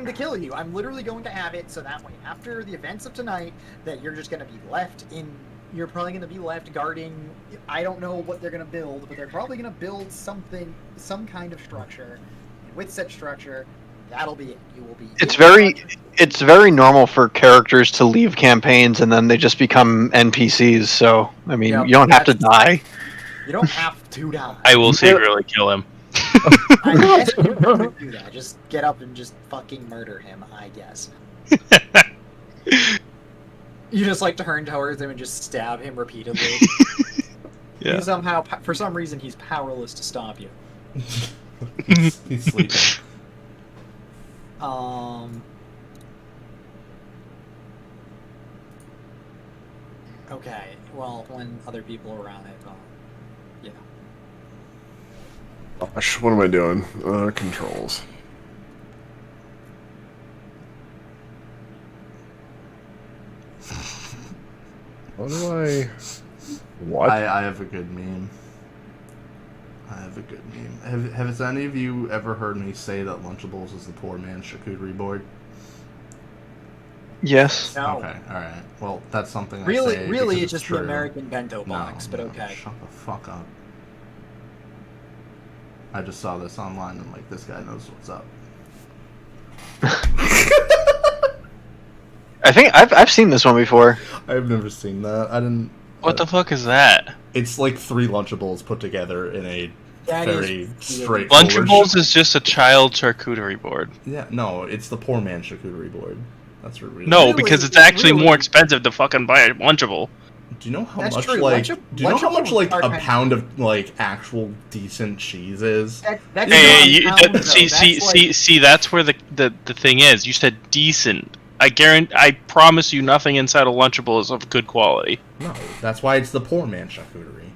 going to kill you. I'm literally going to have it so that way, after the events of tonight, that you're just going to be left in. You're probably going to be left guarding. I don't know what they're going to build, but they're probably going to build something, some kind of structure. And with said structure, that'll be it. You will be. It's very normal for characters to leave campaigns and then they just become NPCs. So I mean, you don't have to die. You don't have to die. I will secretly kill him. I guess you could do that. Just get up and just fucking murder him, I guess. You just like turn towards him and just stab him repeatedly. Yeah. Somehow, for some reason, he's powerless to stop you. He's sleeping. Okay, well, when other people are around it, yeah. Gosh, what am I doing? Controls. What do I... What? I have a good meme. Has any of you ever heard me say that Lunchables is the poor man's charcuterie board? Yes. No. Okay, alright. Well, that's something I say Really, because it's just true. the American bento box, No, but no, okay. Shut the fuck up. I just saw this online and like, this guy knows what's up. I think I've seen this one before. I've never seen that. I didn't... What the fuck is that? It's like 3 Lunchables put together in a That very is straightforward... Lunchables is just a child charcuterie board. Yeah, no, it's the poor man's charcuterie board. That's what it really No, is. because it's actually more expensive to fucking buy a Lunchable. Do you know how That's much true. like? Do you know how much like Lunchables are a kind of- pound of like actual decent cheese is? That's Hey, not a pound, though. see, that's where the thing is. You said decent. I promise you, nothing inside a Lunchable is of good quality. No, that's why it's the poor man's charcuterie.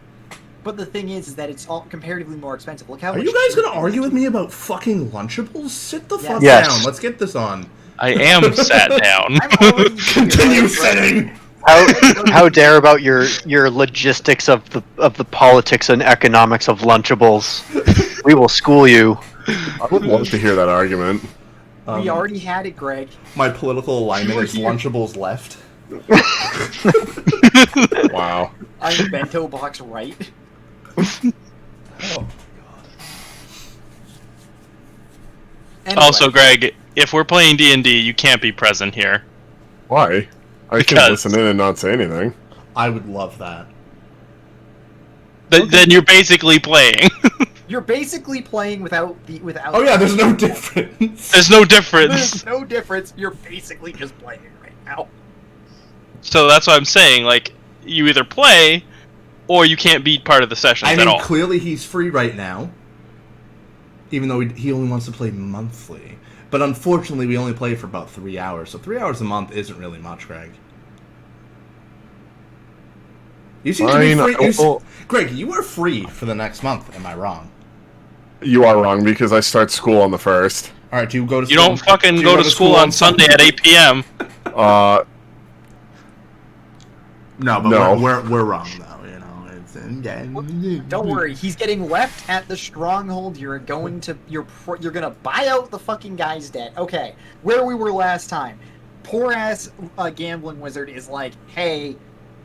But the thing is that it's all comparatively more expensive. Look how Are much you guys cheese gonna it argue is. with me about fucking Lunchables? Sit the fuck Yes. down. Let's get this on. I am sat down. I'm already Continue sitting. How dare about your logistics of the politics and economics of Lunchables? We will school you. I would love to hear that argument. We already had it, Greg. My political alignment You were is here. Lunchables left. Wow. I'm bento box right. Oh. Anyway, Also, Greg, if we're playing D&D, you can't be present here. Why? I Because- can listen in and not say anything. I would love that. Then you're basically playing. you're basically playing without. Oh yeah, there's no difference. There's no difference. There's no difference. You're basically just playing right now. So that's what I'm saying. Like, you either play, or you can't be part of the sessions I at mean, all. clearly he's free right now. Even though he only wants to play monthly. But unfortunately, we only play for about 3 hours. So 3 hours a month isn't really much, Greg. You seem to be free. Greg, you are free for the next month. Am I wrong? You are wrong because I start school on the 1st. All right, do you go to You school? don't fucking do you go to school on Sunday at 8 p.m. No, but No. we're wrong though. You know, it's Don't worry, he's getting left at the stronghold. You're gonna buy out the fucking guy's debt. Okay, where we were last time. Poor ass gambling wizard is like, hey,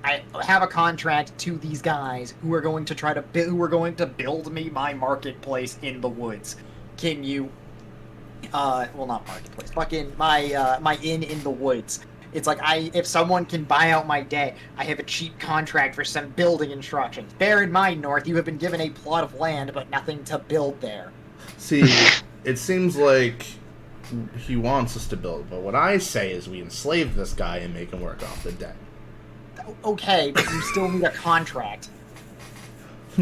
I have a contract to these guys who are going to build me my marketplace in the woods. Can you? Well, not marketplace. Fucking my inn in the woods. It's like if someone can buy out my debt, I have a cheap contract for some building instructions. Bear in mind, North, you have been given a plot of land, but nothing to build there. See, it seems like he wants us to build, but what I say is we enslave this guy and make him work off the debt. Okay, but you still need a contract.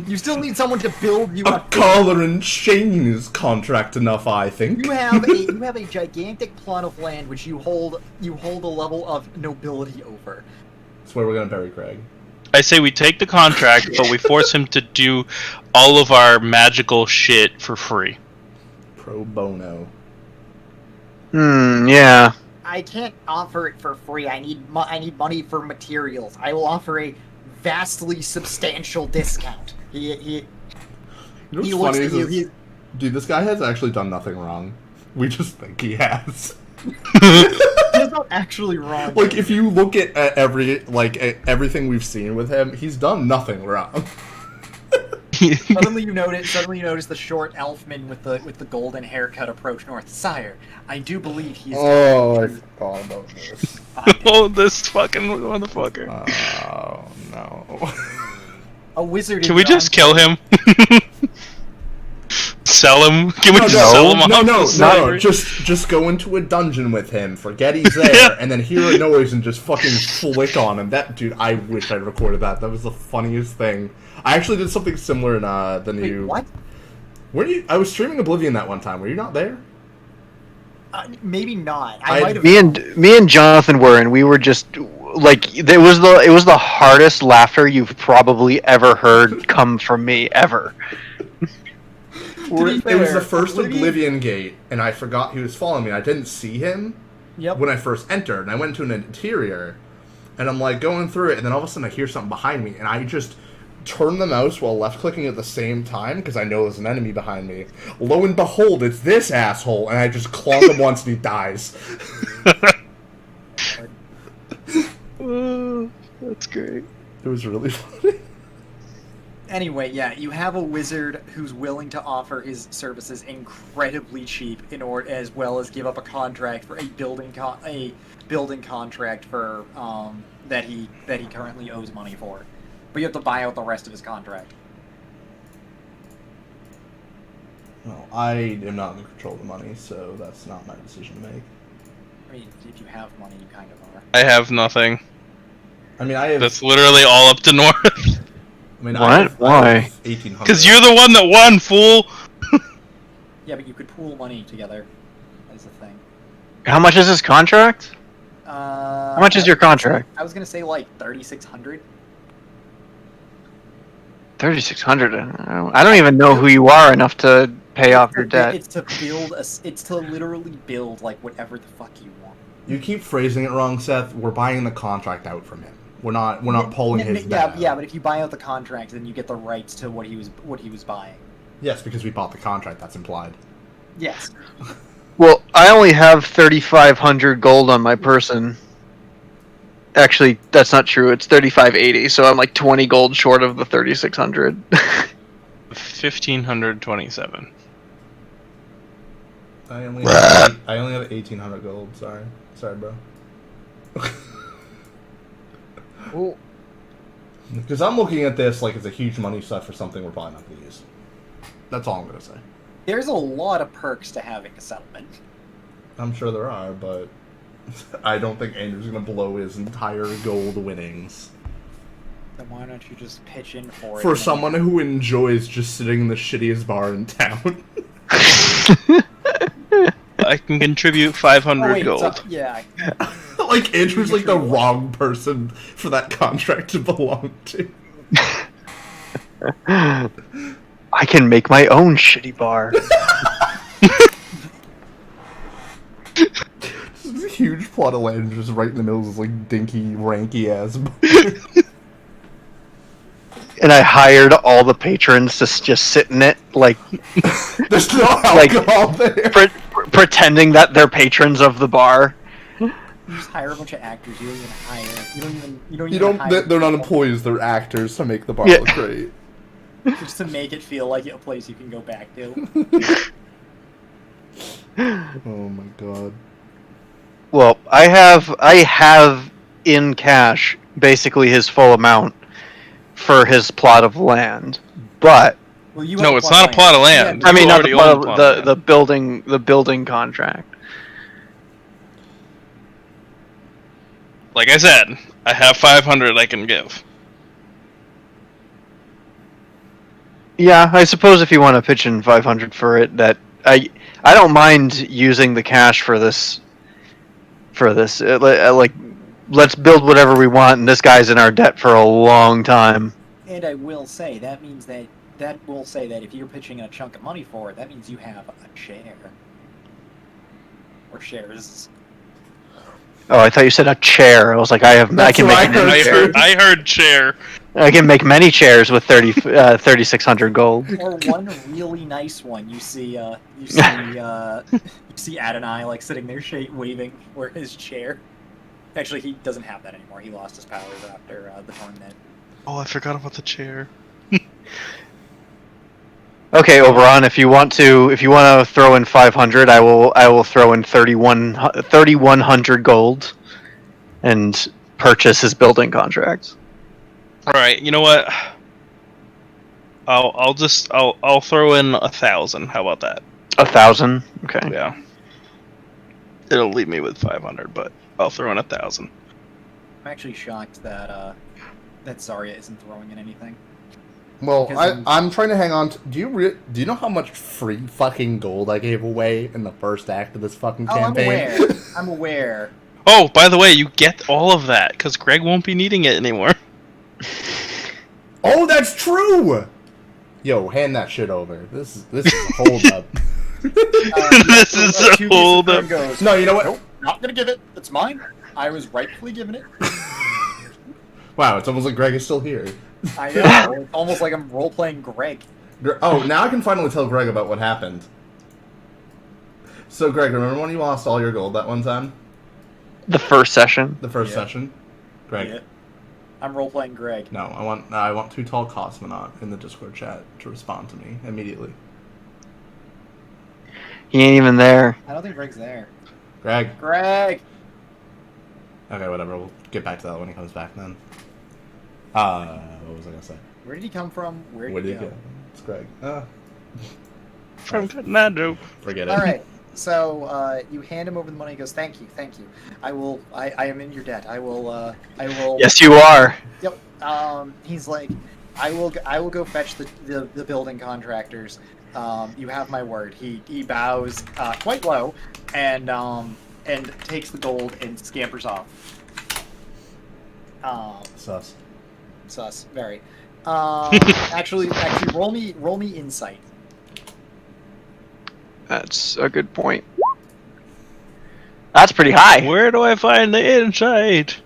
You still need someone to build you A collar and chain is contract enough, I think. You have a gigantic plot of land which you hold a level of nobility over. That's where we're gonna bury Craig. I say we take the contract, but we force him to do all of our magical shit for free. Pro bono. Yeah. I can't offer it for free. I need money for materials. I will offer a vastly substantial discount. You know He what's looks funny at you. is, dude, this guy has actually done nothing wrong. We just think he has. He's not actually wrong. Like, if you look at everything we've seen with him, he's done nothing wrong. Suddenly you notice the short elfman with the golden haircut approach north. Sire, I do believe he's. Oh, I forgot about this. Oh, this fucking motherfucker. Oh, no. A wizard. Can we just kill him? Sell him? Can we No, just sell him off to no. slavery? Just go into a dungeon with him, forget he's there, and then hear a noise and just fucking flick on him. That dude, I wish I'd recorded that. That was the funniest thing. I actually did something similar in the new. Wait, what? Were you? I was streaming Oblivion that one time. Were you not there? Maybe not. I- I might have. Me and Jonathan were, and we were just like, it was the hardest laughter you've probably ever heard come from me ever. It was the first Oblivion- Oblivion gate, and I forgot he was following me. I didn't see him Yep. when I first entered, and I went to an interior, and I'm like going through it, and then all of a sudden I hear something behind me, and I just turn the mouse while left clicking at the same time because I know there's an enemy behind me. Lo and behold, it's this asshole, and I just clonk him once and he dies. That's great. It was really funny. Anyway, yeah, you have a wizard who's willing to offer his services incredibly cheap in order, as well as give up a contract for a building contract for that he currently owes money for, but you have to buy out the rest of his contract. Well, I am not in control of the money, so that's not my decision to make. I mean, if you have money, you kind of are. I have nothing. I mean, I have. That's literally all up to North. I mean, What? Why? 1800. Because you're the one that won, fool! Yeah, but you could pool money together. That's the thing. How much is his contract? How How much is your contract? I was gonna say like 3,600. 3,600. I don't even know who you are enough to pay off your debt. It's to build it's to literally build like whatever the fuck you want. You keep phrasing it wrong, Seth. We're buying the contract out from him. We're not pulling his debt out. Yeah, but if you buy out the contract, then you get the rights to what he was buying. Yes, because we bought the contract. That's implied. Yes. Well, I only have 3,500 gold on my person. Actually, that's not true. It's 3,580, so I'm like 20 gold short of the 3,600. 1,527. I only have 1,800 gold. Sorry, bro. Because I'm looking at this like it's a huge money stuff for something we're probably not going to use. That's all I'm going to say. There's a lot of perks to having a settlement. I'm sure there are, but I don't think Andrew's going to blow his entire gold winnings. Then why don't you just pitch in for it? For someone who enjoys just sitting in the shittiest bar in town. I can contribute 500 gold. Yeah. Like, Andrew's like the wrong person for that contract to belong to. I can make my own shitty bar. This is a huge plot of land just right in the middle of this like dinky, ranky ass bar. And I hired all the patrons to just sit in it, like There's no Like, alcohol there. pretending that they're patrons of the bar. You just hire a bunch of actors. You don't even hire. You don't even hire They're not people employees, they're actors to make the bar Yeah. look great. just to make it feel like a place you can go back to. Oh my god. Well, I have in cash basically his full amount for his plot of land, but Well, you No, have it's not a plot of land. Yeah, I mean You not the already plot own of plot of land. the building contract. Like I said, I have 500 I can give. Yeah, I suppose if you want to pitch in 500 for it, that I don't mind using the cash for this. Like, let's build whatever we want, and this guy's in our debt for a long time. And I will say that means that if you're pitching in a chunk of money for it, that means you have a share or shares. Oh, I thought you said a chair. I was like, I can That's make what an I chair. heard. I heard chair. I can make many chairs with 3,600 gold. Or one really nice one. You see Adonai like sitting there, waving where his chair. Actually, he doesn't have that anymore. He lost his powers after the tournament. Oh, I forgot about the chair. Okay, Oberon, if you want to throw in 500, I will throw in 3,100 gold and purchase his building contracts. All right, you know what? I'll throw in 1,000. How about that? 1,000. Okay. Yeah. It'll leave me with 500, but I'll throw in 1,000. I'm actually shocked that Zarya isn't throwing in anything. Well, Because I'm trying to hang on to... Do you know how much free fucking gold I gave away in the first act of this fucking campaign? I'm aware. Oh, by the way, you get all of that because Greg won't be needing it anymore. Oh, that's true! Yo, hand that shit over. This is a hold up. This is a hold up. Goes, No, you know what? nope, not gonna give it. It's mine. I was rightfully given it. Wow, it's almost like Greg is still here. I know. It's almost like I'm role-playing Greg. Oh, now I can finally tell Greg about what happened. So, Greg, remember when you lost all your gold that one time? The first session. The first Yeah. session? Greg. Yeah. I'm role-playing Greg. No, I want Too Tall Cosmonaut in the Discord chat to respond to me immediately. He ain't even there. I don't think Greg's there. Greg. Greg! Okay, whatever. We'll get back to that when he comes back then. What was I gonna say? Where did he come from? Where Where did did he he go? go? It's Greg. From Nado. Forget it. Alright. So, you hand him over the money. He goes, "Thank you. I am in your debt. I will. Yes, you are. Yep. He's like, I will go fetch the building contractors. You have my word." He bows quite low, and takes the gold and scampers off. Sus. Sus, very. Actually, roll me insight. That's a good point. That's pretty high. Where do I find the insight?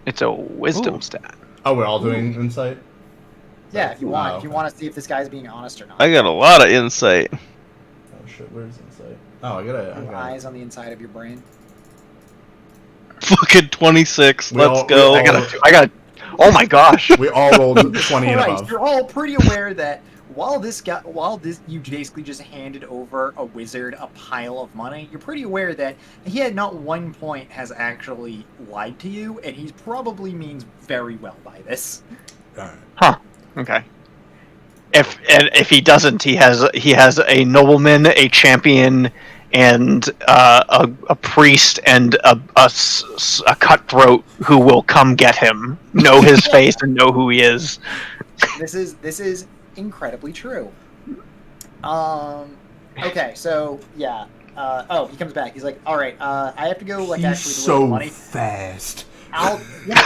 It's a wisdom Ooh. stat. Oh, we're all doing insight? Yeah, if you want. Wow. If you want to see if this guy's being honest or not. I got a lot of insight. Oh shit, where's insight? Oh, I got Eyes on the inside of your brain. Fucking 26. We Let's all- go. we I got. Oh my gosh. We all rolled 20 and Right, above. you're all pretty aware that while you basically just handed over a wizard a pile of money, you're pretty aware that he at not one point has actually lied to you, and he probably means very well by this. Alright. Okay. If he doesn't, he has a nobleman, a champion, and a priest and a cutthroat who will come get him, know his face, and know who he is. This is incredibly true. Okay, so yeah. He comes back. He's like, "All right, I have to go. Like, He's actually deliver the so money. fast. Yeah,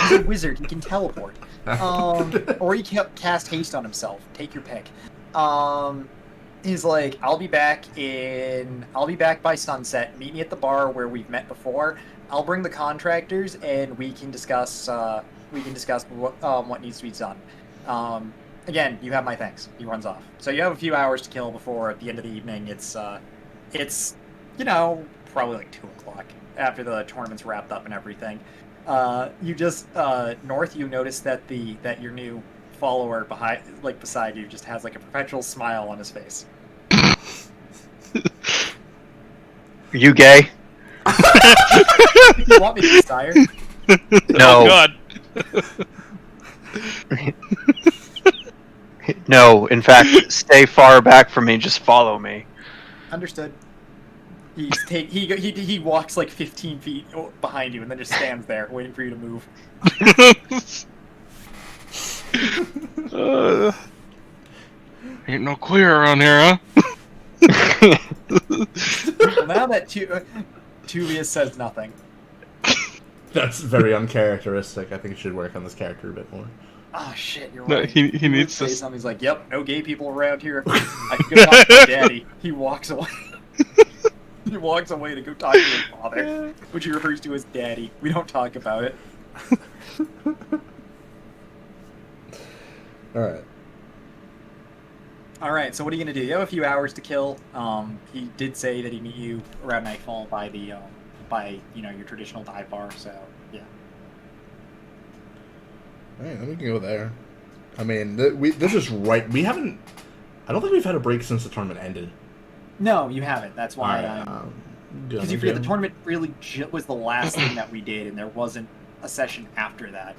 he's a wizard. He can teleport. Or he can cast haste on himself. Take your pick. He's like, I'll be back by sunset. Meet me at the bar where we've met before. I'll bring the contractors, and we can discuss what needs to be done. Again, you have my thanks." He runs off. So you have a few hours to kill before at the end of the evening. It's probably like 2:00 after the tournament's wrapped up and everything. You just North. You notice that your new follower beside you just has like a perpetual smile on his face. Are you gay? You want me to be tired? No. Oh god. No, in fact, stay far back from me. Just follow me. Understood. He walks like 15 feet behind you and then just stands there waiting for you to move. Ain't no queer around here, huh? Well, now that Tuvius says nothing. That's very uncharacteristic. I think you should work on this character a bit more. Oh shit, you're No, right. he would needs say to. something. He's like, "Yep, no gay people around here. I can go talk to my daddy." He walks away. He walks away to go talk to his father, which he refers to as daddy. We don't talk about it. All right. All right. So what are you gonna do? You have a few hours to kill. He did say that he'd meet you around nightfall by the your traditional dive bar. So yeah. All right, then we can go there. I mean, this is right. We haven't. I don't think we've had a break since the tournament ended. No, you haven't. That's why Alright, I'm. Because you forget the tournament really was the last thing that we did, and there wasn't a session after that.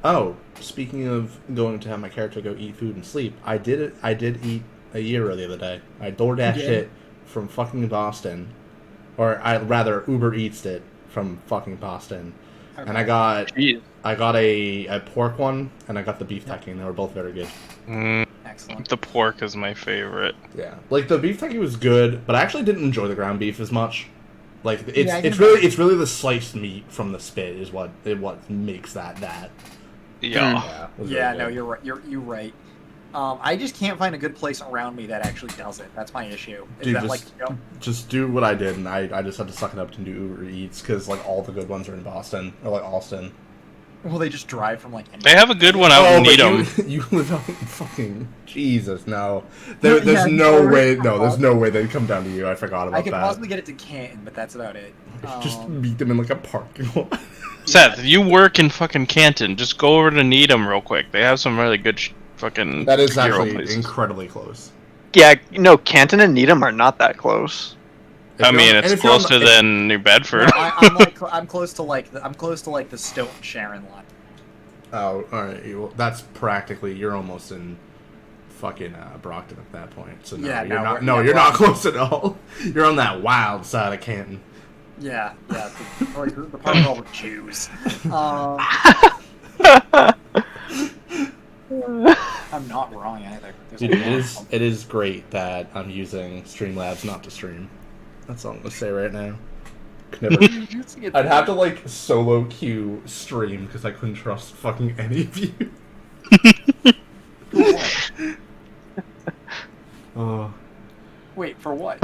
Oh, speaking of going to have my character go eat food and sleep, I did it. I did eat a gyro the other day. I DoorDashed it from fucking Boston, or I rather Uber Eats it from fucking Boston, and I got a pork one, and I got the beef techie, and they were both very good. Excellent. The pork is my favorite. Yeah, like the beef techie was good, but I actually didn't enjoy the ground beef as much. Like it's really the sliced meat from the spit is what makes that. Yeah. Yeah, no, you're right. You're right. I just can't find a good place around me that actually does it. That's my issue. Dude, just do what I did, and I just had to suck it up to do Uber Eats because like all the good ones are in Boston or like Austin. Well, they just drive from like. They have a good one out in Needham. You live out in fucking Jesus. No, there's no way. No, there's no way they'd come down to you. I forgot about that. I could possibly get it to Canton, but that's about it. Just meet them in like a parking lot. Seth, you work in fucking Canton. Just go over to Needham real quick. They have some really good fucking. That is gyro actually places. incredibly close. Yeah, no, Canton and Needham are not that close. I mean, it's closer than New Bedford. No, I'm close to like the Stone Sharon line. Oh, all right. Well, that's practically you're almost in fucking Brockton at that point. So no, Yeah, you're no, not. we're- No, yeah, you're we're not on- close at all. You're on that wild side of Canton. Yeah, the part of all the Jews. I'm not wrong either. There's Dude, a lot. it is great that I'm using Streamlabs not to stream. That's all I'm gonna say right now. Could never. I'd have to like solo queue stream because I couldn't trust fucking any of you. Wait, for what?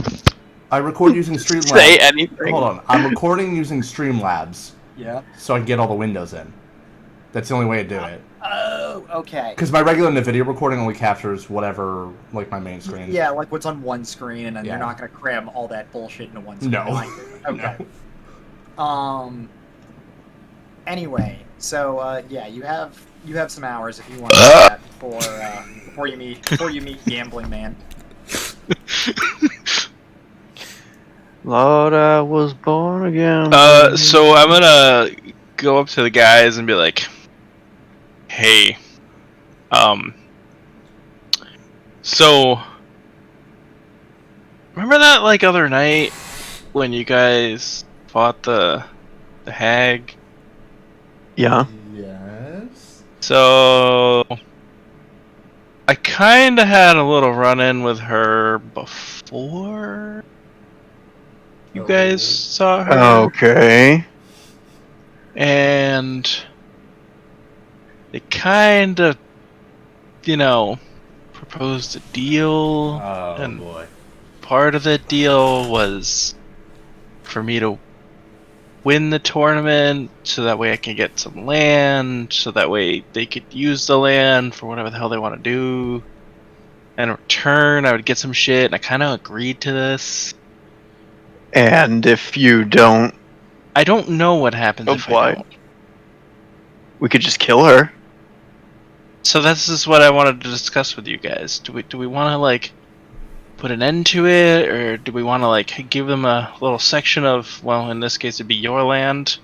I record using Streamlabs. Say anything. Hold on, I'm recording using Streamlabs Yeah. so I can get all the windows in. That's the only way to do it. Oh, okay. Because my regular NVIDIA recording only captures whatever, like my main screen. Yeah, like what's on one screen, and then Yeah. you're not gonna cram all that bullshit into one screen. No. Okay. No. Anyway, so yeah, you have some hours if you want to do that before you meet Gambling Man. Lord, I was born again. So I'm gonna go up to the guys and be like, "Hey, so remember that like other night when you guys fought the hag? Yeah. Yes. So I kind of had a little run-in with her before you guys saw her. Okay. And they kind of, proposed a deal. Oh And boy. part of the deal was for me to win the tournament so that way I can get some land, so that way they could use the land for whatever the hell they want to do. And in return, I would get some shit, and I kind of agreed to this. And if you don't, I don't know what happens if why? I don't. we could just kill her. So this is what I wanted to discuss with you guys. Do we want to like put an end to it, or do we want to like give them a little section of, well, in this case it'd be your land?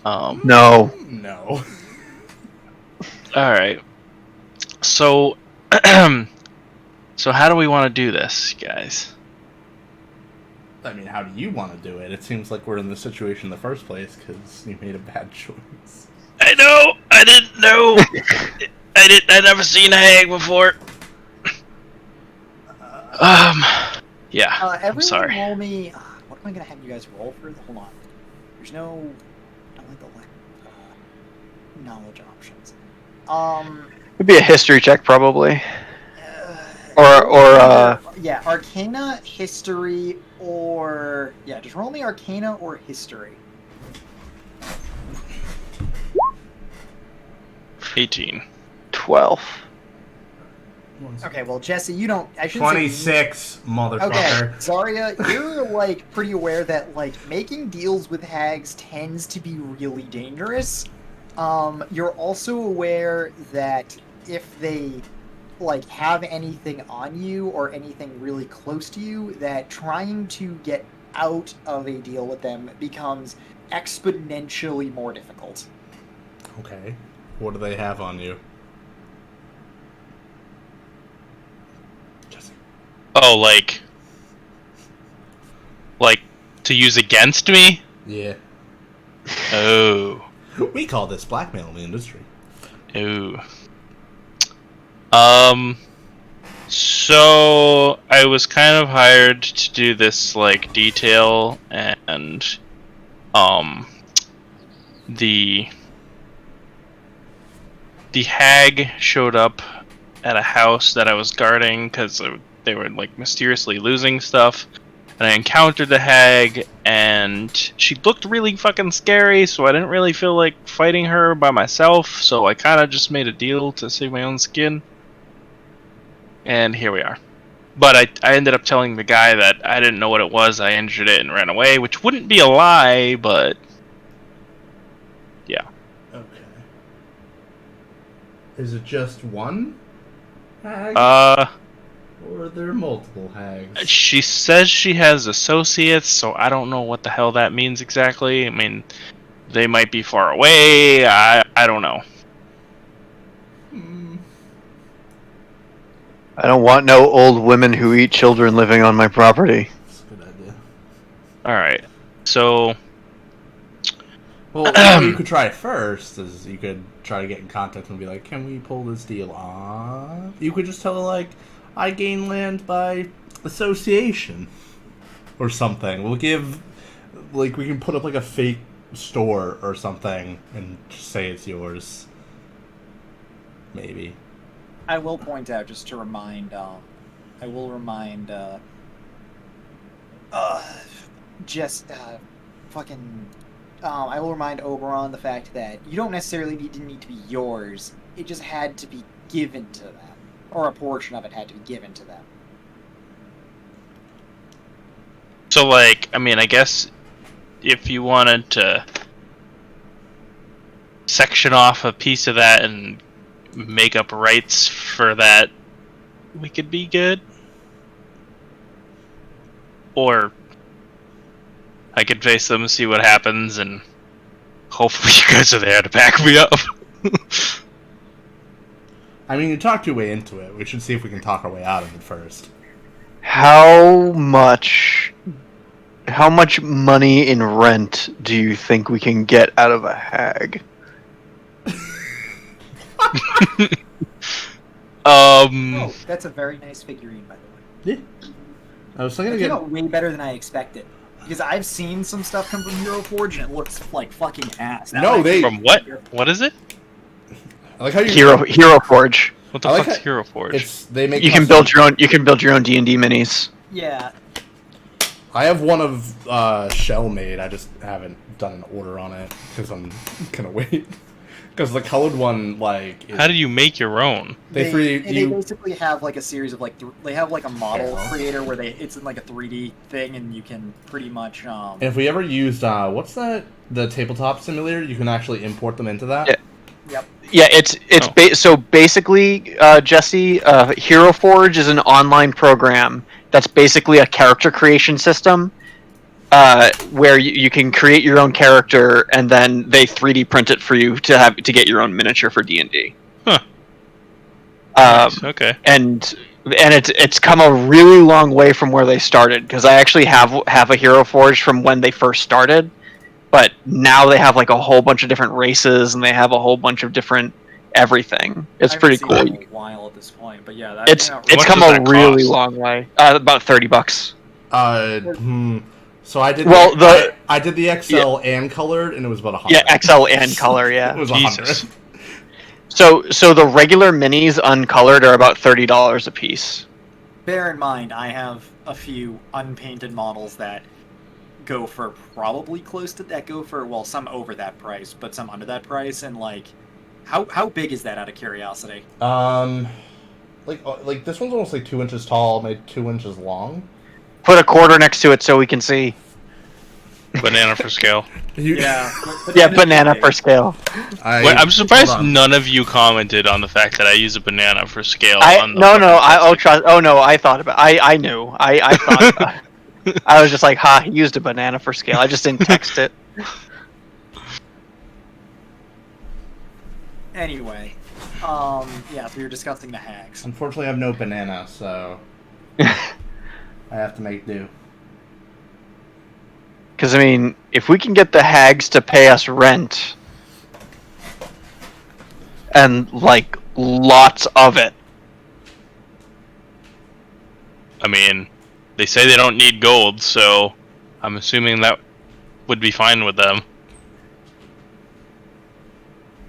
No. No. All right. So so how do we want to do this, guys? I mean, how do you want to do it? It seems like we're in this situation in the first place because you made a bad choice. I know. I didn't know. I never seen a hag before. Yeah. I'm Everyone sorry. roll me. What am I gonna have you guys roll for? Hold on. There's no. I don't like the knowledge options. It'd be a history check, probably. Yeah, Arcana, History, or yeah, just roll me Arcana or History. 18. 12. Okay, well, Jesse, you don't. I shouldn't say 26, Okay, motherfucker. Zarya, you're like pretty aware that like making deals with hags tends to be really dangerous. You're also aware that if they like have anything on you or anything really close to you, that trying to get out of a deal with them becomes exponentially more difficult. Okay. What do they have on you? Jesse. Oh, like to use against me? Yeah. Oh. We call this blackmail in the industry. Ooh. So I was kind of hired to do this like detail, and the hag showed up at a house that I was guarding because they were like mysteriously losing stuff. And I encountered the hag, and she looked really fucking scary, so I didn't really feel like fighting her by myself, so I kind of just made a deal to save my own skin. And here we are. But I ended up telling the guy that I didn't know what it was, I injured it and ran away, which wouldn't be a lie, but yeah. Okay. Is it just one hag? Or are there multiple hags? She says she has associates, so I don't know what the hell that means exactly. I mean, they might be far away. I don't know. I don't want no old women who eat children living on my property. That's a good idea. Alright, so Well, what you could try first is you could try to get in contact and be like, can we pull this deal off? You could just tell her, like, I gain land by association. Or something. We'll give, like, we can put up, like, a fake store or something and just say it's yours. Maybe. I will point out, just to remind, I will remind, I will remind Oberon the fact that you don't necessarily need to be yours. It just had to be given to them, or a portion of it had to be given to them. So, like, I mean, I guess if you wanted to section off a piece of that and make up rights for that, we could be good. Or I could face them and see what happens, and hopefully you guys are there to back me up. I mean, you talked your way into it. We should see if we can talk our way out of it first. How much money in rent do you think we can get out of a hag? Oh, that's a very nice figurine, by the way. Yeah. I was thinking It to came get... out way better than I expected. Because I've seen some stuff come from Hero Forge and it looks like fucking ass. That No, might be- From what? What is it? I like how you... Hero Forge. What the I like fuck's how- Hero Forge? It's, they make You can custom- build your own. You can build your own D&D minis. Yeah. I have one of Shell made. I just haven't done an order on it because I'm gonna wait. Because the colored one, like, How do you make your own? they They basically have like a series of like they have like a model Yeah. creator where it's in like a 3D thing and you can pretty much And if we ever used what's that? The tabletop simulator, you can actually import them into that. Yeah. Yep. Yeah, it's so basically, Jesse, Hero Forge is an online program that's basically a character creation system, where you can create your own character and then they 3D print it for you to get your own miniature for D&D. Huh. Nice, Okay. And it's come a really long way from where they started, because I actually have a Hero Forge from when they first started. But now they have like a whole bunch of different races, and they have a whole bunch of different everything. It's I haven't pretty seen cool. it in a while at this point, but yeah, that It's came out it's much come does a that really cost? long way. About $30. So I did. Well, I did the XL and colored, and it was about 100. Yeah, XL and color. It Yeah. was Jesus. 100. So the regular minis uncolored are about $30 a piece. Bear in mind, I have a few unpainted models that go for probably close to that. Go for, well, some over that price, but some under that price, and like How big is that, out of curiosity? Like this one's almost like 2 inches tall, maybe 2 inches long. Put a quarter next to it so we can see. Banana for scale. Yeah. Yeah, banana per scale. Wait, I'm surprised hold on. none of you commented on the fact that I use a banana for scale. on the No, fucking cutscene. oh no, I thought about. I knew. I thought. About it. I was just like, ha, he used a banana for scale. I just didn't text it. Anyway, yeah, so we were discussing the hags. Unfortunately, I have no banana, so I have to make do. Because I mean, if we can get the hags to pay us rent, and like lots of it. I mean, they say they don't need gold, so I'm assuming that would be fine with them.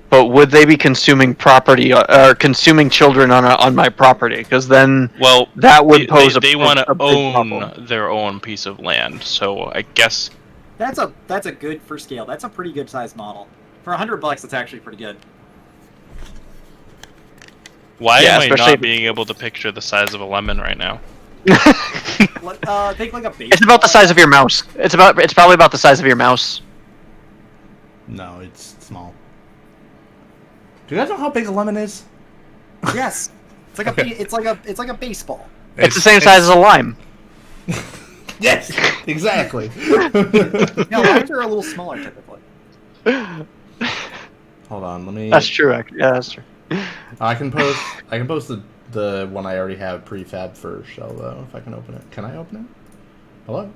But would they be consuming property or consuming children on my property? Because then Well, that would pose they a want a to big own problem. their own piece of land, so I guess That's a good for scale. That's a pretty good size model. For $100, that's actually pretty good. why Yeah, am I especially not being able to picture the size of a lemon right now? Think like a base. It's about the size of your mouse. It's probably about the size of your mouse. No, it's small. Do you guys know how big a lemon is? Yes. It's like Okay. it's like a baseball. It's the same size as a lime. Yes, exactly. No, limes are a little smaller typically. Hold on, let me. That's true. Actually. Yeah, that's true. I can post the one I already have prefab for shell though. If I can open it, can I open it? Hello.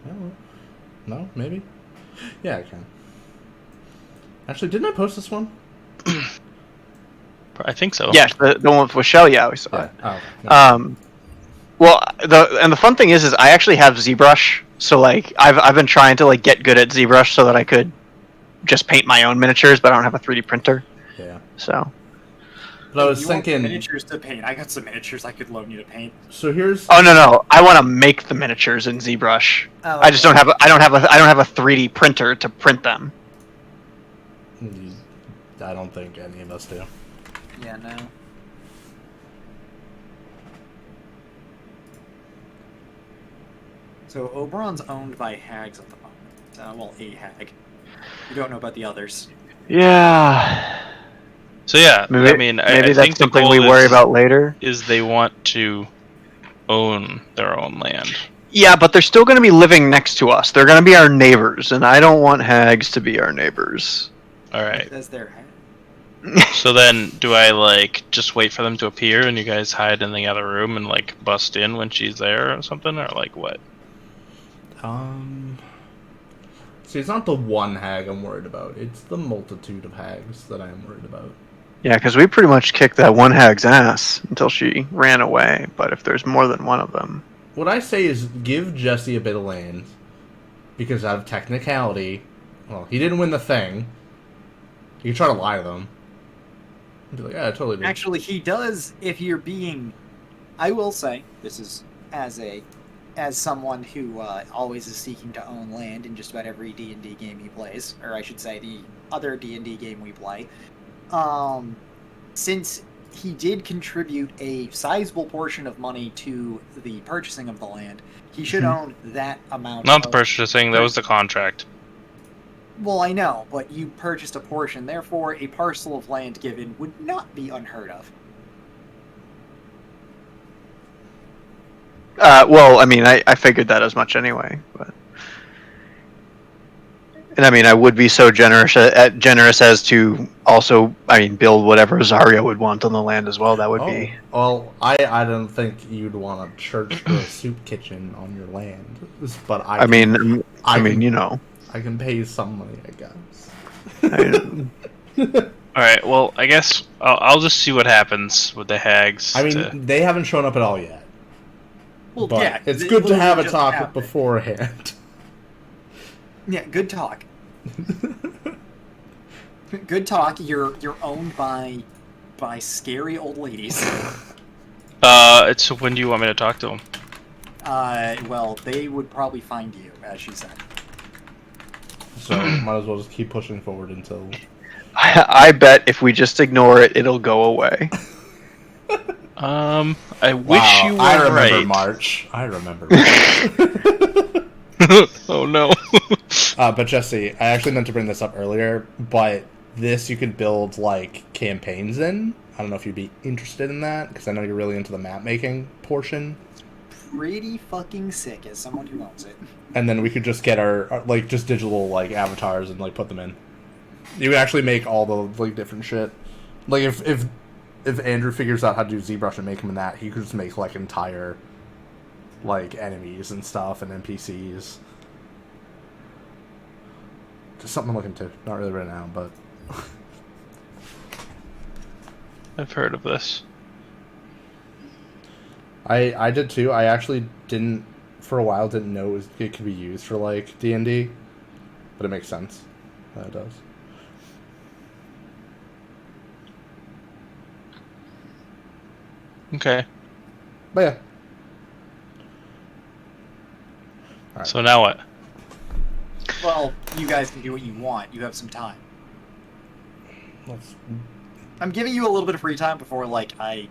Hello. No, maybe. Yeah, I can. Actually, didn't I post this one? I think so. Yes, the one with Shell. Yeah, we saw Yeah. it. Oh, okay. No. Well, the fun thing is I actually have ZBrush, so like I've been trying to like get good at ZBrush so that I could just paint my own miniatures, but I don't have a 3D printer. Yeah. So. But I was You want thinking. miniatures to paint. I got some miniatures I could loan you to paint. So here's. Oh no! I want to make the miniatures in ZBrush. Oh, I just don't have. I don't have a 3D printer to print them. I don't think any of us do. Yeah, no. So Oberon's owned by hags at the moment. Well, a hag. You don't know about the others. Yeah. So yeah, Maybe, I mean, maybe I that's think the something goal we worry is, about later. is they want to own their own land. Yeah, but they're still going to be living next to us. They're going to be our neighbors, and I don't want hags to be our neighbors. All right. As their hag. So then, do I like just wait for them to appear and you guys hide in the other room and like bust in when she's there or something, or like what? See, it's not the one hag I'm worried about. It's the multitude of hags that I am worried about. Yeah, because we pretty much kicked that one hag's ass until she ran away. But if there's more than one of them, What I say is give Jesse a bit of land, because out of technicality, well, he didn't win the thing. You can try to lie to them. Be like, yeah, I totally did. Actually, he does. If you're being, I will say this is as someone who always is seeking to own land in just about every D&D game he plays, or I should say the other D&D game we play. Since he did contribute a sizable portion of money to the purchasing of the land, he should own that amount. Not the purchasing, that was the contract. Well, I know, but you purchased a portion, therefore a parcel of land given would not be unheard of. well, I mean, I figured that as much anyway. But, and I mean, I would be so generous as to also, I mean, build whatever Zarya would want on the land as well. That would be. Well, I don't think you'd want a church or a soup kitchen on your land, but I mean, you know. I can pay you some money, I guess. All right. Well, I guess I'll just see what happens with the hags. I mean, they haven't shown up at all yet. Well, But yeah, it's it good to literally have a just talk happened. beforehand. Yeah, good talk. Good talk. You're owned by scary old ladies. So when do you want me to talk to them? Well, they would probably find you, as she said. So might as well just keep pushing forward until I bet if we just ignore it, it'll go away. I wish you were I remember right. March. I remember March. Oh no. But Jesse, I actually meant to bring this up earlier, but this you could build like campaigns in. I don't know if you'd be interested in that because I know you're really into the map making portion. Pretty fucking sick as someone who owns it. And then we could just get our like just digital like avatars and like put them in. You would actually make all the like different shit. Like if Andrew figures out how to do ZBrush and make him in that, he could just make like entire like enemies and stuff and NPCs. Just something I'm looking to. Not really right now, but I've heard of this. I did too. I actually didn't for a while didn't know it could be used for like D&D, but it makes sense that it does. Okay. But yeah. Alright. So now what? Well, you guys can do what you want. You have some time. Let's I'm giving you a little bit of free time before, like, I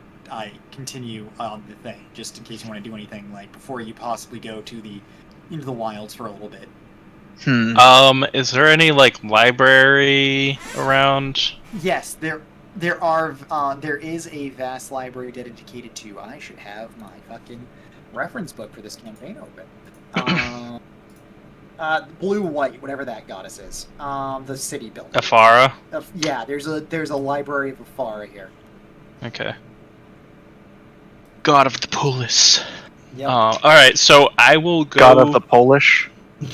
continue on the thing, just in case you want to do anything, like, before you possibly go to into the wilds for a little bit. Is there any like library around? Yes, there is a vast library dedicated to. I should have my fucking reference book for this campaign open. Blue white, whatever that goddess is. The city building. Afara? Yeah, there's a library of Afara here. Okay. God of the Polis. Yep. Alright, so I will go... God of the Polish.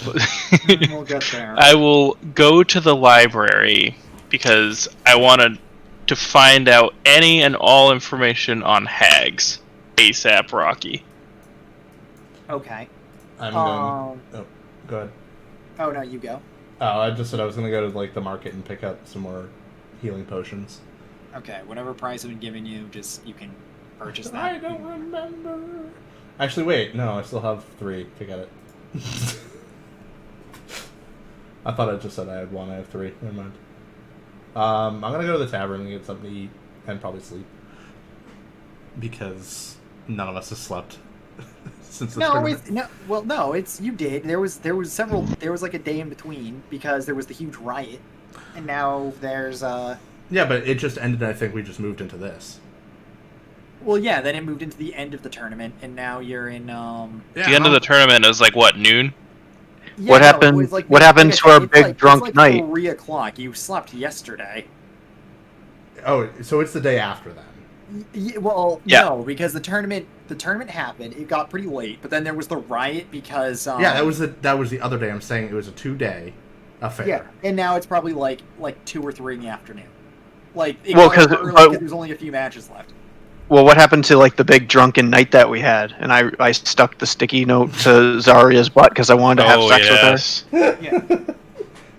We'll get there. I will go to the library because I wanted to find out any and all information on hags. ASAP, Rocky. Okay. I'm going. Oh, go ahead. Oh no, you go. Oh, I just said I was going to go to like the market and pick up some more healing potions. Okay, whatever price I've been giving you, just you can purchase that. I don't remember. Actually, wait. No, I still have 3 to get it. I thought I just said I had 1. I have 3. Never mind. I'm gonna go to the tavern and get something to eat and probably sleep because none of us has slept since the tournament. It's you did. There was like a day in between because there was the huge riot, and now there's Yeah, but it just ended. I think we just moved into this. Well, yeah, then it moved into the end of the tournament, and now you're in The end of the tournament is like what, noon? Yeah, What happened? it was like, What happened to our big drunk it's night? 3 o'clock. You slept yesterday. Oh, so it's the day after then. Yeah. No, because the tournament happened. It got pretty late, but then there was the riot because Yeah, that was the other day. I'm saying it was a 2-day affair. Yeah, and now it's probably like 2 or 3 in the afternoon. Like, Because there's only a few matches left. Well, what happened to like the big drunken night that we had? And I stuck the sticky note to Zarya's butt because I wanted to have sex with her. Yeah.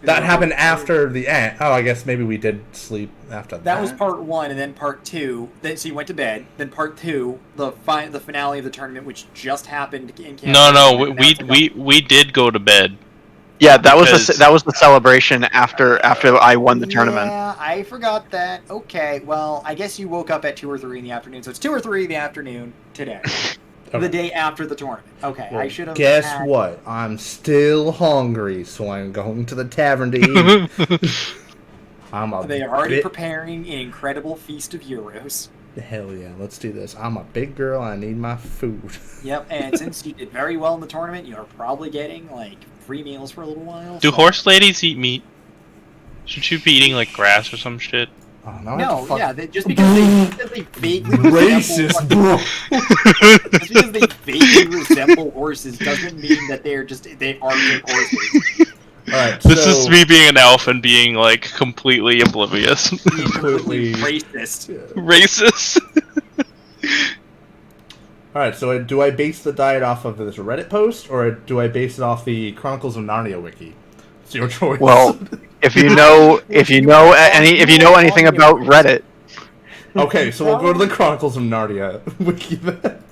That happened after the end. Oh, I guess maybe we did sleep after that. That was part 1, and then part 2. So you went to bed. Then part 2, the finale of the tournament, which just happened in Canada. No, we did go to bed. Yeah, that was the celebration after I won the tournament. Yeah, I forgot that. Okay, well, I guess you woke up at 2 or 3 in the afternoon, so it's 2 or 3 in the afternoon today. Okay. The day after the tournament. Okay, Well, I should have. Guess what? I'm still hungry, so I'm going to the tavern to eat. They are already preparing an incredible feast of euros. Hell yeah, let's do this. I'm a big girl. I need my food. Yep, and since you did very well in the tournament, you are probably getting like free meals for a little while. Do horse ladies eat meat? Should you be eating like grass or some shit? Oh, No, yeah, just because they vaguely racist, bro. Just because they vaguely resemble horses doesn't mean that they are good horses. Alright, This is me being an elf and being like completely oblivious. Completely racist. Yeah. Racist. Alright, so do I base the diet off of this Reddit post, or do I base it off the Chronicles of Narnia wiki? It's your choice. Well, if you know anything about Reddit, okay, so we'll go to the Chronicles of Narnia wiki then.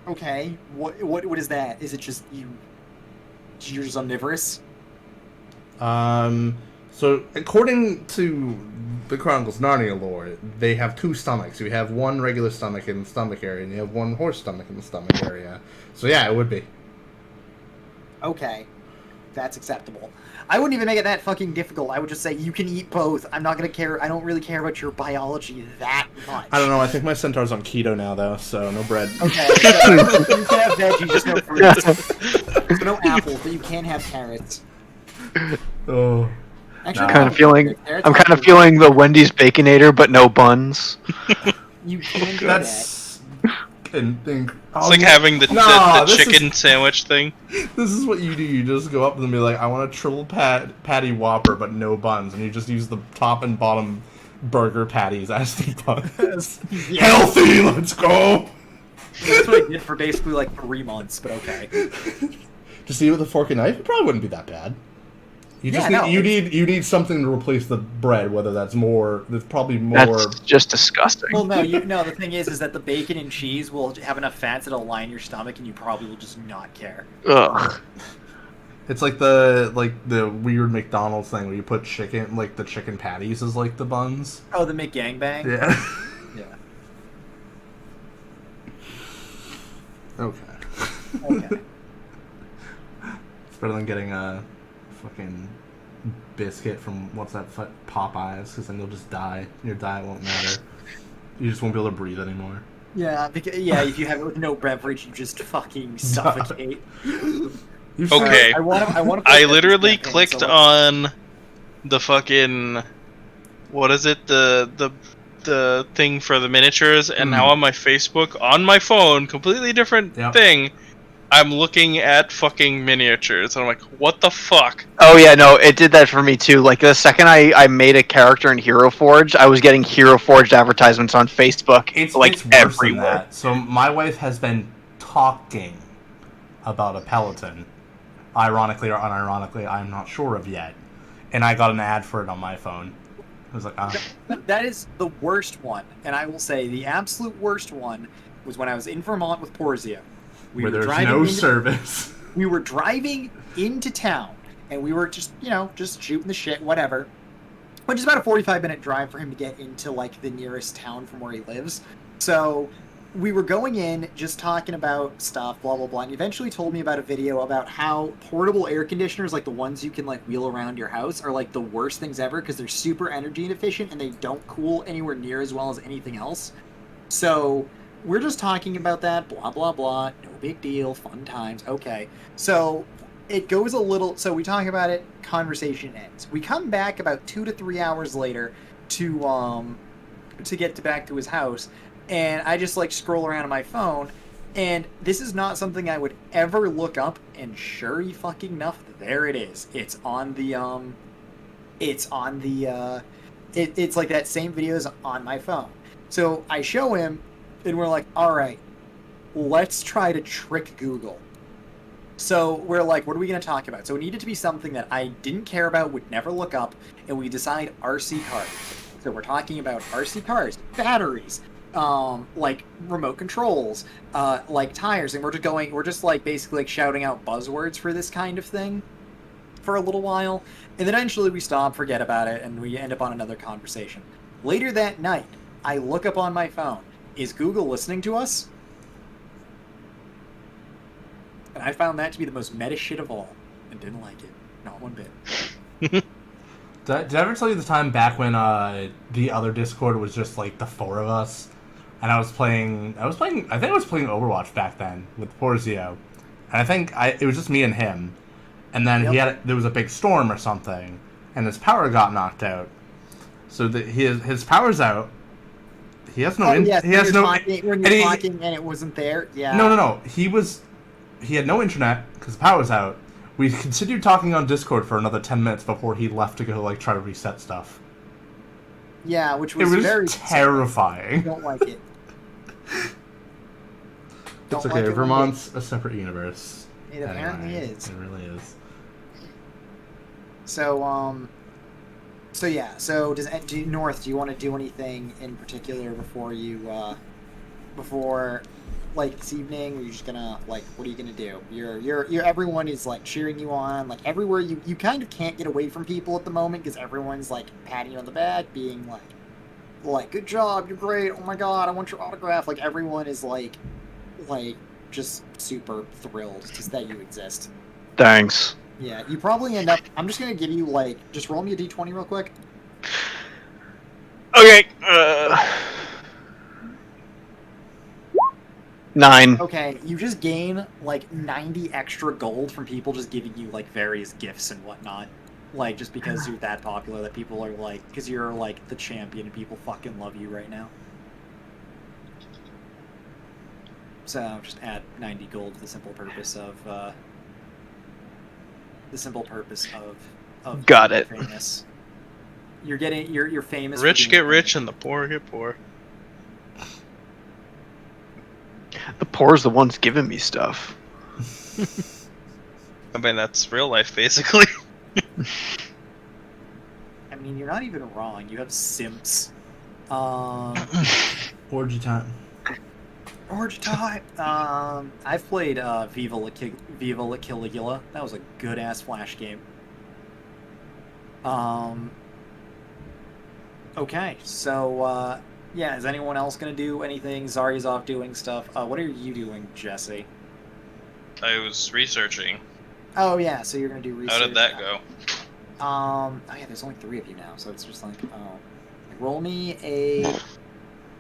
Okay, what is that? Is it just you're just omnivorous? So according to the Chronicles Narnia lore, they have two stomachs. You have one regular stomach in the stomach area, and you have one horse stomach in the stomach area. So yeah, it would be. Okay, that's acceptable. I wouldn't even make it that fucking difficult. I would just say you can eat both. I'm not gonna care. I don't really care about your biology that much. I don't know. I think my centaur's on keto now, though, so no bread. Okay, so you can have veggies, just no fruits. So no apples, but you can have carrots. Oh. Actually, Nah. Kind of feeling. carrots I'm are kind of good. feeling the Wendy's Baconator, but no buns. You can do That's. And think. It's like having the this chicken is- sandwich thing. This is what you do. You just go up to them and be like, I want a triple patty Whopper, but no buns. And you just use the top and bottom burger patties as the buns. Yeah. Healthy, let's go! That's what I did for basically like 3 months, but okay. Just eat with a fork and knife? It probably wouldn't be that bad. You just Yeah, you need something to replace the bread, whether that's more. There's probably more. That's just disgusting. Well, no. The thing is that the bacon and cheese will have enough fats that'll line your stomach, and you probably will just not care. Ugh. It's like the weird McDonald's thing where you put chicken, like the chicken patties as like the buns. Oh, the McGangbang. Yeah. Yeah. Okay. Okay. It's better than getting a fucking biscuit from what's that Popeyes, because then you'll just die. Your diet won't matter. You just won't be able to breathe anymore. Yeah, if you have it with no beverage, you just fucking suffocate. Okay. I want to. I literally clicked on the fucking what is it, the thing for the miniatures, and now on my Facebook on my phone, completely different thing, I'm looking at fucking miniatures, and I'm like, what the fuck? Oh yeah, no, it did that for me too. Like the second I made a character in Hero Forge, I was getting Hero Forged advertisements on Facebook. It's like worse everywhere. than that. So my wife has been talking about a Peloton, ironically or unironically, I'm not sure of yet, and I got an ad for it on my phone. I was like, That is the worst one, and I will say the absolute worst one was when I was in Vermont with Porzio. where there's no service. We were driving into town, and we were just shooting the shit, whatever. Which is about a 45-minute drive for him to get into, like, the nearest town from where he lives. So we were going in, just talking about stuff, blah, blah, blah, and he eventually told me about a video about how portable air conditioners, like the ones you can, like, wheel around your house, are, like, the worst things ever because they're super energy inefficient and they don't cool anywhere near as well as anything else. So we're just talking about that, blah, blah, blah, no big deal, fun times, okay. So it goes a little, so we talk about it, conversation ends. We come back about 2 to 3 hours later to get back to his house, and I just, like, scroll around on my phone, and this is not something I would ever look up, and sure fucking enough, there it is. It's on the, it's like that same video is on my phone. So I show him, and we're like, all right, let's try to trick Google. So we're like, what are we going to talk about? So it needed to be something that I didn't care about, would never look up, and we decide RC cars. So we're talking about RC cars, batteries, like remote controls, like tires, and we're just like basically like shouting out buzzwords for this kind of thing for a little while, and then eventually we stop, forget about it, and we end up on another conversation. Later that night, I look up on my phone. Is Google listening to us? And I found that to be the most meta shit of all, and didn't like it. Not one bit. Did I ever tell you the time back when the other Discord was just like the four of us, and I think I was playing Overwatch back then with Porzio, and I think it was just me and him, and then there was a big storm or something, and his power got knocked out, so his power's out. He has no. When you're talking and it wasn't there. Yeah. No. He had no internet because the power was out. We continued talking on Discord for another 10 minutes before he left to go like try to reset stuff. Yeah, which was, it was very terrifying. I don't like it. It's okay. Vermont's a separate universe. It apparently is. It really is. So yeah. So North, do you want to do anything in particular before like this evening? Or are you just gonna like what are you gonna do? You're everyone is like cheering you on, like everywhere you kind of can't get away from people at the moment because everyone's like patting you on the back, being like good job, you're great, oh my god, I want your autograph. Like everyone is like just super thrilled just that you exist. Thanks. Yeah, you probably end up. I'm just gonna give you like just roll me a d20 real quick. Okay. 9. Okay, you just gain like 90 extra gold from people just giving you like various gifts and whatnot. Like just because you're that popular that people are like, because you're like the champion and people fucking love you right now. So just add 90 gold for the simple purpose of Got being it. famous. You're famous. for Rich being get famous. rich and the poor get poor. The poor's the ones giving me stuff. I mean, that's real life, basically. I mean, you're not even wrong. You have simps. Orgy time. Orgy time. I've played Viva La Caligula. That was a good ass Flash game. Okay, so yeah, is anyone else gonna do anything? Zari's off doing stuff. What are you doing, Jesse? I was researching. Oh yeah, so you're gonna do research. How did that go? Oh yeah, there's only 3 of you now, so it's just like roll me a. I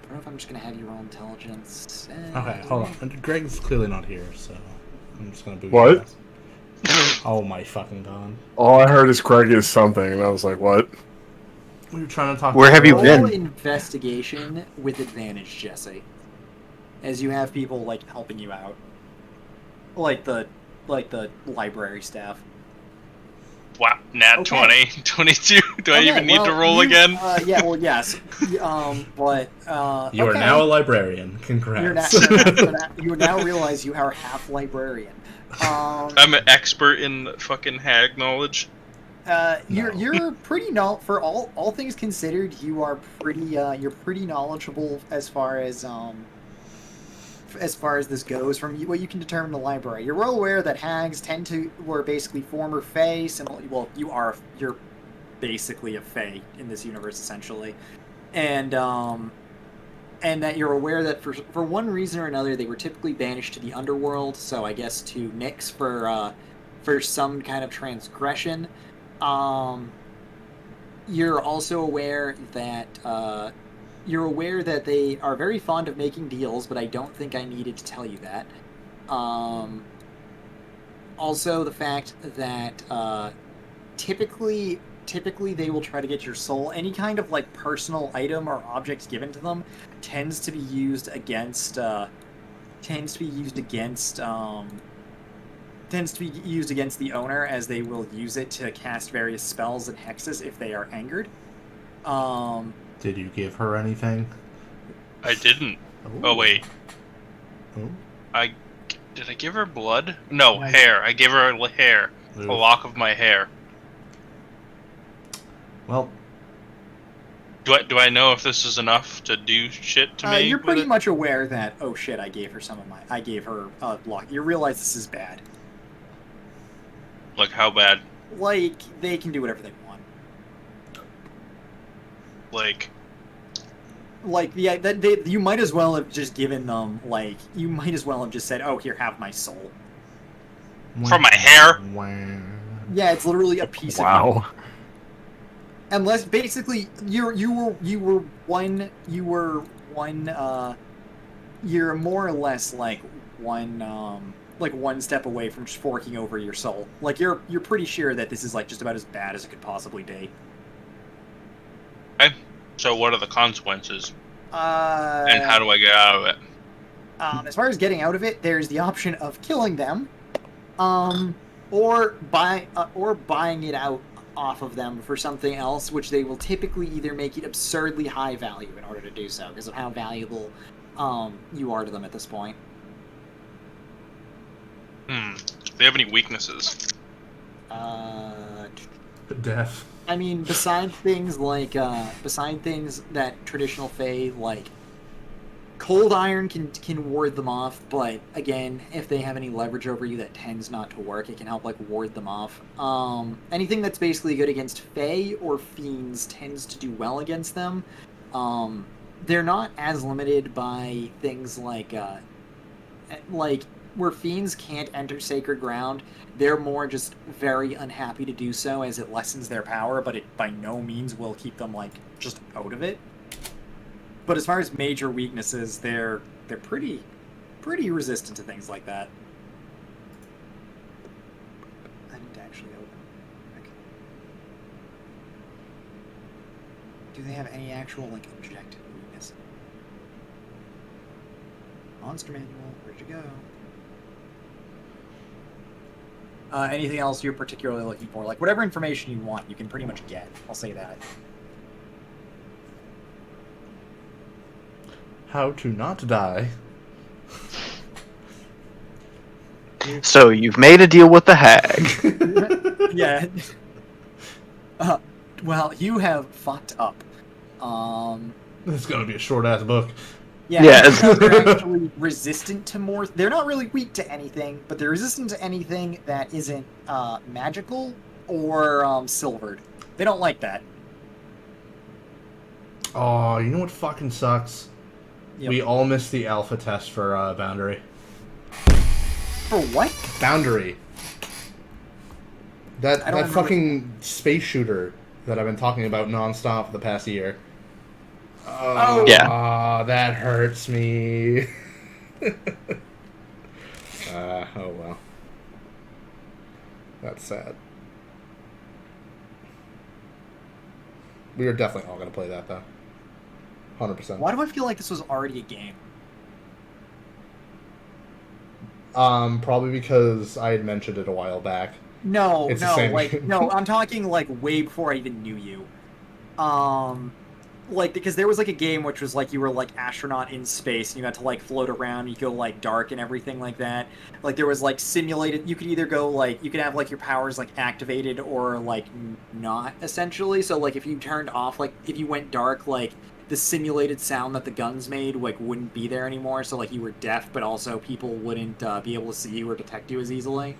don't know if I'm just gonna have you roll intelligence. Okay, hold on. Greg's clearly not here, so I'm just gonna boost What? this. Oh my fucking god. All I heard is Craig is something, and I was like, what? We were trying to talk. Where have you Roll been? investigation with advantage, Jesse. As you have people like helping you out, like the library staff. Wow, nat Okay. 20, 22. Do I Okay, even need to well, roll you- again? Yeah, well, yes. But You are okay. now a librarian. Congrats. You now realize you are half librarian. I'm an expert in fucking hag knowledge. You're pretty for all things considered, you are pretty you're pretty knowledgeable as far as this goes. From what you can determine in the library, you're well aware that hags were basically former fae. Well, you're basically a fae in this universe essentially, and that you're aware that for one reason or another they were typically banished to the underworld. So I guess to Nyx for some kind of transgression. You're also aware that they are very fond of making deals, but I don't think I needed to tell you that. Also, the fact that typically they will try to get your soul. Any kind of like personal item or object given to them tends to be used against the owner, as they will use it to cast various spells and hexes if they are angered. Did you give her anything? I didn't. Oh wait, Oh. did I give her blood? No, Nice. hair. I gave her a hair, a Oof. lock of my hair. Well, Do I know if this is enough to do shit to me? You're with pretty it? much aware that, oh shit, I gave her a block. You realize this is bad. Like how bad? Like, they can do whatever they want. Like Like, yeah, you might as well have just given them, like, you might as well have just said, oh, here, have my soul. from my hair? Wow. Yeah, it's literally a piece of you. Wow. Unless, basically, you're more or less like one step away from just forking over your soul. Like, you're pretty sure that this is, like, just about as bad as it could possibly be. Okay. So what are the consequences? And And how do I get out of it? As far as getting out of it, there's the option of killing them, or buying it out off of them for something else, which they will typically either make it absurdly high value in order to do so, because of how valuable you are to them at this point. Do they have any weaknesses? Death. I mean, beside things that traditional Fae like Cold Iron can ward them off, but again, if they have any leverage over you, that tends not to work. It can help like ward them off. Anything that's basically good against Fae or Fiends tends to do well against them. They're not as limited by things like where Fiends can't enter Sacred Ground. They're more just very unhappy to do so, as it lessens their power, but it by no means will keep them like just out of it. But as far as major weaknesses, they're pretty resistant to things like that. I need to actually open. Okay. Do they have any actual like objective weakness? Monster manual, where'd you go? Anything else you're particularly looking for? Like whatever information you want, you can pretty much get. I'll say that. How to not die. So you've made a deal with the hag. Yeah. Well, you have fucked up. This is gonna be a short ass book. Yeah. They're actually resistant to more. They're not really weak to anything, but they're resistant to anything that isn't magical or silvered. They don't like that. Oh, you know what fucking sucks? Yep. We all missed the alpha test for Boundary. For what? Boundary. That remember. fucking space shooter that I've been talking about nonstop for the past year. Oh. Yeah. That hurts me. Oh well. That's sad. We are definitely all gonna play that though. 100%. Why do I feel like this was already a game? Probably because I had mentioned it a while back. No, It's the same like game. no, I'm talking like way before I even knew you. Like because there was like a game which was like you were like astronaut in space and you had to like float around, you go like dark and everything like that. Like there was like simulated. You could either go like you could have like your powers like activated or like not essentially. So like if you turned off like if you went dark like the simulated sound that the guns made like wouldn't be there anymore. So like you were deaf, but also people wouldn't be able to see you or detect you as easily.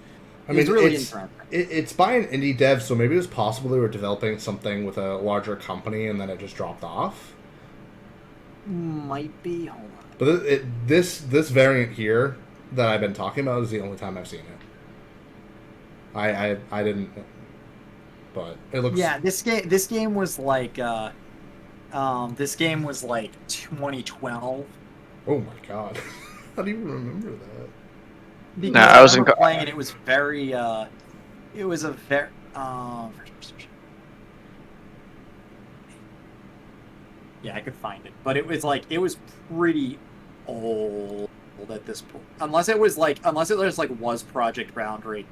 I mean, it's really interesting. It's by an indie dev, so maybe it was possible they were developing something with a larger company and then it just dropped off. Might be. Hold on. But this variant here that I've been talking about is the only time I've seen it. I didn't, but it looks. Yeah, this game was like 2012. Oh my god! How do you remember that? Because I was remember playing it. It was very. It was a very. Yeah, I could find it, but it was pretty old at this point. Unless it was like was Project Boundary,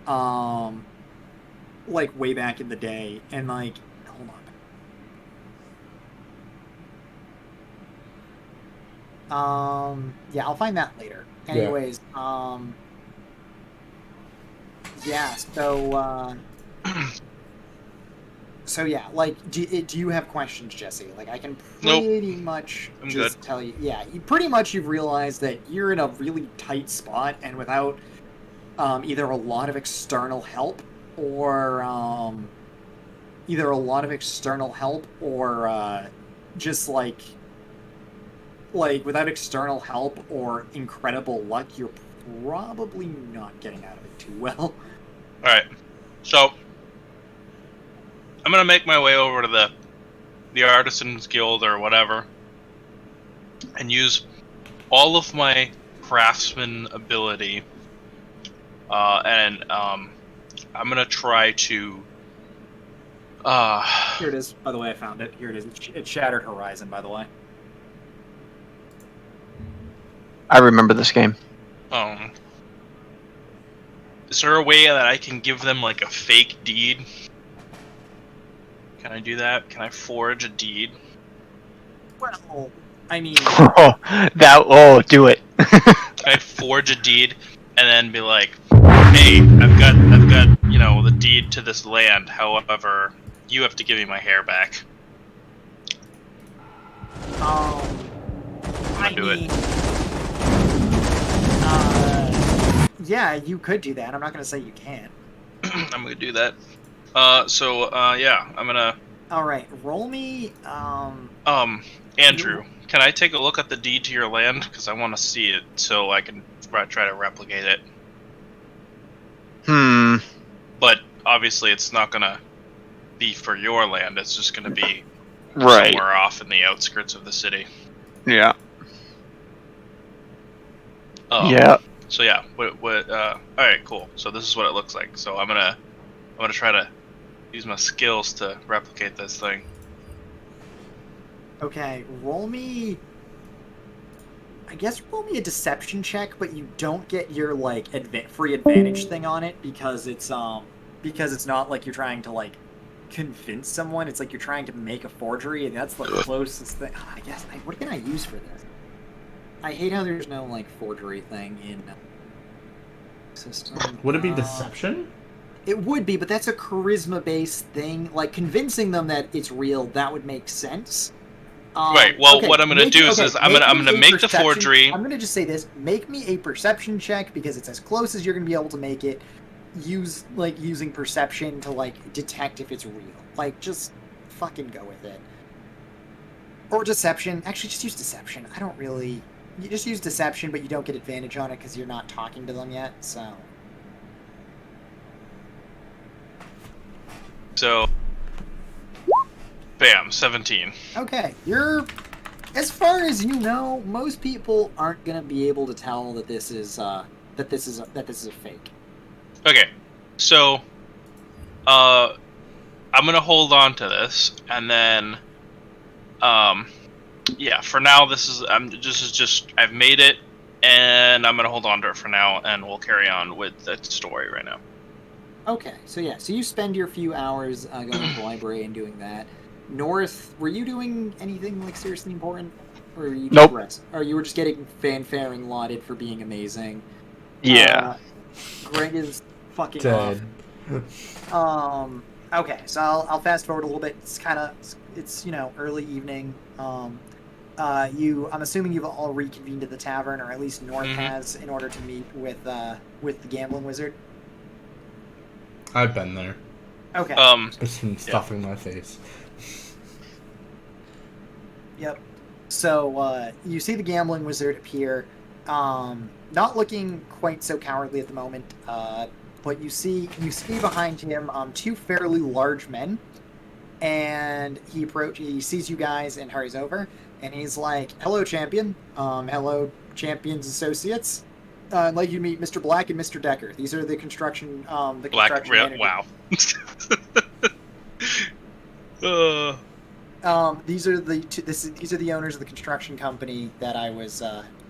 like way back in the day, and like hold on. Yeah, I'll find that later. Anyways, yeah, so yeah, like, do you have questions, Jesse? Like, I can pretty much just tell you. Yeah, you've realized that you're in a really tight spot, and without either a lot of external help or just like without external help or incredible luck, you're probably not getting out of it too well. Alright, so I'm gonna make my way over to the Artisans Guild or whatever and use all of my craftsman ability and I'm gonna try to Here it is, by the way. I found it. Here it is. It's Shattered Horizon, by the way. I remember this game. Is there a way that I can give them like a fake deed? Can I do that? Can I forge a deed? Well, I mean, Do it. Can I forge a deed and then be like, hey, I've got the deed to this land. However, you have to give me my hair back. I onto it. Yeah, you could do that. I'm not going to say you can't. I'm gonna do that. Yeah, I'm gonna. All right, roll me. Andrew, can I take a look at the deed to your land? Because I want to see it so I can try to replicate it. But obviously, it's not gonna be for your land. It's just gonna be Right. somewhere off in the outskirts of the city. Yeah. Yeah. So yeah, all right, cool. So this is what it looks like. So I'm gonna try to use my skills to replicate this thing. Okay, roll me. I guess roll me a deception check, but you don't get your like free advantage thing on it because it's not like you're trying to like convince someone. It's like you're trying to make a forgery, and that's the closest thing. I guess. What can I use for this? I hate how there's no like forgery thing in system. Would it be deception? It would be, but that's a charisma-based thing. Like convincing them that it's real, that would make sense. Right. Well, okay, what I'm gonna do is I'm gonna make the forgery. I'm gonna just say this: make me a perception check because it's as close as you're gonna be able to make it. Using perception to like detect if it's real. Like just fucking go with it. Or deception. Actually, just use deception. I don't really. You just use deception, but you don't get advantage on it because you're not talking to them yet. So, bam, 17. Okay, as far as you know, most people aren't gonna be able to tell that this is a fake. Okay, so, I'm gonna hold on to this, and then, yeah, for now I've made it, and I'm gonna hold on to it for now, and we'll carry on with the story right now. Okay, so you spend your few hours going to the library and doing that. North, were you doing anything like seriously important, or were you just Nope. rest? Or you were just getting fanfaring lauded for being amazing? Yeah. Greg is fucking Dead. off. Okay, so I'll fast forward a little bit. It's early evening. I'm assuming you've all reconvened at the tavern, or at least North has, in order to meet with the gambling wizard. I've been there. Okay. It's been stuffing my face. Yep. So you see the gambling wizard appear, not looking quite so cowardly at the moment, but you see behind him two fairly large men, and he sees you guys and hurries over, and he's like, "Hello, champion. Hello, champion's associates. I'd like you to meet Mr. Black and Mr. Decker. These are the construction. Black, manager. wow. These are the owners of the construction company that I was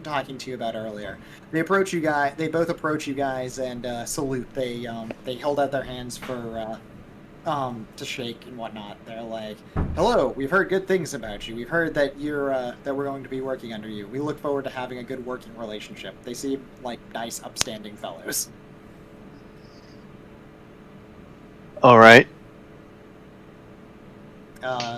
talking to you about earlier. They both approach you guys and salute. They hold out their hands for to shake and whatnot. They're like, "Hello, we've heard good things about you. We've heard that that we're going to be working under you. We look forward to having a good working relationship." They seem like nice, upstanding fellows. All right.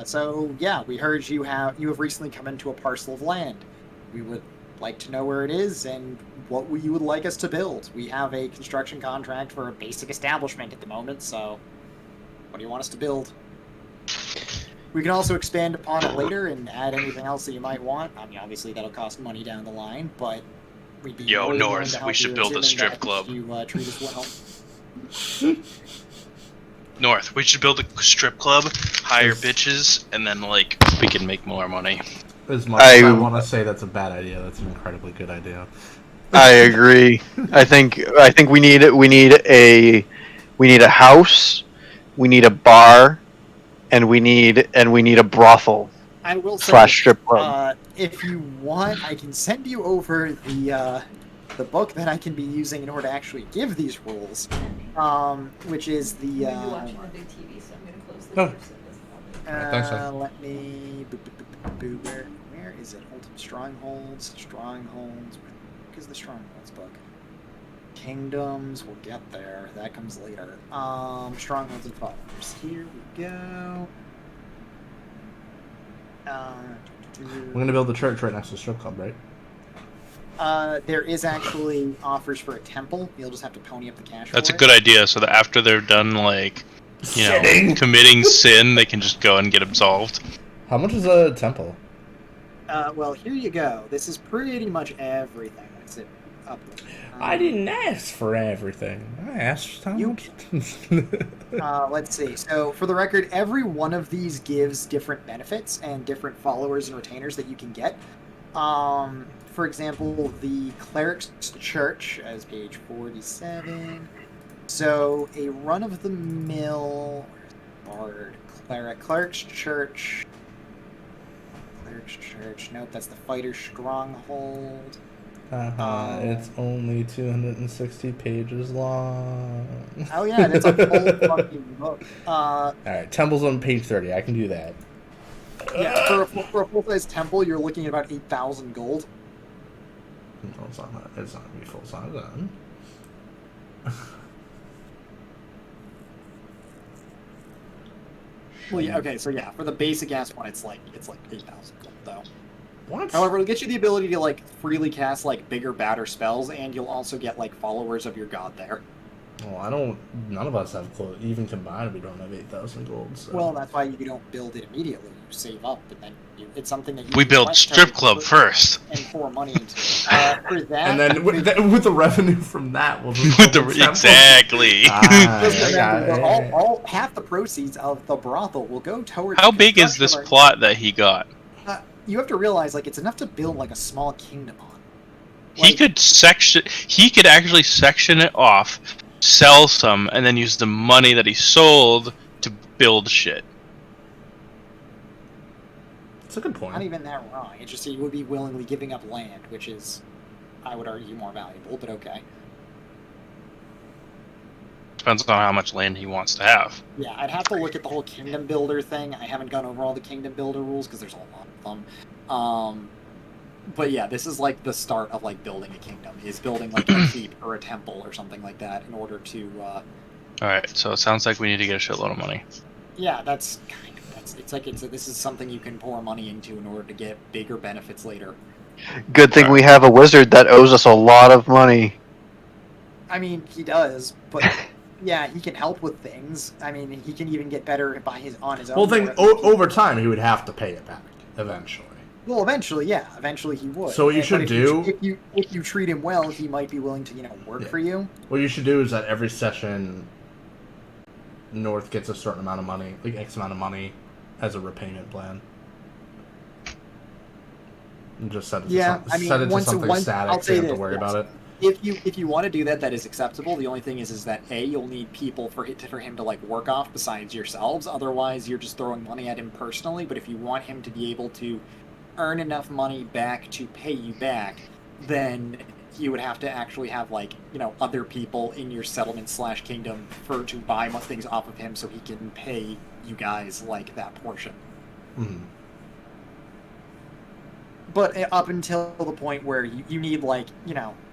So yeah, we heard you have recently come into a parcel of land. We would like to know where it is and what you would like us to build. We have a construction contract for a basic establishment at the moment, so what do you want us to build? We can also expand upon it later and add anything else that you might want. I mean, obviously that'll cost money down the line, but we'd be more than willing North, to help we should you, build a assuming strip that club. You treat us well. North, we should build a strip club, hire bitches, and then like we can make more money. As much as I want to say that's a bad idea, that's an incredibly good idea. I agree. I think we need a house, we need a bar, and we need a brothel. I will say, / strip club. If you want, I can send you over the book that I can be using in order to actually give these rules, which is the. I'm watching a big TV, so I'm gonna close the doors at this moment. Thanks, man. Let me. Where is it? Ultimate Strongholds. What is the Strongholds book? Kingdoms. We'll get there. That comes later. Strongholds and Followers. Here we go. We're gonna build the church right next to the strip club, right? There is actually offers for a temple. You'll just have to pony up the cash. That's a for good idea. So that after they're done, like, Sinning. committing sin, they can just go and get absolved. How much is a temple? Well, here you go. This is pretty much everything. That's it. Up. I didn't ask for everything. I asked how You- much. Let's see. So, for the record, every one of these gives different benefits and different followers and retainers that you can get. For example, the Cleric's Church, as page 47. So, a run-of-the-mill Bard Cleric's Church. Cleric's Church. Nope, that's the Fighter Stronghold. It's only 260 pages long. Oh yeah, that's a full fucking book. Alright, temple's on page 30. I can do that. Yeah, for a full-size temple, you're looking at about 8,000 gold. No, it's not gonna be full size then. Well, yeah, okay, so yeah, for the basic ass one, it's like 8,000 gold though. What? However, it'll get you the ability to like freely cast like bigger, badder spells, and you'll also get like followers of your god there. Well, none of us have even combined, we don't have 8,000 gold, so. Well, that's why you don't build it immediately. You save up, and then it's something that you We can build quest strip to club put first. and pour money into. For that, And then with the revenue from that, we'll just With build a temple. Exactly. just I got remember, it. all half the proceeds of the brothel will go towards. How the big is this construction of plot that he got? you have to realize, like, it's enough to build like a small kingdom on. He Like, could actually section it off, sell some, and then use the money that he sold to build shit. That's a good not point. even that wrong. It's just he would be willingly giving up land, which is, I would argue, more valuable. But okay. Depends on how much land he wants to have. Yeah, I'd have to look at the whole kingdom builder thing. I haven't gone over all the kingdom builder rules because there's a lot of them. But yeah, this is like the start of like building a kingdom. Is building like a keep or a temple or something like that in order to. Alright, so it sounds like we need to get a shitload of money. Yeah, that's kind of this is something you can pour money into in order to get bigger benefits later. Good thing we have a wizard that owes us a lot of money. I mean, he does, but yeah, he can help with things. I mean, he can even get better on his own. Well, over time, he would have to pay it back eventually. Well, eventually, yeah, eventually he would. So what you But should if do- if you treat him well, he might be willing to work Yeah. for you. What you should do is that every session, North gets a certain amount of money, like X amount of money, as a repayment plan. And just set it to, Yeah, I mean, set it to once- something once- static I'll so you say don't have to this, worry yes. about it. If you want to do that, that is acceptable. The only thing is that you'll need people for him to like work off besides yourselves. Otherwise, you're just throwing money at him personally. But if you want him to be able to earn enough money back to pay you back, then you would have to actually have like other people in your settlement / kingdom to buy things off of him so he can pay you guys like that portion. Mhm. But up until the point where you need like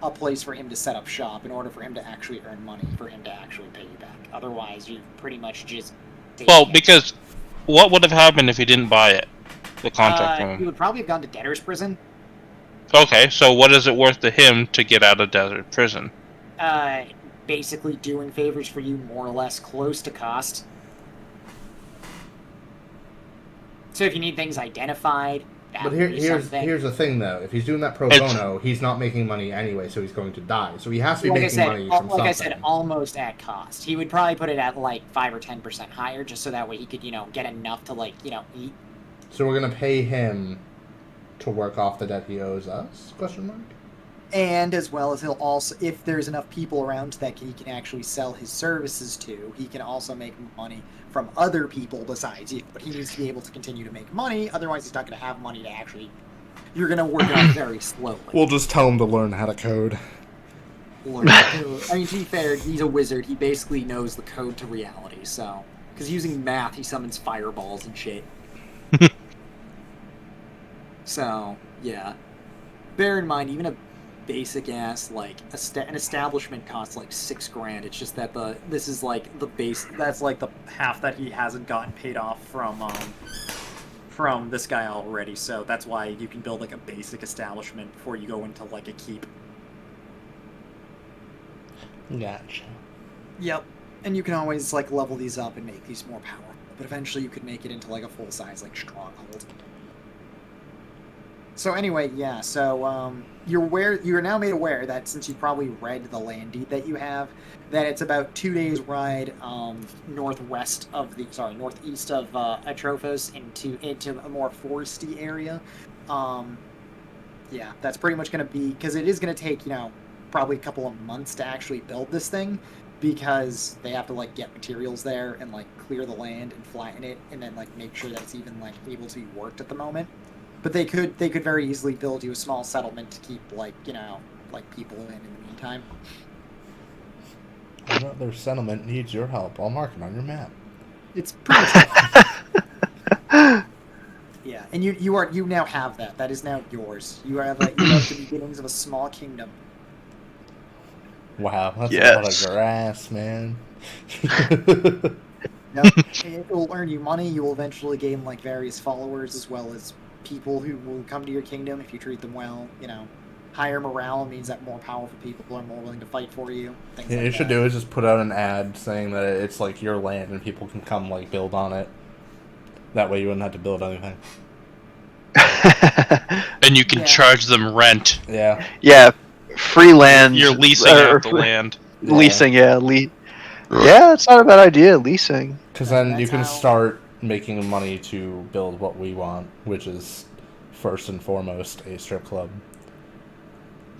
a place for him to set up shop in order for him to actually earn money for him to actually pay you back. Otherwise, you pretty much just Well, because what would have happened if he didn't buy it? The contract from he him. would probably have gone to debtor's prison. Okay, so what is it worth to him to get out of desert prison? Basically doing favors for you more or less close to cost. So if you need things identified, that But would be something. here's the thing though. If he's doing that pro It's- bono, he's not making money anyway, so he's going to die. So he has to be Like I making said, money from something. I said, almost at cost. He would probably put it at like 5 or 10% higher, just so that way he could, get enough to like, eat. So we're gonna pay him to work off the debt he owes us? Question mark. And as well as he'll also, if there's enough people around that he can actually sell his services to, he can also make money from other people besides you. But he needs to be able to continue to make money, otherwise he's not going to have money to actually. You're going to work it out very slowly. We'll just tell him to learn how to code. I mean, to be fair, he's a wizard. He basically knows the code to reality. So, because using math, he summons fireballs and shit. So, yeah. Bear in mind, even a basic ass like an establishment costs like $6,000. It's just that this is like the base. That's like the half that he hasn't gotten paid off from from this guy already, so that's why you can build like a basic establishment before you go into like a keep. Gotcha. Yep. And you can always like level these up and make these more powerful, but eventually you could make it into like a full size like stronghold. So anyway, yeah. So you're now made aware that since you probably read the land deed that you have, that it's about 2 days ride northeast of Atrophos into a more foresty area. Yeah, that's pretty much going to be because it is going to take probably a couple of months to actually build this thing, because they have to like get materials there and like clear the land and flatten it and then like make sure that it's even like able to be worked at the moment. But they could very easily build you a small settlement to keep like people in the meantime. Well, their settlement needs your help. I'll mark it on your map. It's pretty yeah, and you now have that. That is now yours. You have the beginnings of a small kingdom. Wow, that's Yes. a lot of grass, man. Yep. It will earn you money. You will eventually gain like various followers as well as people who will come to your kingdom if you treat them well. Higher morale means that more powerful people are more willing to fight for you. Things Yeah, like you should that. do is just put out an ad saying that it's like your land and people can come like build on it. That way you wouldn't have to build anything. And you can Yeah. charge them rent. Yeah. Yeah, free land. You're leasing out the land. Leasing, yeah. Yeah, it's not a bad idea, leasing. Because then you That's can how- start making money to build what we want, which is first and foremost a strip club.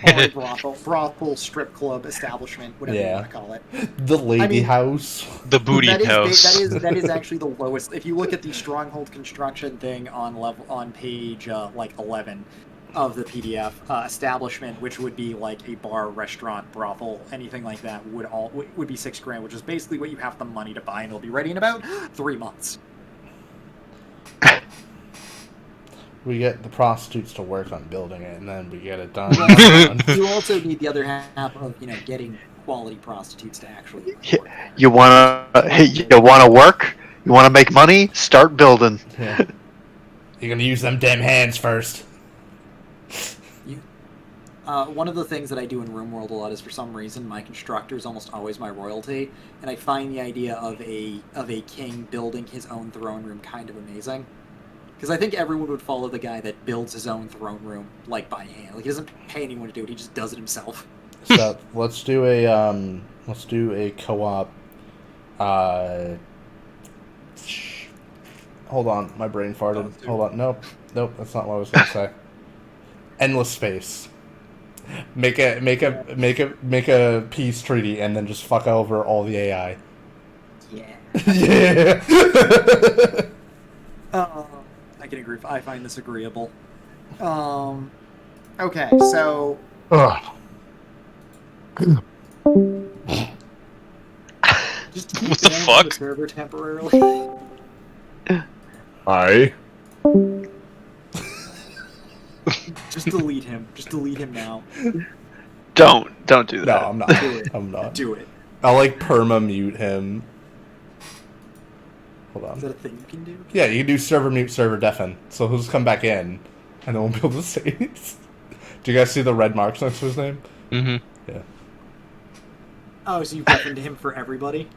Or a brothel, strip club, establishment, whatever you Yeah. want to call it. The lady mean- house. The booty that is house. that is actually the lowest. If you look at the stronghold construction thing on page 11 of the PDF, establishment, which would be like a bar, restaurant, brothel, anything like that, would be $6,000, which is basically what you have the money to buy, and it'll be ready in about 3 months. We get the prostitutes to work on building it, and then we get it done. You also need the other half of getting quality prostitutes to actually work. You wanna work? You wanna make money? Start building. Yeah. You're gonna use them damn hands first. One of the things that I do in RoomWorld a lot is, for some reason, my constructor is almost always my royalty, and I find the idea of a king building his own throne room kind of amazing. Because I think everyone would follow the guy that builds his own throne room, like, by hand. Like, he doesn't pay anyone to do it, he just does it himself. So let's do a co-op. Hold on, my brain farted. Hold on, nope, that's not what I was gonna say. Endless space. Make a peace treaty and then just fuck over all the AI. Yeah. Yeah. I can agree. I find this agreeable. Okay, so... Ugh. Just keep What the banning fuck? the server temporarily. I. Just delete him. Just delete him now. Don't do No, that. I'm not. Do it. I'm not. Do it. I'll like perma mute him. Hold Is on. that a thing you can do? Yeah, you can do server mute, server deafen. So he'll just come back in, and then we'll be able to say it. Do you guys see the red marks next to his name? Mm-hmm. Yeah. Oh, so you deafened him for everybody?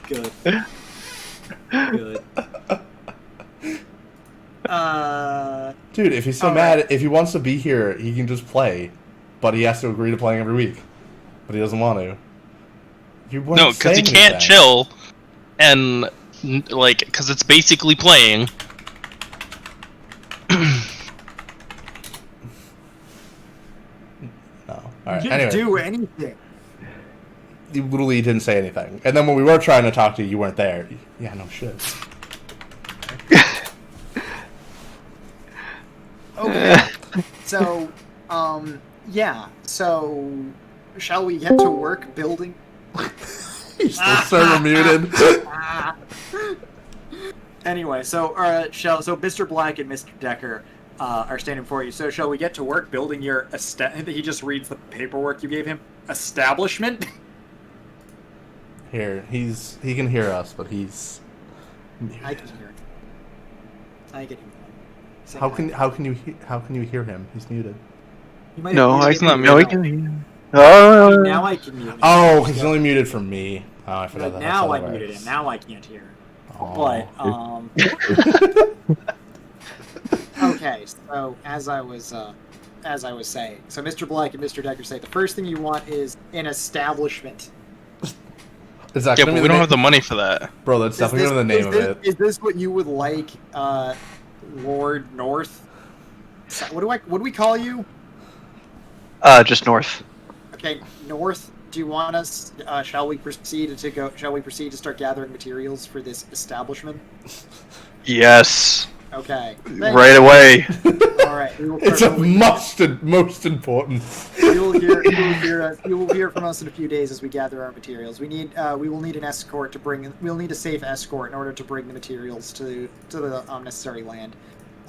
Good. Good. Dude, if he's so All mad, right. if he wants to be here, he can just play. But he has to agree to playing every week. But he doesn't want to. You No, wouldn't because say he can't anything. chill, and because it's basically playing. No. You Alright, didn't anyway. do anything. You literally didn't say anything. And then when we were trying to talk to you, you weren't there. Yeah, no shit. Okay. So, yeah. So, shall we get to work building? He's still server muted. Anyway, so Mr. Black and Mr. Decker are standing for you. So, shall we get to work building your he just reads the paperwork you gave him. Establishment. Here, he can hear us, but I can hear him. I can hear him. Say How hi. can you hear him? He's muted. You might have No, muted I him no, right he now. can hear. I mean, now I can mute him. Oh, he's only muted from me. Oh, I forgot Like, that. now I that's how that muted works. him. Now I can't hear him. Oh. But okay. So as I was saying, so Mr. Black and Mr. Decker say the first thing you want is an establishment. Is that Yeah, gonna but be we the don't name? have the money for that. Bro, that's definitely gonna be the name of it. Is this what you would like, Lord North? What do we call you? Just north. Okay, North. Do you want us? Shall we proceed to start gathering materials for this establishment? Yes. Okay. Right away. All right. We will It's start of building- most important. You will hear from us in a few days as we gather our materials. We will need an escort to bring. We'll need a safe escort in order to bring the materials to the necessary land.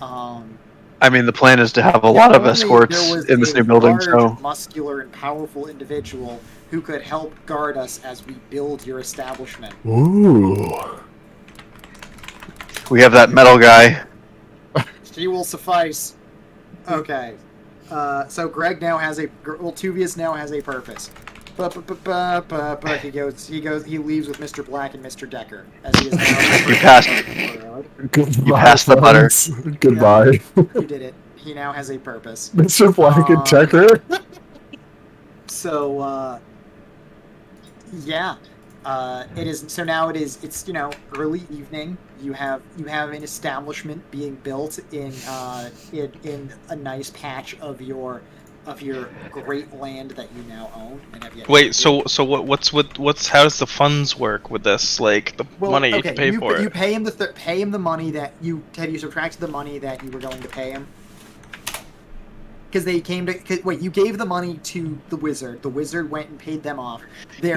I mean, the plan is to have a lot of Only escorts there was in this a new building, large, so muscular and powerful individual who could help guard us as we build your establishment. Ooh. we have that metal guy. She will suffice. Okay. So Greg now has Tuvius now has a purpose. He leaves with Mr. Black and Mr. Decker as he is now. You passed. Goodbye, You passed the butter. friends. Goodbye. You did it. He now has a purpose. Mr. Black and Decker. So, yeah. It is so now. It's early evening. You have an establishment being built in a nice patch of your great land that you now own and have yet. Wait, so what's how does the funds work with this? Like the money to pay for you it? pay him the money that you subtracted the money that you were going to pay him. Because they came to wait, you gave the money to the wizard. The wizard went and paid them off. They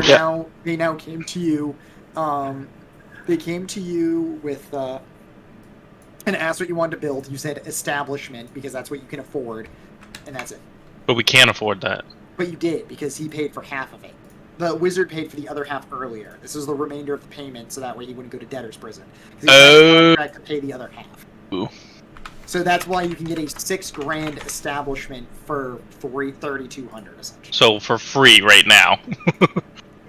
now came to you. They came to you with and asked what you wanted to build. You said establishment because that's what you can afford, and that's it. But we can't afford that. But you did because he paid for half of it. The wizard paid for the other half earlier. This is the remainder of the payment, so that way he wouldn't go to debtor's prison. Because he had a contract to pay the other half. Ooh. So that's why you can get a $6,000 establishment for $3,200 essentially. So for free right now.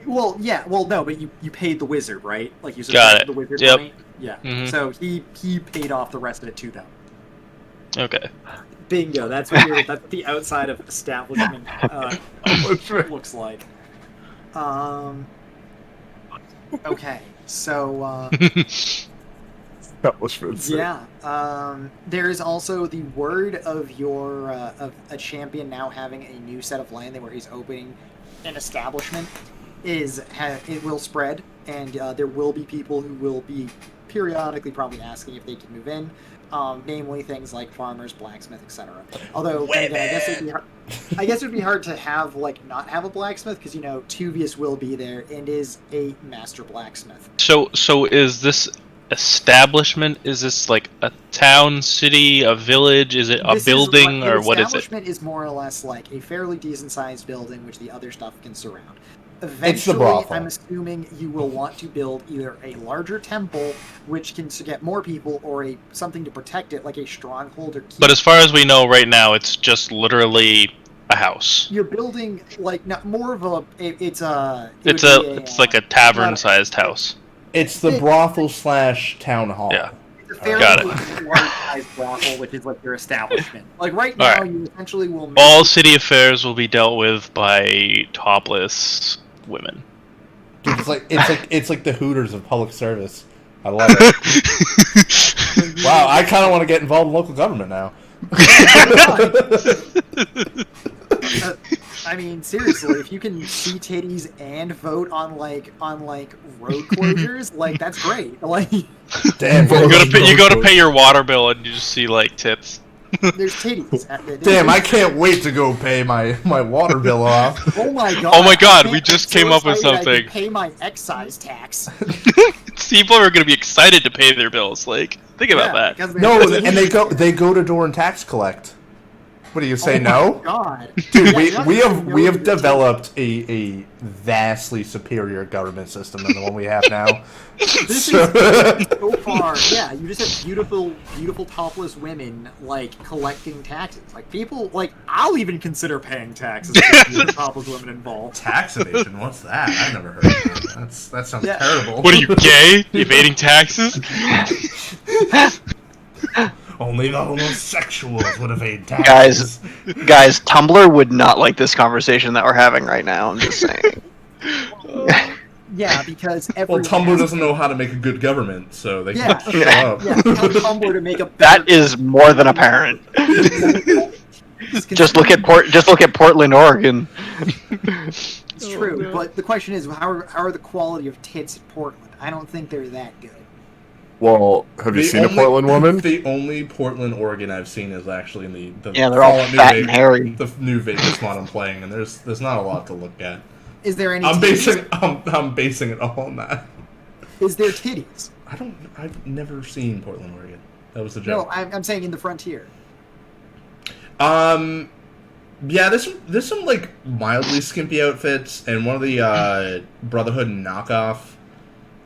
Well, yeah. Well, no, but you paid the wizard, right? Like you Got subtracted it. the wizard Yep. money. Yeah. Mhm. So he paid off the rest of it to them. Okay. Bingo. That's what the outside of establishment looks like. Okay. So. Establishments. Yeah. There is also the word of of a champion now having a new set of land where he's opening an establishment. It will spread, and there will be people who will be periodically probably asking if they can move in. Namely things like farmers, blacksmith, etc. Although then again, I guess it'd be hard to have not have a blacksmith because Tuvius will be there and is a master blacksmith. So is this establishment? Is this like a town, city, a village? Is it a building, or what is it? Establishment is more or less like a fairly decent sized building which the other stuff can surround. It's the Eventually, brothel. I'm assuming you will want to build either a larger temple, which can get more people, or something to protect it, like a stronghold or keep. But as far as we know right now, it's just literally a house. You're building not more of a. It's like a tavern-sized house. It's the brothel / town hall. Yeah. It's a fairly Got it. large-sized brothel, which is like your establishment. Like right All now, right. you essentially will. All city affairs will be dealt with by topless women. Dude, it's like the Hooters of public service. I love it. Wow, I kind of want to get involved in local government now. I mean, seriously, if you can see titties and vote on road closures, that's great. Damn, You go to pay your water bill and you just see tits. There's titties. Damn, I can't wait to go pay my water bill off. Oh my god! Oh my god, I we can't- just I'm came so up with excited I something. can pay my excise tax. People are going to be excited to pay their bills. Think about that. because No, and they go to door and tax collect. What do you say? Oh my No, God, dude. Yeah, you're not we gonna have know we have you're taking- developed a vastly superior government system than the one we have now. This So- is so far. Yeah, you just have beautiful topless women like collecting taxes. Like people, like I'll even consider paying taxes if there's topless women involved. Tax evasion? What's that? I've never heard of that. That sounds Yeah. terrible. What are you, gay? Evading taxes? Only the homosexuals would evade taxes. Guys, Tumblr would not like this conversation that we're having right now. I'm just saying. Yeah, because Well, everyone Tumblr has doesn't know how to make a good government, so they Yeah. can shut up. Yeah, tell Tumblr to make a better. That is more than apparent. Just look at Portland, Oregon. It's true, but the question is, how are the quality of tits at Portland? I don't think they're that good. Well, have you seen a Portland woman? The only Portland, Oregon I've seen is actually in the Yeah, they're all Fallout New fat Vegas- and hairy. The new Vegas mod I'm playing, and there's not a lot to look at. Is there any? I'm titties? basing it all on that. Is there titties? I've never seen Portland, Oregon. That was the No, joke. I'm saying in the frontier. Yeah, there's some like mildly skimpy outfits, and one of the Brotherhood knockoff.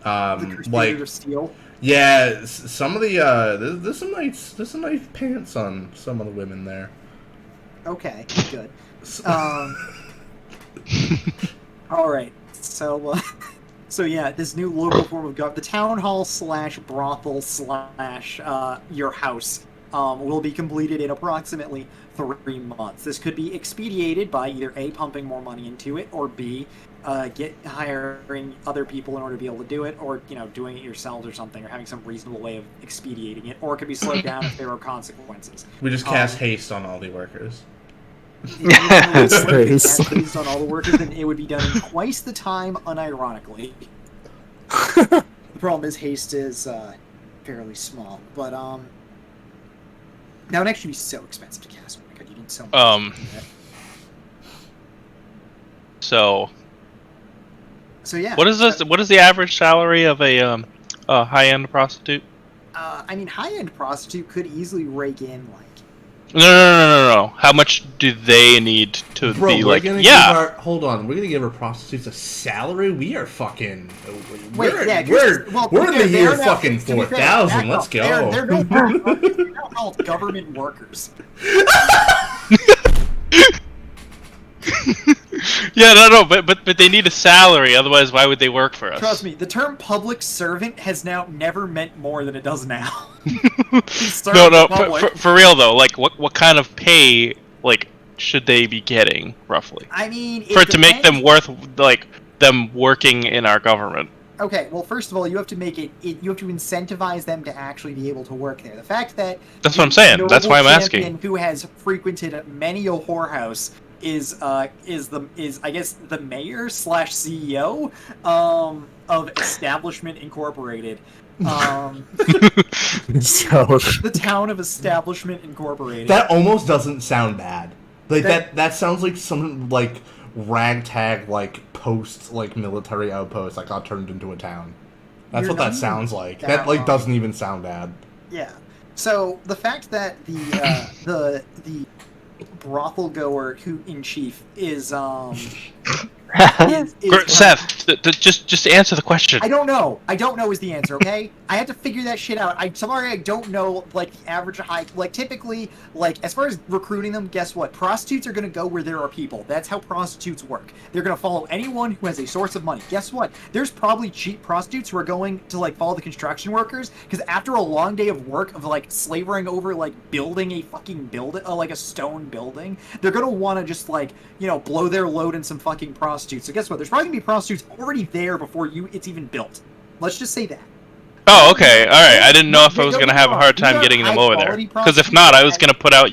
The Crusaders Like of Steel. yeah, some of the there's some nice pants on some of the women there. Okay, good. All right. So, so yeah, this new local form of government, the town hall / brothel / your house, will be completed in approximately 3 months. This could be expedited by either A, pumping more money into it, or B, hiring other people in order to be able to do it, or doing it yourselves or something, or having some reasonable way of expediting it, or it could be slowed down if there are consequences. We just cast haste on all the workers. If it was Yes. based on all the workers, then it would be done in twice the time, unironically. The problem is haste is fairly small, but that would actually be so expensive to cast. Oh my god, you need so much. So So yeah. what is this? What is the average salary of a high-end prostitute? I mean, high-end prostitute could easily rake in like. No. How much do they need to Bro, be we're like? gonna Yeah. give our, hold on, we're gonna give our prostitutes a salary. We are fucking. Wait, We're, yeah, 'cause- we're, well, we're in the they're year now- fucking to be fair, 4000. back Let's up. go. They're now called government workers. Yeah, no, but they need a salary. Otherwise, why would they work for us? Trust me, the term public servant has now never meant more than it does now. Serve No, the public. for real though. Like, what kind of pay should they be getting roughly I mean, for it to make them depends. worth them working in our government? Okay, well, first of all, you have to make it. You have to incentivize them to actually be able to work there. The fact that That's what I'm saying. the That's why I'm noble asking. champion who has frequented many a whorehouse is I guess the mayor / CEO of Establishment Incorporated. So, The town of Establishment Incorporated. That almost doesn't sound bad. Like That- that sounds like some like ragtag post military outpost that got turned into a town. That's You're what that not sounds like. that That wrong. doesn't even sound bad. Yeah. So the fact that the brothel goer who in chief is Seth, just answer the question. I don't know. I don't know is the answer, okay? I had to figure that shit out. I'm sorry I don't know, the average height. Typically, as far as recruiting them, guess what? Prostitutes are going to go where there are people. That's how prostitutes work. They're going to follow anyone who has a source of money. Guess what? There's probably cheap prostitutes who are going to, follow the construction workers, because after a long day of work of, slavering over, building a fucking building, a stone building, they're going to want to just, blow their load in some fucking prostitutes. So guess what? There's probably going to be prostitutes already there before it's even built. Let's just say that. Oh, okay, all right. I didn't know if I was Don't gonna get have a me hard wrong. time These are getting them over there. high-quality Because if not, I was prostitutes. gonna put out,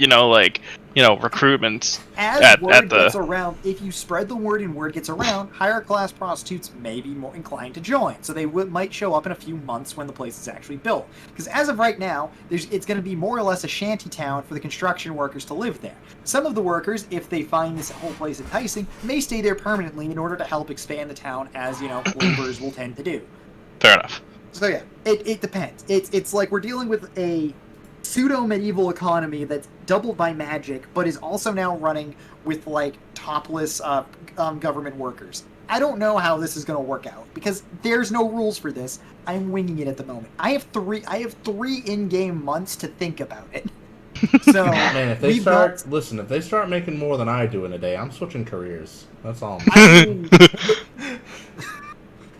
recruitments As at word the. gets around, if you spread the word and word gets around, higher class prostitutes may be more inclined to join. So they might show up in a few months when the place is actually built. Because as of right now, it's going to be more or less a shanty town for the construction workers to live there. Some of the workers, if they find this whole place enticing, may stay there permanently in order to help expand the town, as laborers will tend to do. Fair enough. So yeah, it depends. It's like we're dealing with a pseudo-medieval economy that's doubled by magic, but is also now running with, like, topless government workers. I don't know how this is going to work out, because there's no rules for this. I'm winging it at the moment. I have three in-game months to think about it. So, Man, if they we've got... listen, if they start making more than I do in a day, I'm switching careers. That's all. I mean,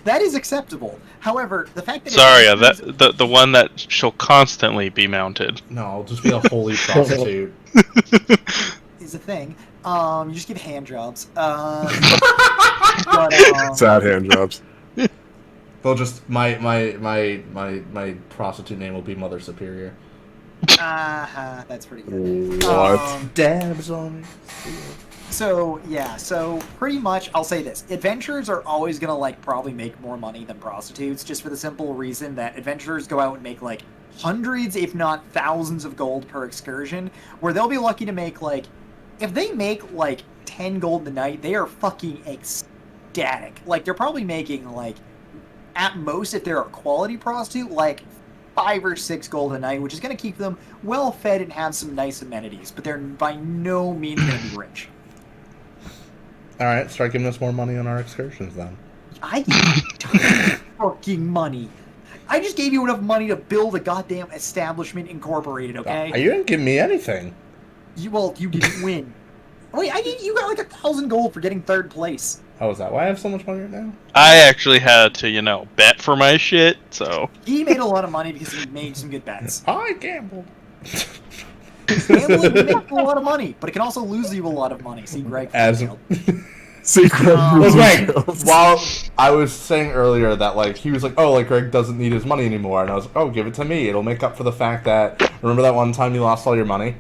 that is acceptable. However, the fact that Sorry, the one that shall constantly be mounted. No, I'll just be a holy prostitute. is a thing. You just give hand jobs. Sad hand jobs. They'll just my prostitute name will be Mother Superior. That's pretty good. What? Dabs on me. So pretty much, I'll say this: adventurers are always gonna like probably make more money than prostitutes, just for the simple reason that adventurers go out and make like hundreds, if not thousands, of gold per excursion, where they'll be lucky to make like, if they make like 10 gold a night, they are fucking ecstatic. Like they're probably making like, at most, if they're a quality prostitute, like 5 or 6 gold a night, which is going to keep them well fed and have some nice amenities, but they're by no means going to be rich. Alright, start giving us more money on our excursions then. I need fucking money. I just gave you enough money to build a goddamn establishment incorporated, okay? You didn't give me anything. You didn't win. Wait, you got like 1,000 gold for getting 3rd place. Oh, is that why I have so much money right now? I actually had to, bet for my shit, so... He made a lot of money because he made some good bets. I gambled. Gambling can make a lot of money, but it can also lose you a lot of money. See, Greg. Secret Greg, while I was saying earlier that, like, he was like, oh, like, Greg doesn't need his money anymore. And I was like, oh, give it to me. It'll make up for the fact that... Remember that one time you lost all your money?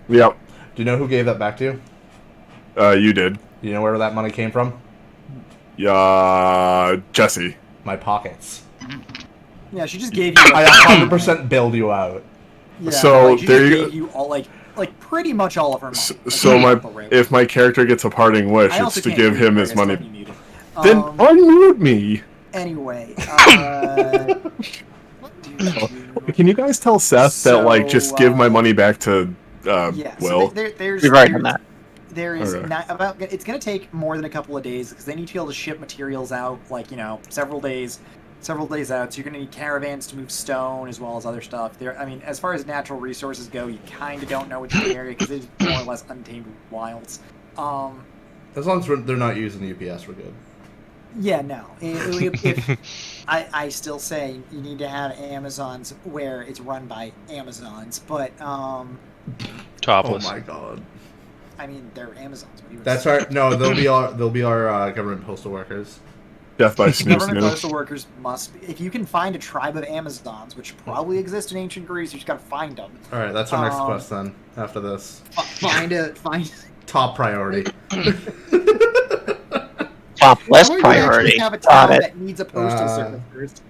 Yep. Do you know who gave that back to you? You did. Do you know where that money came from? Jesse. My pockets. Yeah, she just gave you... I 100% bailed you out. Yeah, So, like, she there just you gave you all, like pretty much all of her money. So if my character gets a parting wish, I also it's to can't give hear him you, his Greg, money. it's muted. Then unmute me. Anyway, Can you guys tell Seth that, like, just give my money back to yeah, Will? So there's Be right on that. There is Okay. it's going to take more than a couple of days because they need to be able to ship materials out, like, several days out. So you're going to need caravans to move stone as well as other stuff. As far as natural resources go, you kind of don't know which area because it's more or less untamed wilds. As long as they're not using UPS, we're good. Yeah, no. If I still say you need to have Amazons where it's run by Amazons, but Topless. Oh my god. I mean, they're Amazons. What do you That's right. No, they'll be our government postal workers. Death by snoo Government snoo. postal workers must be. If you can find a tribe of Amazons, which probably exist in ancient Greece, you just gotta find them. All right, that's our next quest then. After this, Find. top priority. Top less Someone would priority. actually have a Got town it. that needs a postal service first.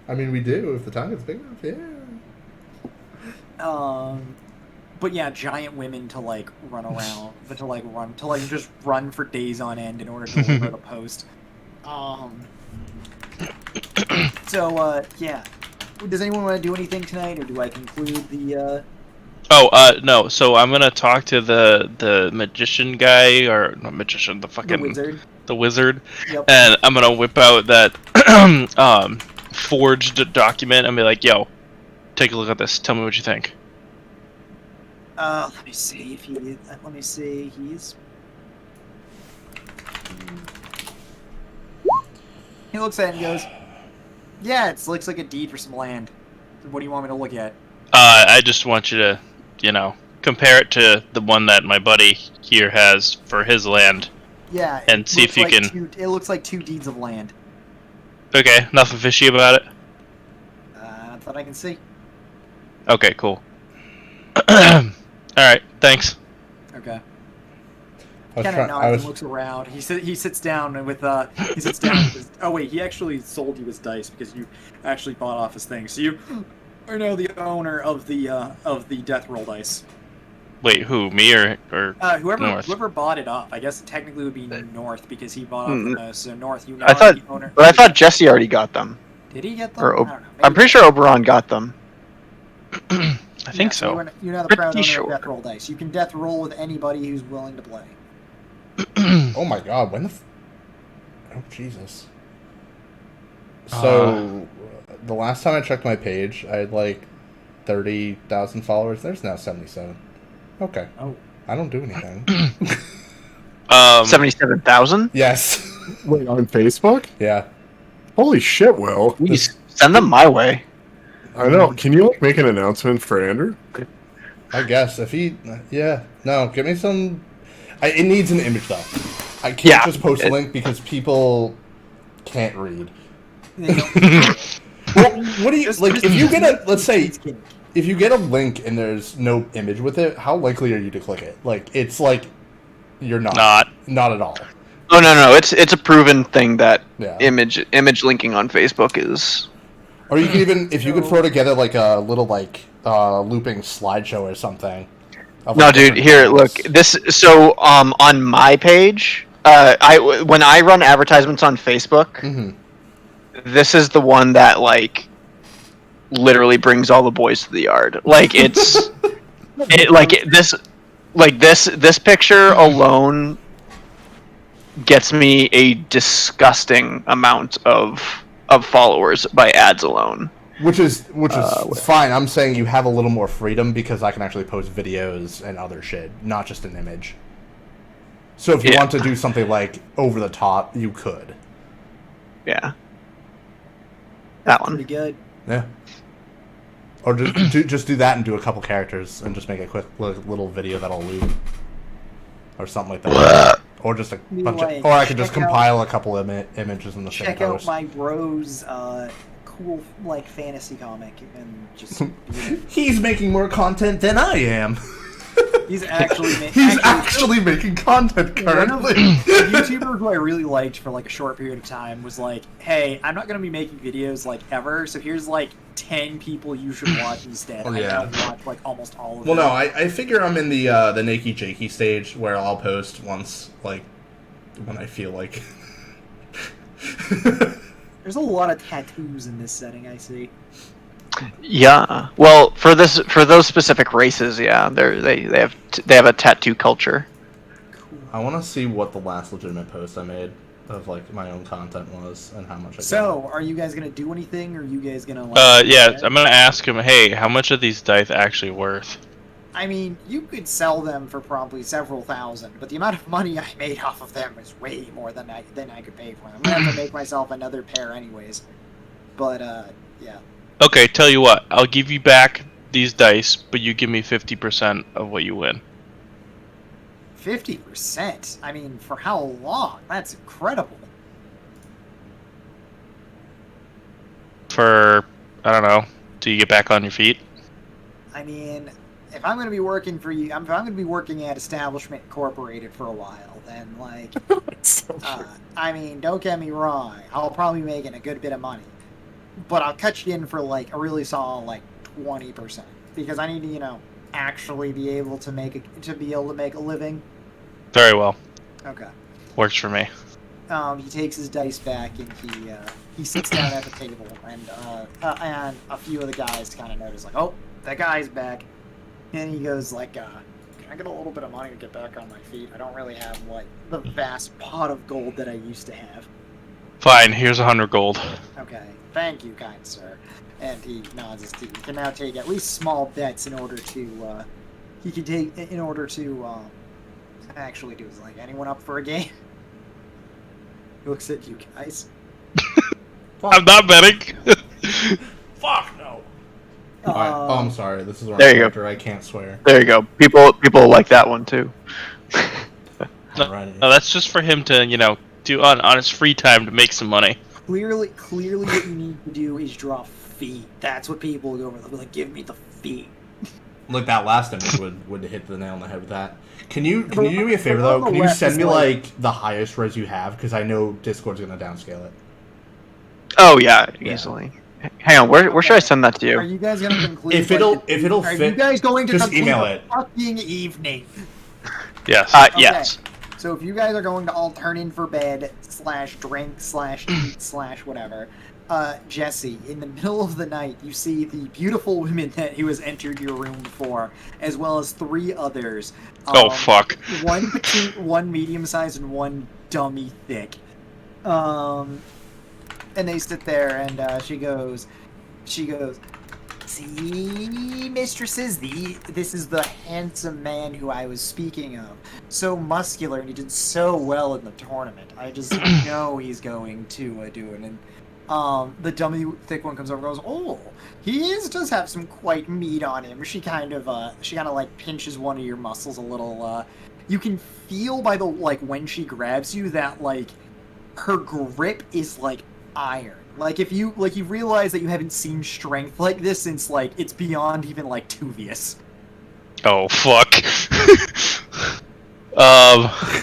I mean, we do if the town gets big enough. Yeah. But yeah, giant women to like run around, but to just run for days on end in order to deliver the post. Yeah. Does anyone want to do anything tonight, or do I conclude the? No. So I'm gonna talk to the magician guy, or not magician, the fucking The wizard. Yep. and I'm gonna whip out that forged document and be like, "Yo, take a look at this. Tell me what you think." Let me see if he. Let me see. He looks at it and goes, "Yeah, it looks like a deed for some land. What do you want me to look at?" I just want you to, compare it to the one that my buddy here has for his land. Yeah. And see if you can. It looks like 2 deeds of land. Okay, nothing fishy about it. Not that I can see. Okay, cool. All right, thanks. Okay. Kind of nods and looks around. He sits down and oh wait, he actually sold you his dice because you actually bought off his thing. So you are now the owner of the death roll dice. Wait, who? Me or North? Whoever bought it off. I guess it technically would be North because he bought off the most. So North, you know, I thought, the owner. but I thought Jesse already got them. Did he get them? Or I don't know. I'm pretty sure Oberon got them. I think Yeah, so. You're now the Pretty proud owner sure. of Death Roll Dice. You can death roll with anybody who's willing to play. Oh my god, when the... Oh, Jesus. So, the last time I checked my page, I had like 30,000 followers. There's now 77. Okay. Oh. I don't do anything. 77,000? Yes. Wait, on Facebook? Yeah. Holy shit, Will. Please send them my way. I know. Can you like make an announcement for Andrew? I guess. If he... Yeah. No, give me some... it needs an image, though. I can't just post a link because people can't read. Well, what do you... Like, if you get a... Let's say... If you get a link and there's no image with it, how likely are you to click it? Like, it's like... You're not. Not at all. Oh no, it's a proven thing that Yeah. image linking on Facebook is. Or you could even, if you could throw together like a little like looping slideshow or something. of, No, like, dude. different Here, things. look. This. So, on my page, when I run advertisements on Facebook, Mhm. this is the one that like literally brings all the boys to the yard. Like it's, this picture alone gets me a disgusting amount of followers by ads alone. Which is fine. I'm saying you have a little more freedom because I can actually post videos and other shit, not just an image. So if you want to do something like over the top, you could. Yeah. That one. Pretty good. Yeah. Or just do that and do a couple characters and just make a quick little video that'll loop. Or something like that. Or just a bunch of... Or I could just compile a couple of images in the same Check out post. my bro's cool like fantasy comic and just. He's making more content than I am. He's actually He's actually making content currently. A YouTuber who I really liked for like a short period of time was like, "Hey, I'm not gonna be making videos like ever, so here's like 10 people you should watch instead." Oh, I yeah. now watch like almost all of Well, them. no, I figure I'm in the Nakey Jakey stage where I'll post once, like, when I feel like. There's a lot of tattoos in this setting, I see. Yeah. Well, for those specific races, yeah, they have a tattoo culture. Cool. I want to see what the last legitimate post I made of like my own content was and how much I got. So, are you guys gonna do anything, or are you guys gonna like? Yeah, I'm gonna ask him. Hey, how much are these dice actually worth? I mean, you could sell them for probably several thousand, but the amount of money I made off of them is way more than I could pay for them. I'm gonna have to make myself another pair anyways. But yeah. Okay, tell you what. I'll give you back these dice, but you give me 50% of what you win. 50%? I mean, for how long? That's incredible. For, I don't know, till you get back on your feet? I mean, if I'm going to be working for you, if I'm going to be working at Establishment Incorporated for a while, then, like, I mean, don't get me wrong, I'll probably be making a good bit of money. But I'll cut you in for, like, a really solid, like, 20%. Because I need to, you know, actually be able to make a living. Very well. Okay. Works for me. He takes his dice back and he sits down at the table, and a few of the guys kind of notice, like, oh, that guy's back. And he goes, like, can I get a little bit of money to get back on my feet? I don't really have, like, the vast pot of gold that I used to have. Fine, here's 100 gold. Okay, thank you, kind sir. And he nods his teeth. He can now take at least small bets in order to, actually do. Is like, anyone up for a game? He looks at you guys. I'm not betting. Fuck no. Alright. Oh, I'm sorry. This is our There you go. character. I can't swear. There you go. People like that one too. Alrighty. No, that's just for him to, you know, do on his free time to make some money. Clearly, what you need to do is draw feet. That's what people go over. They'll be like, give me the feet. Like that last image would hit the nail on the head with that. Can you do me a favor though? Can you send me like the highest res you have? Because I know Discord's gonna downscale it. Oh yeah, easily. Hang on, where should I send that to Are you? you guys going to conclude? If it'll Are fit, you guys going to just conclude email the it. fucking evening? Yes. Okay. Yes. So So if you guys are going to all turn in for bed / drink / eat / whatever, Jesse, in the middle of the night, you see the beautiful women that who has entered your room before, as well as 3 others. Oh fuck. One petite, one medium-sized, and one dummy thick. And they sit there, and she goes, "See, mistresses, this is the handsome man who I was speaking of. So muscular, and he did so well in the tournament. I just know he's going to do it." And the dummy thick one comes over and goes, "Oh, does have some quite meat on him." She kind of like pinches one of your muscles a little. You can feel by the when she grabs you that her grip is like iron. Like if you realize that you haven't seen strength like this since it's beyond even Tuvius. Oh fuck. Okay.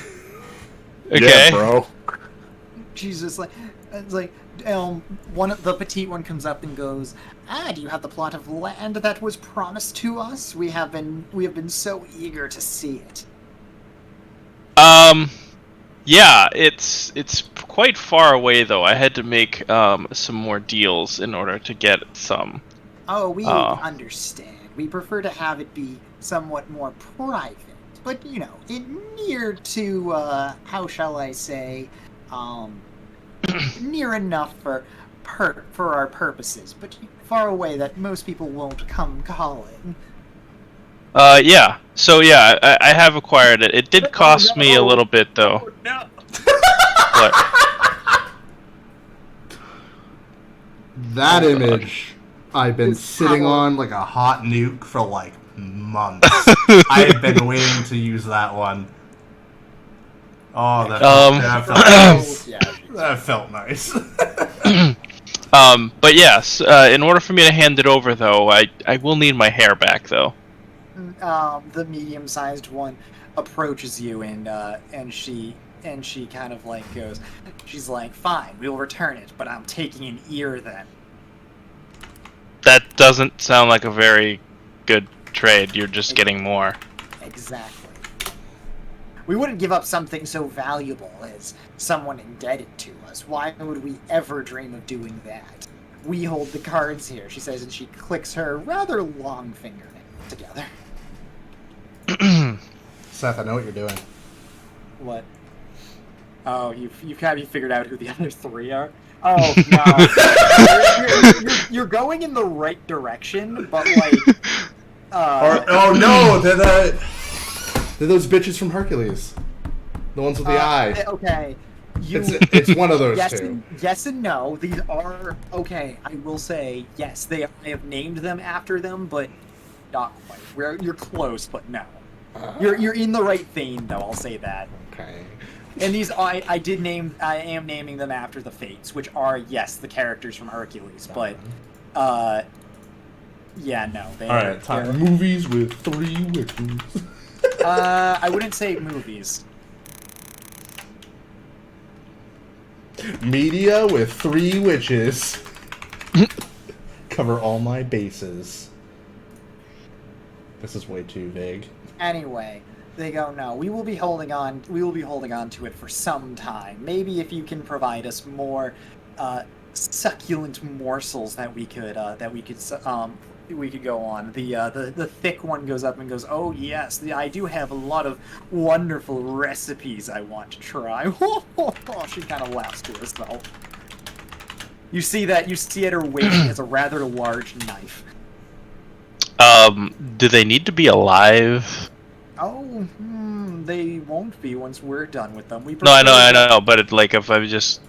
Yeah, bro. She's just the petite one comes up and goes, "Do you have the plot of land that was promised to us? We have been so eager to see it." Yeah, it's quite far away though. I had to make some more deals in order to get some. Oh, we understand. We prefer to have it be somewhat more private, but near to how shall I say, near enough for our purposes, but far away that most people won't come calling. Yeah. So yeah, I have acquired it. It did cost me a little bit though. No. What? That image I've been sitting on like a hot nuke for months. I have been waiting to use that one. Oh, that felt nice. That felt nice. But yes, in order for me to hand it over though, I will need my hair back though. The medium-sized one approaches you and she kind of goes, she's like, "Fine, we'll return it, but I'm taking an ear then." That doesn't sound like a very good trade. You're just getting more. Exactly. We wouldn't give up something so valuable as someone indebted to us. Why would we ever dream of doing that? We hold the cards here, she says, and she clicks her rather long fingernails together. Seth, I know what you're doing. What? Oh, you figured out who the other 3 are? Oh, no. you're going in the right direction, but oh no, they're those bitches from Hercules. The ones with the eye. Okay. It's one of those two. Yes and no. These are okay. I will say yes. I have named them after them, but not quite. You're close, but no. You're in the right vein, though. I'll say that. Okay. And these I am naming them after the Fates, which are the characters from Hercules, but yeah, no. All right, time. Movies with 3 witches. I wouldn't say movies. Media with 3 witches. Cover all my bases. This is way too vague. Anyway, they go, "No, we will be holding on to it for some time. Maybe if you can provide us more succulent morsels that we could go on." The thick one goes up and goes, "Oh yes, I do have a lot of wonderful recipes I want to try." She kind of laughs to herself. You see at her waist she has a rather large knife. Do they need to be alive? Oh, they won't be once we're done with them. No, I know, but if I just,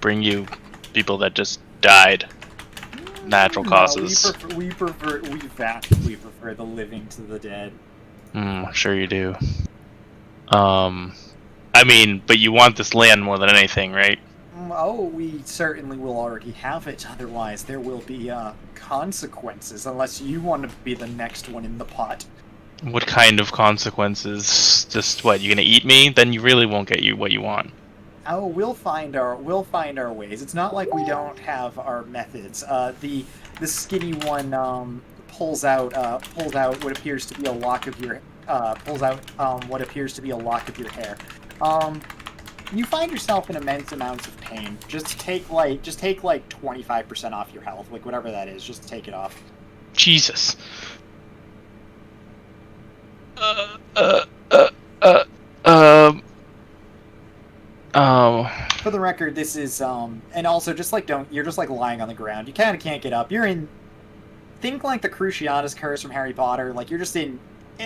bring you people that just died, natural causes. We vastly prefer the living to the dead. Sure you do. But you want this land more than anything, right? Oh, we certainly will already have it. Otherwise, there will be consequences. Unless you want to be the next one in the pot. What kind of consequences? Just what? You gonna eat me? Then you really won't get you what you want. Oh, we'll find our ways. It's not like we don't have our methods. The skinny one pulls out what appears to be a lock of your what appears to be a lock of your hair. You find yourself in immense amounts of pain. Just take like 25% off your health, like whatever that is. Just take it off. Jesus. For the record, this is and also just like you're just like lying on the ground. You kind of can't get up. You're in think like the Cruciatus curse from Harry Potter. Like you're just in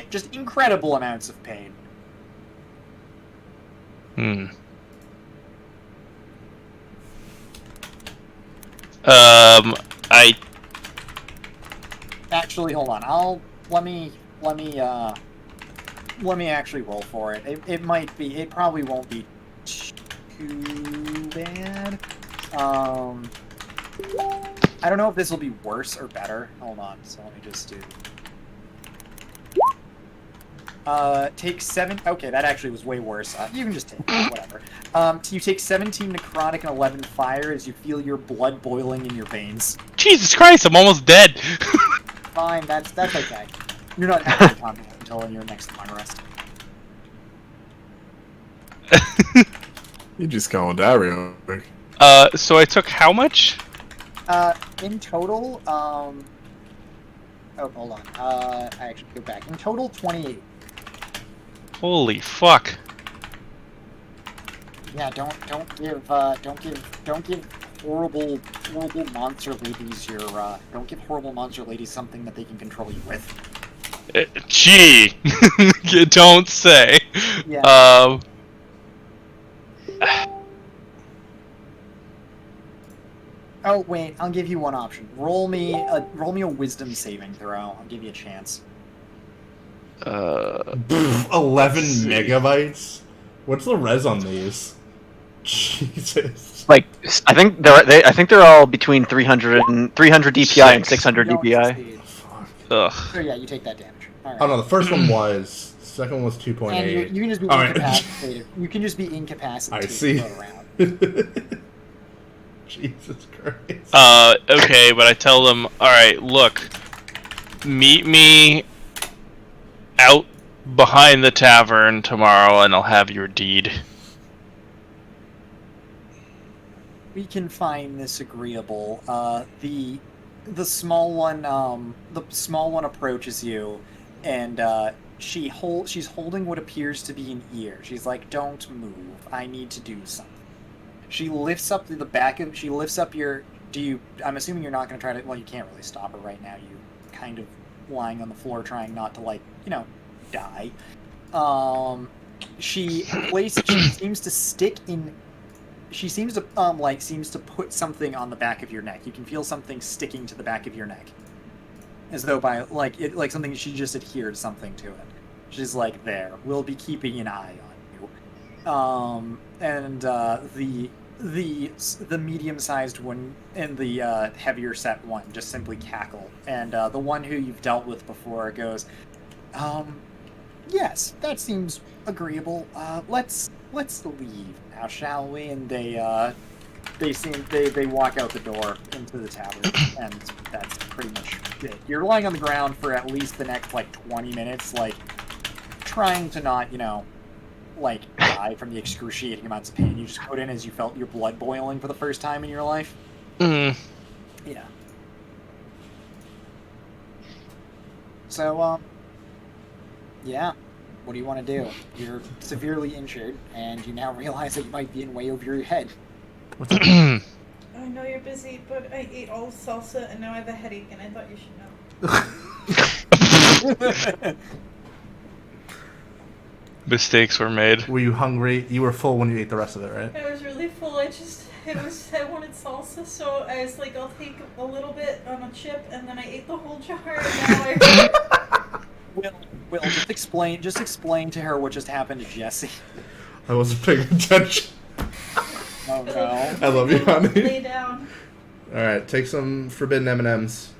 just incredible amounts of pain. I Actually, hold on. Let me actually roll for it. It probably won't be too bad. I don't know if this will be worse or better. Hold on. So let me just do. Take 7. Okay, that actually was way worse. You can just take it, whatever. You take 17 necrotic and 11 fire as you feel your blood boiling in your veins. Jesus Christ, I'm almost dead. Fine, that's okay. You're not actually combat until your next long rest. You just gonna die real quick. So I took how much? In total, oh, hold on. I actually go back. In total, 28. Holy fuck. Yeah, don't give horrible monster ladies don't give horrible monster ladies something that they can control you with. Gee, you don't say. Yeah. Oh wait, I'll give you one option. Roll me a wisdom saving throw. I'll give you a chance. 11 megabytes? What's the res on these? Jesus. Like, I think they're all between 300 DPI and 600 You don't DPI. succeed. Ugh. So yeah, you take that damage. All right. Oh no, the first one was. The second one was 2.8. And you can just be All right. incapacitated. You can just be incapacitated. I see. To go around. Jesus Christ. Okay, but I tell them, alright, look, meet me out behind the tavern tomorrow and I'll have your deed. We can find this agreeable. The small one approaches you, and she's holding what appears to be an ear. She's like, "Don't move. I need to do something." She lifts up your. I'm assuming you're not going to try to. Well, you can't really stop her right now. You're kind of lying on the floor, trying not to die. She seems to stick in. She seems to put something on the back of your neck. You can feel something sticking to the back of your neck, as though by something she just adhered something to it. She's like, "There, we'll be keeping an eye on you." And the medium-sized one and the heavier set one just simply cackle, and the one who you've dealt with before goes, "Yes, that seems agreeable. Let's leave now, shall we?" And they walk out the door into the tavern, and that's pretty much it. You're lying on the ground for at least the next 20 minutes, trying to not die from the excruciating amounts of pain you just put in as you felt your blood boiling for the first time in your life. Mm. Yeah. So, yeah. What do you want to do? You're severely injured, and you now realize that you might be in way over your head. I know you're busy, but I ate all the salsa, and now I have a headache, and I thought you should know. Mistakes were made. Were you hungry? You were full when you ate the rest of it, right? I was really full. I wanted salsa, so I was like, I'll take a little bit on a chip, and then I ate the whole jar, and now I... Will, just explain to her what just happened to Jesse. I wasn't paying attention. Oh no. I love you, honey. Lay down. Alright, take some forbidden M&Ms.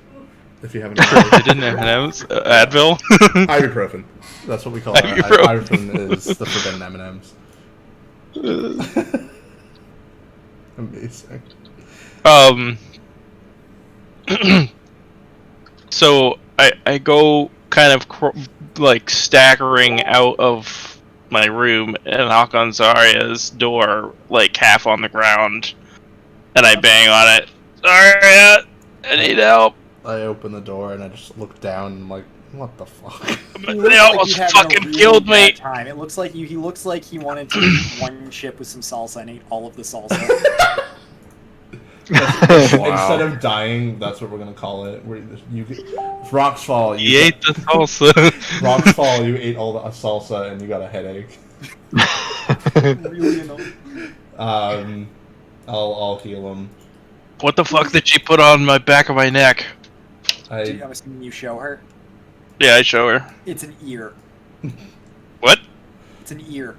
If you haven't Forbidden M&Ms? Advil? Ibuprofen. That's what we call it. Ibuprofen is the forbidden M&Ms. Amazing. So I go kind of like staggering out of my room and knock on Zarya's door, like half on the ground, and I bang on it. Zarya, I need help. I open the door and I just look down and I'm like, what the fuck? They almost fucking killed me. Time. It looks like he looks like he wanted to eat one chip with some salsa and ate all of the salsa. Instead of dying, that's what we're gonna call it. Rocks fall. You ate the salsa. Rocks fall. You ate all the salsa and you got a headache. Really annoying. I'll heal him. What the fuck did she put on my back of my neck? I'm assuming you show her. Yeah, I show her. It's an ear. What? It's an ear.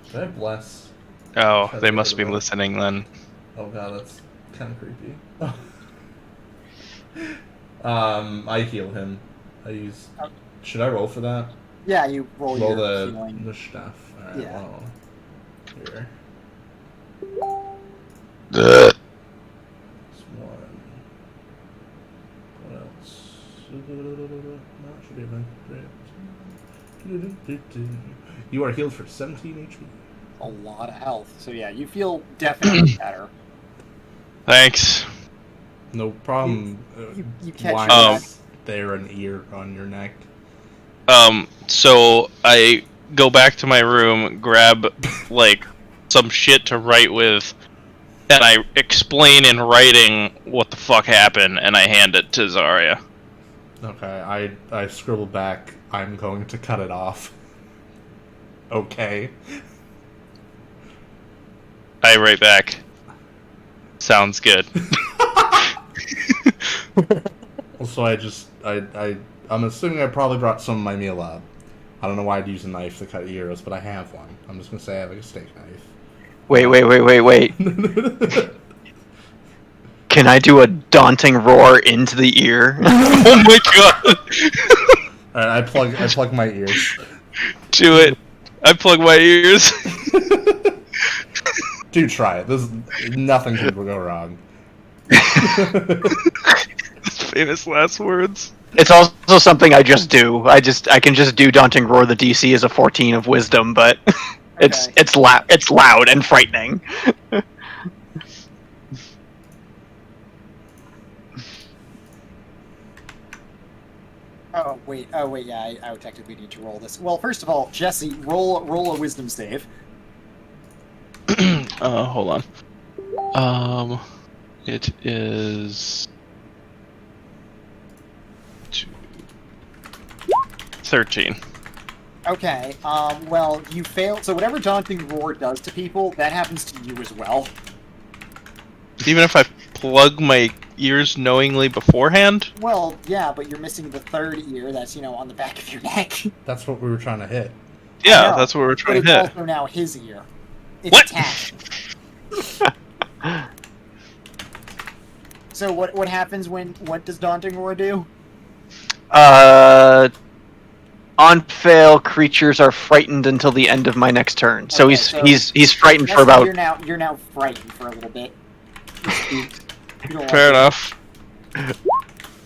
Should I bless? Oh, they must be listening then. Oh god, that's kind of creepy. I heal him. I use. Should I roll for that? Yeah, you roll your the healing. stuff. Alright, Yeah. well, here. Ugh. This one. What else? Not should be able to- You are healed for 17 HP. A lot of health. So yeah, you feel definitely better. Thanks. No problem. You catch Why your is there an ear on your neck? So I go back to my room, grab, like, some shit to write with, and I explain in writing what the fuck happened, and I hand it to Zarya. Okay, I scribble back, I'm going to cut it off. Okay. I write back, sounds good. So I'm assuming I probably brought some of my meal up. I don't know why I'd use a knife to cut gyros, but I have one. I'm just gonna say I have like a steak knife. Wait. Can I do a daunting roar into the ear? Oh my god! Alright, I plug my ears. Do it. I plug my ears. Dude, try it. Nothing could go wrong. Famous last words. It's also something I just do. I can just do daunting roar. The DC is a 14 of wisdom, but it's loud and frightening. Oh wait, yeah, I would technically need to roll this. Well, first of all, Jesse, roll a wisdom save. Hold on. It is 13. Okay, well, you fail. So whatever daunting roar does to people, that happens to you as well. Even if I plug my ears knowingly beforehand? Well, yeah, but you're missing the third ear that's, on the back of your neck. That's what we were trying to hit. Yeah, know, that's what we're But trying it's to hit. also now his ear. It's What? attached. So what happens what does daunting roar do? On fail, creatures are frightened until the end of my next turn. So Okay, he's frightened Jesse, for about. You're now frightened for a little bit. You don't like Fair it. enough.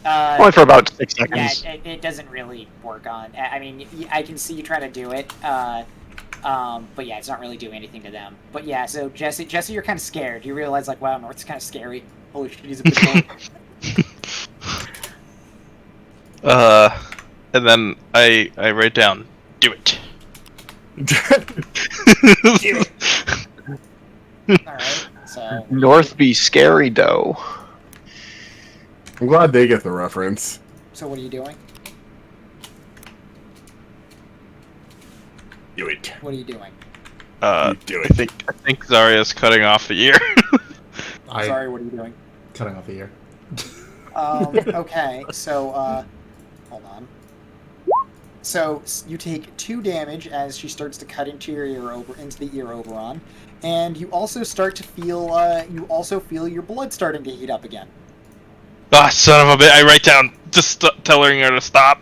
Only for about 6 Yeah, seconds. it doesn't really work on. I mean, I can see you try to do it, but yeah, it's not really doing anything to them. But yeah, so Jesse, you're kind of scared. You realize, like, wow, North's kind of scary. Holy shit, he's a big boy. And then I write down, do it. Alright, so. North be scary though. I'm glad they get the reference. So what are you doing? Do it. What are you doing? Do I think Zarya's cutting off the ear. Sorry, what are you doing? Cutting off the ear. Okay, so, hold on. So, you take 2 damage as she starts to cut into into the ear Oberon, and you also start to feel, your blood starting to heat up again. Ah, son of a bitch! I write down just telling her to stop.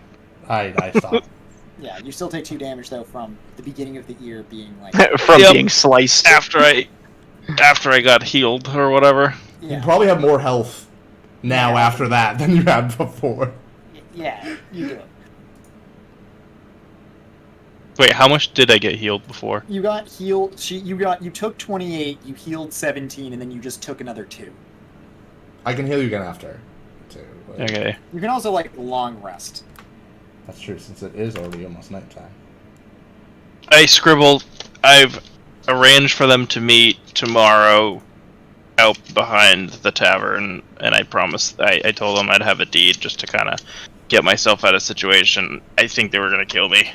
I stopped. Yeah, you still take 2 damage, though, from the beginning of the ear being, like... From Yep. being sliced. After I got healed or whatever. Yeah. You probably have more health now Yeah. after that than you had before. Yeah, you do. Wait, how much did I get healed before? You got healed. You took 28. You healed 17, and then you just took another 2. I can heal you again after, too. But Okay. You can also like long rest. that's true, since it is already almost nighttime. I scribbled. I've arranged for them to meet tomorrow out behind the tavern, and I promised. I told them I'd have a deed just to kind of get myself out of situation. I think they were gonna kill me.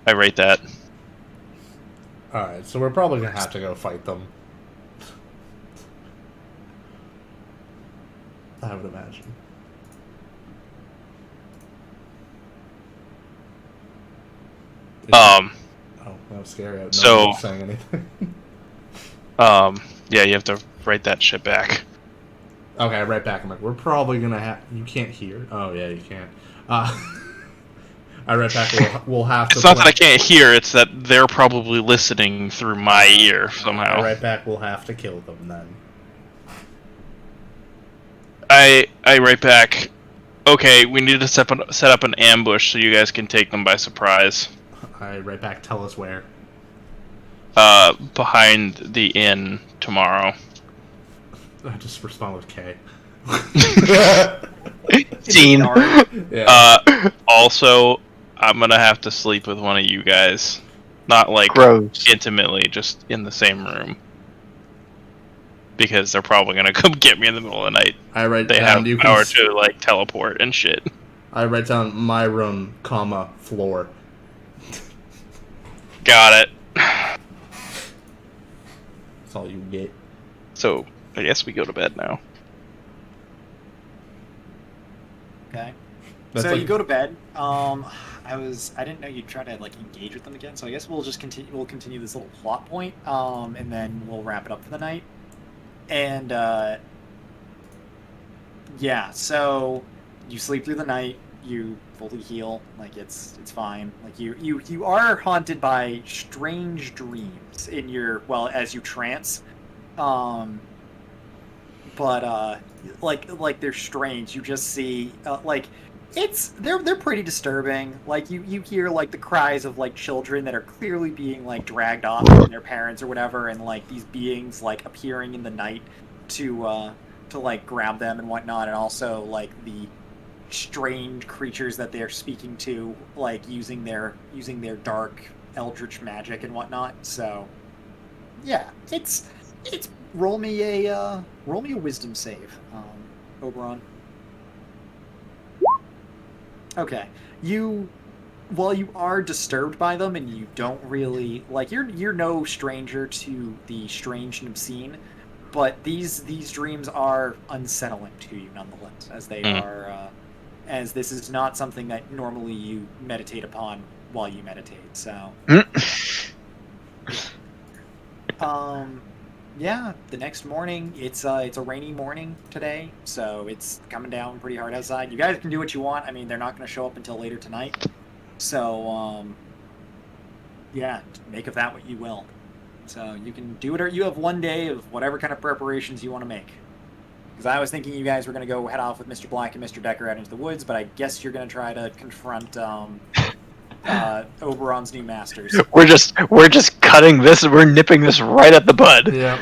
I rate that. Alright, so we're probably gonna have to go fight them. I would imagine. Um. Oh, that was scary. No So- one was saying anything. Yeah, you have to write that shit back. Okay, right back. I'm like, we're probably gonna have. You can't hear. Oh yeah, you can't. I right back. We'll have to. It's not that I can't hear; it's that they're probably listening through my ear somehow. Right back. We'll have to kill them then. I write back. Okay, we need to set up an ambush so you guys can take them by surprise. I right back. Tell us where. Behind the inn tomorrow. I just respond with K. Scene. Yeah. Also, I'm gonna have to sleep with one of you guys. Not like Gross. intimately, just in the same room. Because they're probably gonna come get me in the middle of the night. I write They down. have power to like teleport and shit. I write down my room, comma floor. Got it. That's all you get. So I guess we go to bed now. Okay. That's so like- you go to bed. I didn't know you'd try to like engage with them again. So I guess we'll just continue. We'll continue this little plot point. And then we'll wrap it up for the night. And yeah. So you sleep through the night. You fully heal. Like it's fine. Like you are haunted by strange dreams in your as you trance. But like they're strange. You just see they're pretty disturbing. Like you hear like the cries of like children that are clearly being like dragged off from their parents or whatever, and like these beings like appearing in the night to like grab them and whatnot, and also like the strange creatures that they're speaking to, like using their dark eldritch magic and whatnot. So yeah, it's roll me a wisdom save, Oberon. Okay, while you are disturbed by them and you don't really like, you're no stranger to the strange and obscene, but these dreams are unsettling to you nonetheless, as they are, as this is not something that normally you meditate upon while you meditate. So, yeah, the next morning, it's a rainy morning today, so it's coming down pretty hard outside. You guys can do what you want. I mean, they're not going to show up until later tonight. So, yeah, make of that what you will. So you can do it, or you have one day of whatever kind of preparations you want to make. Because I was thinking you guys were going to go head off with Mr. Black and Mr. Decker out into the woods, but I guess you're going to try to confront Oberon's new masters. We're just cutting this. We're nipping this right at the bud. Yeah.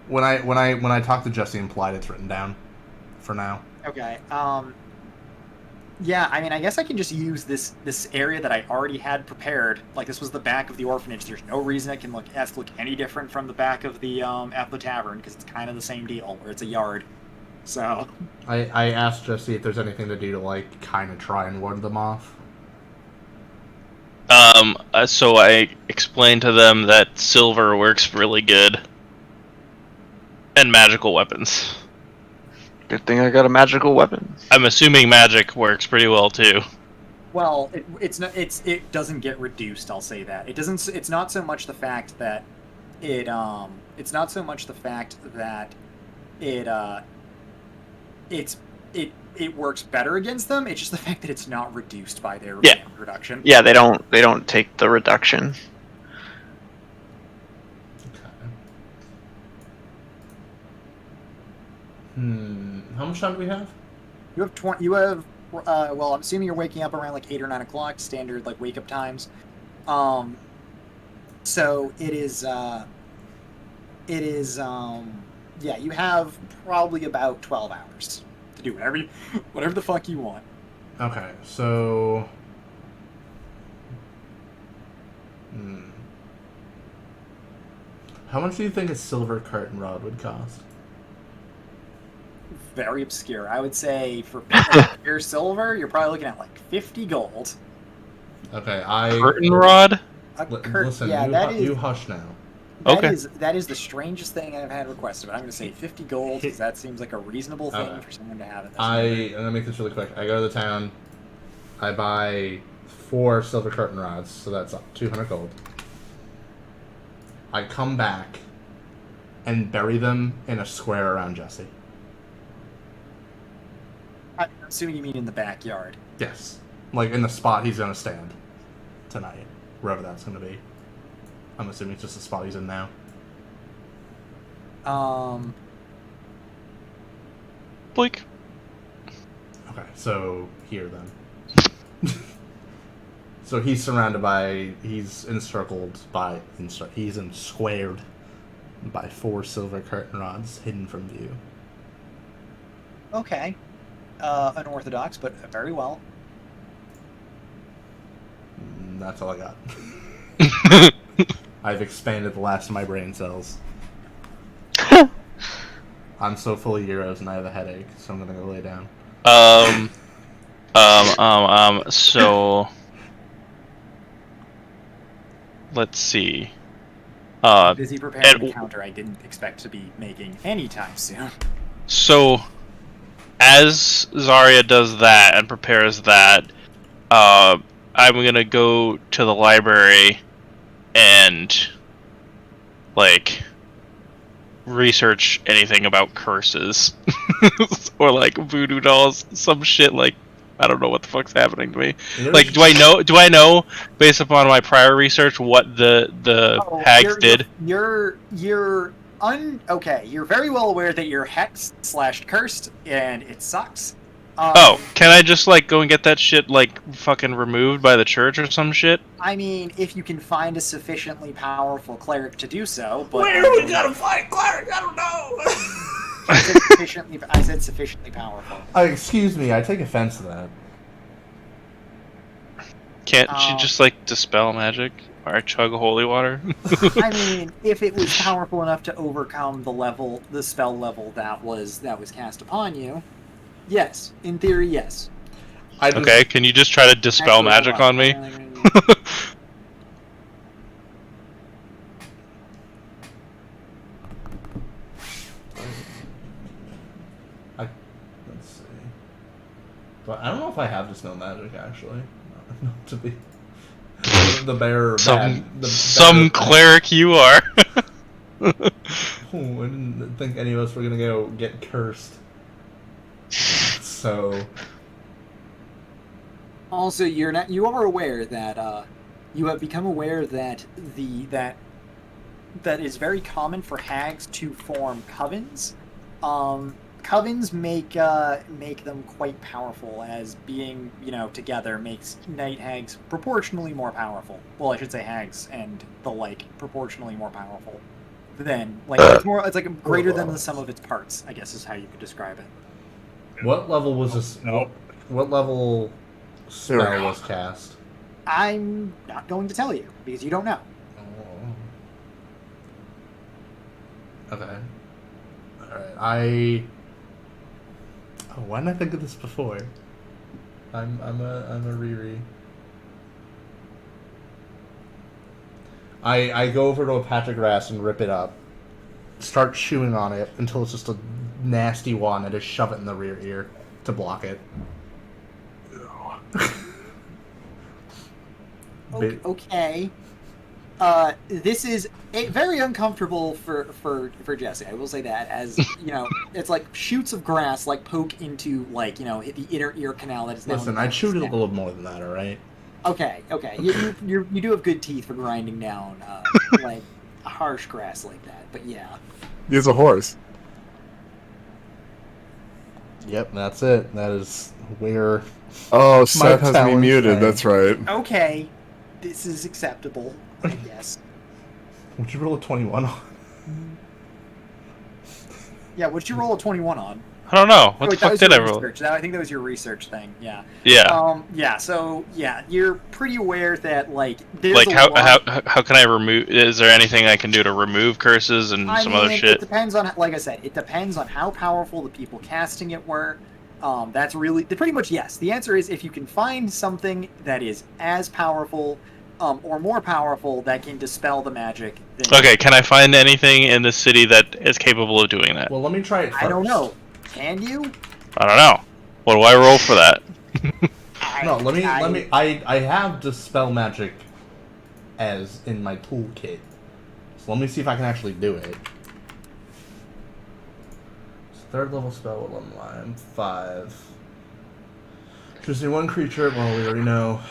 When I talk to Jesse implied it's written down for now. Okay. Yeah, I mean, I guess I can just use this area that I already had prepared. Like, this was the back of the orphanage. There's no reason it can look any different from the back of the tavern, because it's kind of the same deal, where it's a yard. So I asked Jesse if there's anything to do to like kind of try and ward them off. So I explained to them that silver works really good. And magical weapons. Good thing I got a magical weapon. I'm assuming magic works pretty well too. well, it doesn't get reduced. I'll say that it doesn't. It's not so much the fact that it works better against them. It's just the fact that it's not reduced by their reduction. Yeah, they don't take the reduction. How much time do we have? You have 20. You have. Well, I'm assuming you're waking up around like 8 or 9 o'clock, standard like wake up times. So it is. Yeah, you have probably about 12 hours to do whatever the fuck you want. Okay, so. How much do you think a silver curtain rod would cost? Very obscure. I would say for pure silver, you're probably looking at like 50 gold. Okay, Curtain rod? Listen, yeah, you hush now. That is the strangest thing I've had requested. But I'm going to say 50 gold because that seems like a reasonable thing for someone to have. I'm going to make this really quick. I go to the town. I buy 4 silver curtain rods, so that's 200 gold. I come back and bury them in a square around Jesse. I'm assuming you mean in the backyard. Yes. Like in the spot he's going to stand tonight, wherever that's going to be. I'm assuming it's just the spot he's in now. Blink. Okay, so here then. So he's surrounded by, he's encircled by, he's ensquared by 4 silver curtain rods hidden from view. Okay. Unorthodox, but very well. That's all I got. I've expanded the last of my brain cells. I'm so full of euros and I have a headache, so I'm gonna go lay down. So let's see. Busy preparing a counter I didn't expect to be making anytime soon. So, as Zarya does that and prepares that, I'm gonna go to the library and, like, research anything about curses. Or, like, voodoo dolls, some shit, like, I don't know what the fuck's happening to me. Like, do I know, based upon my prior research, what the hags did? Okay, you're very well aware that you're hexed/cursed, and it sucks. Can I just, like, go and get that shit, like, fucking removed by the church or some shit? I mean, if you can find a sufficiently powerful cleric to do so, but... Where are we gonna find cleric? I don't know! I said sufficiently powerful. Excuse me, I take offense to that. Can't she just, like, dispel magic? Or chug holy water? I mean, if it was powerful enough to overcome the spell level that was cast upon you, yes. In theory, yes. Okay, can you just try to dispel magic on me? Let's see. But I don't know if I have dispel magic, actually. To be the bearer of some cleric you are. I didn't think any of us were gonna go get cursed. So. Also, you are aware that you have become aware that that is very common for hags to form covens. Covens make them quite powerful, as being, together makes night hags proportionally more powerful. Well, I should say hags and the like proportionally more powerful than, like, it's like greater than the sum of its parts, I guess is how you could describe it. What level was this? Nope. What level spell was cast? I'm not going to tell you because you don't know. Oh. Okay. Alright, why didn't I think of this before? I'm a Riri. I go over to a patch of grass and rip it up. Start chewing on it until it's just a nasty one, and just shove it in the rear ear to block it. Okay. This is very uncomfortable for Jesse. I will say that, as it's like shoots of grass like poke into the inner ear canal that is. Listen, I chewed it a little more than that. All right. Okay. You do have good teeth for grinding down like harsh grass like that. But yeah. He's a horse. Yep, that's it. That is where. Oh, Seth has me talents muted. lay. That's right. Okay, this is acceptable, I guess. Would you roll a 21 on? Yeah, what'd you roll a 21 on? I don't know. What Oh, the wait, that fuck was did your I roll? research. I think that was your research thing. Yeah. Yeah. Yeah. So yeah, you're pretty aware that like there's Like a how lot. how can I remove? Is there anything I can do to remove curses and I some mean, other it shit? depends on, like I said, it depends on how powerful the people casting it were. That's really pretty much yes. The answer is if you can find something that is as powerful, or more powerful that can dispel the magic. Then Okay, can I find anything in the city that is capable of doing that? Well, let me try it first. I don't know. Can you? I don't know. What do I roll for that? No, let me. I have dispel magic as in my toolkit, so let me see if I can actually do it. It's third level spell. What level am I? I'm 5. Choosing one creature. Well, we already know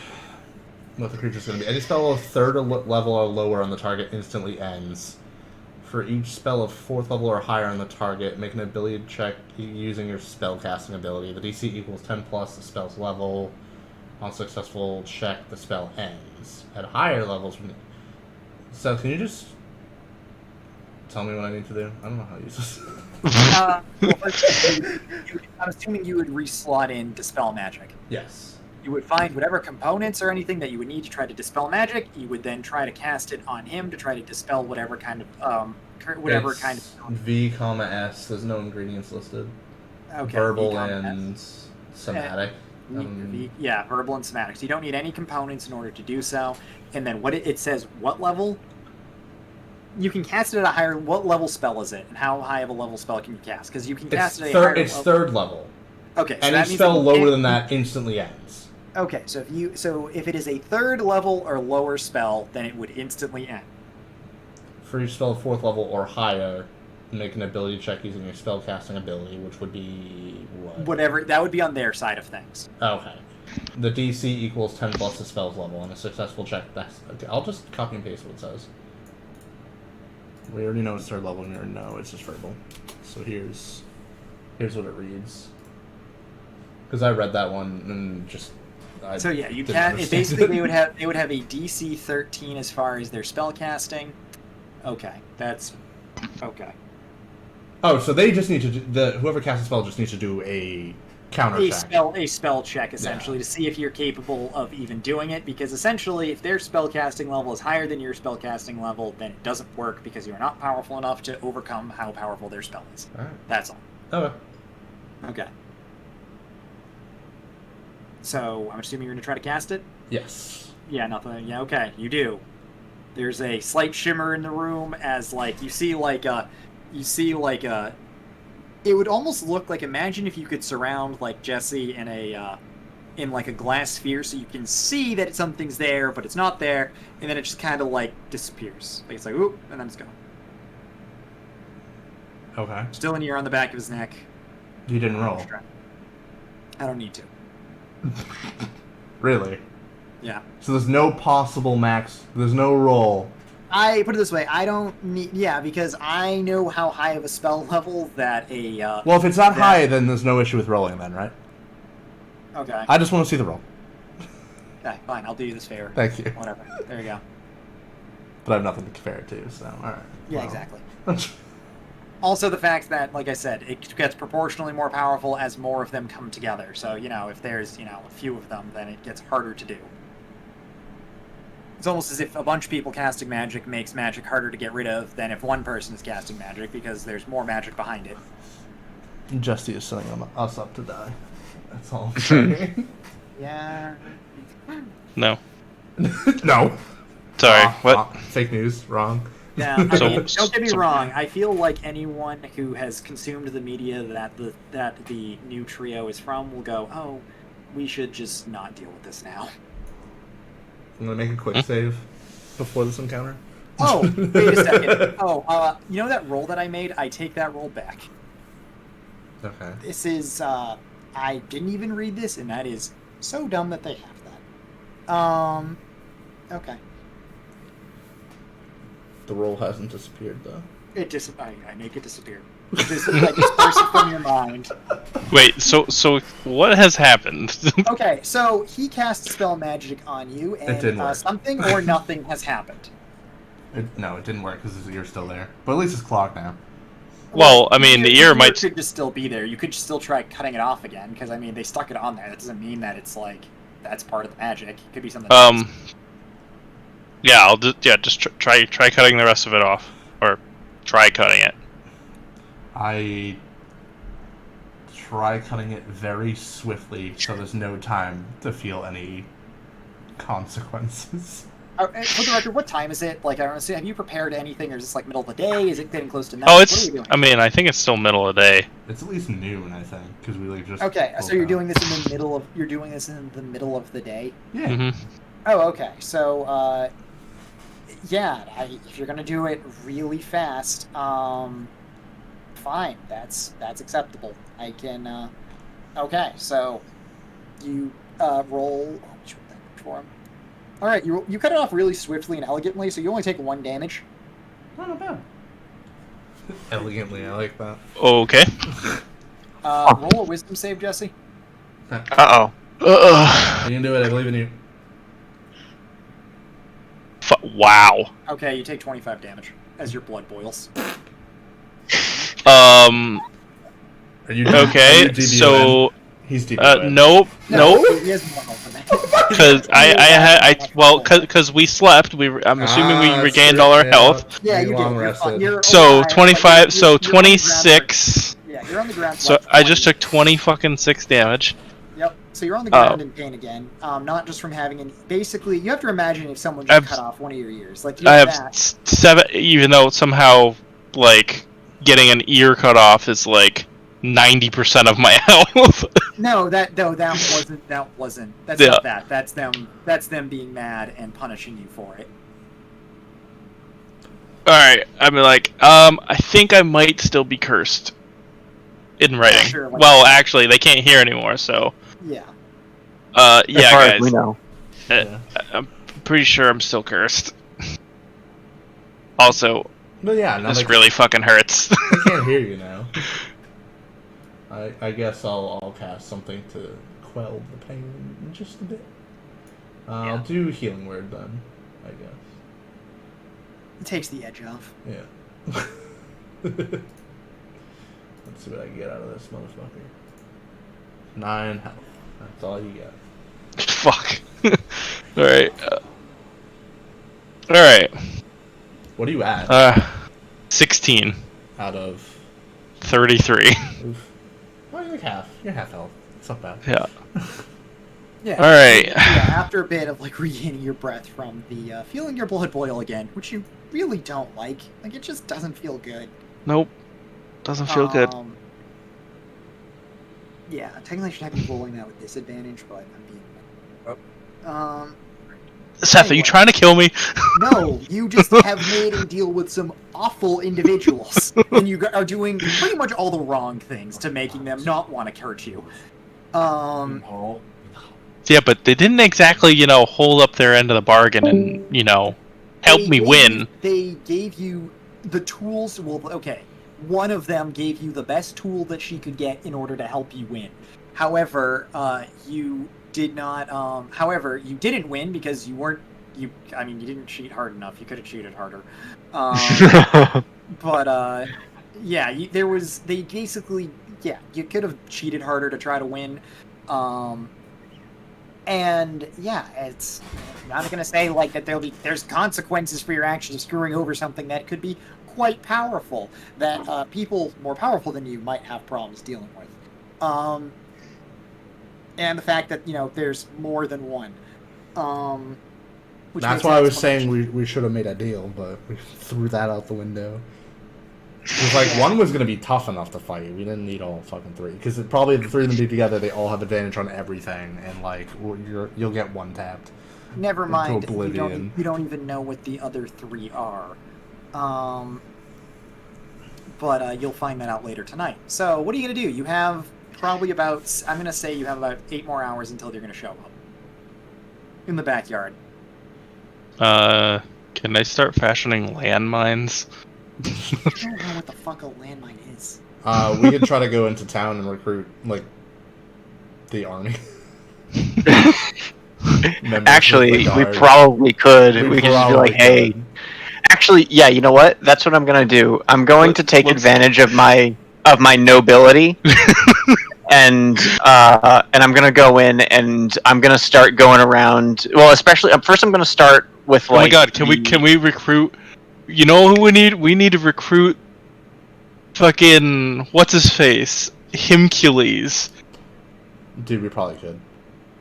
what the creature's going to be. Any spell of third level or lower on the target instantly ends. For each spell of 4th level or higher on the target, make an ability check using your spell casting ability. The DC equals 10 plus the spell's level. On successful check, the spell ends. At higher levels, so can you just tell me what I need to do? I don't know how to use this. Well, first, I'm assuming you would reslot in dispel magic. Yes. You would find whatever components or anything that you would need to try to dispel magic. You would then try to cast it on him to try to dispel whatever kind of V, S. There's no ingredients listed. Okay, Verbal V, and somatic. Yeah, verbal and somatic. So you don't need any components in order to do so. And then what it says, what level? You can cast it at a higher. What level spell is it, and how high of a level spell can you cast? Because you can cast it at a higher It's level. third level. Okay, so Any that means spell that you lower can't- than that instantly ends. Okay, so if it is a third level or lower spell, then it would instantly end. For each spell of 4th level or higher, make an ability check using your spell casting ability, which would be what? Whatever, that would be on their side of things. Okay. The DC equals 10 plus the spell's level. On a successful check, that's okay. I'll just copy and paste what it says. We already know it's third level, and we already know it's just verbal. So here's what it reads. Because I read that one and just. So yeah, you didn't can. understand Basically, it. they would have a DC 13 as far as their spell casting. Okay, that's okay. Oh, so they just need to whoever casts a spell just needs to do a counter check. A spell check essentially to see if you're capable of even doing it. Because essentially, if their spell casting level is higher than your spell casting level, then it doesn't work because you're not powerful enough to overcome how powerful their spell is. All right. That's all. Okay. Okay. So I'm assuming you're gonna try to cast it. Yes. Yeah, nothing. Yeah, okay, you do. There's a slight shimmer in the room as like you see like a. It would almost look like, imagine if you could surround like Jesse in in like a glass sphere, so you can see that something's there, but it's not there, and then it just kind of like disappears. Like it's like oop, and then it's gone. Okay. Still in here on the back of his neck. You didn't roll. I don't need to. Really? Yeah. So there's no possible max. There's no roll. I put it this way: I don't need. Yeah, because I know how high of a spell level that a. Well, if it's not high, then there's no issue with rolling, then, right? Okay. I just want to see the roll. Okay, fine. I'll do you this favor. Thank you. Whatever. There you go. But I have nothing to compare it to, so all right. Yeah, Well. exactly. Also, the fact that, like I said, it gets proportionally more powerful as more of them come together. So, if there's, a few of them, then it gets harder to do. It's almost as if a bunch of people casting magic makes magic harder to get rid of than if one person is casting magic, because there's more magic behind it. Justy is setting us up to die. That's all I'm saying. Yeah. No. No. Sorry. What? Fake news. Wrong. Yeah, I So- mean, don't get me so- wrong. I feel like anyone who has consumed the media that the new trio is from will go, oh, we should just not deal with this now. I'm gonna make a quick save before this encounter. Oh, wait a second. Oh, you know that roll that I made? I take that roll back. Okay. This is, I didn't even read this, and that is so dumb that they have that. Okay. The roll hasn't disappeared though. I make it disappear. Just like disperse it from your mind. Wait, so what has happened? Okay, so he cast spell magic on you, It didn't and work. something or nothing has happened. No, it didn't work because his ear's still there. But at least it's clogged now. Well, I mean, the ear might- could just still be there. You could still try cutting it off again, because I mean, they stuck it on there. That doesn't mean that it's like that's part of the magic. It could be something else. Yeah, I'll just try cutting the rest of it off, or try cutting it. I try cutting it very swiftly so there's no time to feel any consequences. For the record, what time is it? Like, I don't know, have you prepared anything, or is this like middle of the day? Is it getting close to night? Oh, What are it's. you doing? I mean, I think it's still middle of the day. It's at least noon, I think, because we like just. Okay, so woke you're up. doing this in the middle of the day. Yeah. Mm-hmm. Oh, okay. So, yeah, if you're gonna do it really fast, fine. That's acceptable. I can. Okay, so you roll. Which for him? All right, you cut it off really swiftly and elegantly, so you only take 1 damage. Not bad. Elegantly, I like that. Okay. Roll a wisdom save, Jesse. Uh-oh. You can do it. I believe in you. Wow. Okay, you take 25 damage as your blood boils. Are you Okay. are you DBON? So. He's DBON. Nope. Nope. He has more health than that. Because because we slept. I'm assuming we regained all our health. Yeah, You you long did. You're rested. fine. You're So alive, 25. but So you're on the ground 26. for- Yeah, you're on the ground. for So like I just 20. took 20 fucking 6 damage. Yep. So you're on the ground in pain again. Not just from having any. Basically, you have to imagine if someone just I've- cut off one of your ears. Like you I have have that. 7. Even though somehow like getting an ear cut off is like 90% of my health. No, that wasn't. That's Yeah. not that. That's them. That's them being mad and punishing you for it. Alright, I mean, like, I think I might still be cursed. In writing. Sure, like- Well, actually, they can't hear anymore, so. Yeah. As Yeah, far guys. as we know. I'm pretty sure I'm still cursed. Also, But yeah, now this they, really fucking hurts. they can't hear you now. I guess I'll cast something to quell the pain just a bit. I'll do healing word then, I guess. It takes the edge off. Yeah. Let's see what I can get out of this motherfucker. 9 health. That's all you get. Fuck. Alright. Alright. What are you at? 16. Out of 33. oof. Oh, you're like half. You're half health. It's not bad. Yeah. Yeah. Alright. Yeah. After a bit of like regaining your breath from the feeling your blood boil again, which you really don't like. Like it just doesn't feel good. Nope. Doesn't feel good. Yeah, technically I should have you rolling that with disadvantage, but I'm being. Seth, are you anyway. trying to kill me? No, you just have made him deal with some awful individuals, and you are doing pretty much all the wrong things to making them not want to hurt you. Yeah, but they didn't exactly, hold up their end of the bargain and, help me win. They gave you the tools. Well, okay, one of them gave you the best tool that she could get in order to help you win. However, you did not. However, you didn't win because you weren't. You didn't cheat hard enough. You could have cheated harder. But yeah, They basically. Yeah, you could have cheated harder to try to win. And yeah, I'm not gonna say like that there's consequences for your actions of screwing over something that could be quite powerful that people more powerful than you might have problems dealing with. And the fact that there's more than one. Which That's makes why I was explanation. saying we should have made a deal, but we threw that out the window. Because like one was gonna be tough enough to fight. We didn't need all fucking 3. Because probably the 3 of them be together, they all have advantage on everything, and like you'll get one tapped. Never mind. Into oblivion. You don't even know what the other 3 are. But you'll find that out later tonight. So what are you gonna do? You have probably about. I'm gonna say you have about 8 more hours until they're gonna show up in the backyard. Can I start fashioning landmines? I don't know what the fuck a landmine is. We could try to go into town and recruit like the army. Members of Actually, the we guard. probably could. We We could just be like, probably hey. could. Actually, yeah, you know what? That's what I'm gonna do. I'm going to take advantage of my nobility, and I'm gonna go in and I'm gonna start going around. Well, especially first, I'm gonna start with like. Oh my god, can we recruit? You know who we need? We need to recruit. Fucking what's his face? Himcules. Dude, we probably could.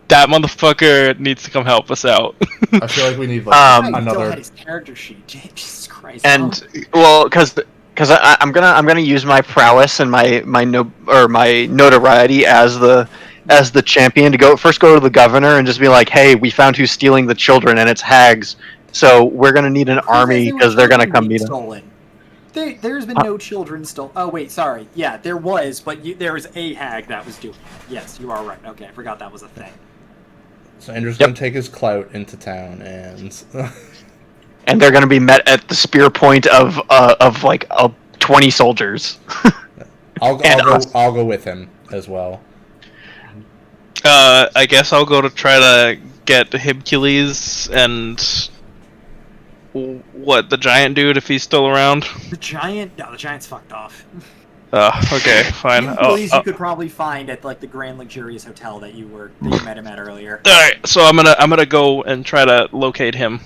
That motherfucker needs to come help us out. I feel like we need like I still another. had his character sheet. Jesus Christ. And well, because I'm gonna use my prowess and my notoriety as the champion to go to the governor and just be like, hey, we found who's stealing the children and it's hags. So we're gonna need an army because they're gonna come meet us. Stolen. There's been no children stolen. Oh wait, sorry. Yeah, there was, but there was a hag that was doing. Yes, you are right. Okay, I forgot that was a thing. So Andrew's gonna take his clout into town and. And they're gonna be met at the spear point of 20 soldiers. I'll go with him as well. I guess I'll go to try to get Himcules and what the giant dude if he's still around. The giant? No, the giant's fucked off. Okay, fine. Himcules you could probably find at like the Grand Luxurious Hotel that you met him at earlier. All right, so I'm gonna go and try to locate him.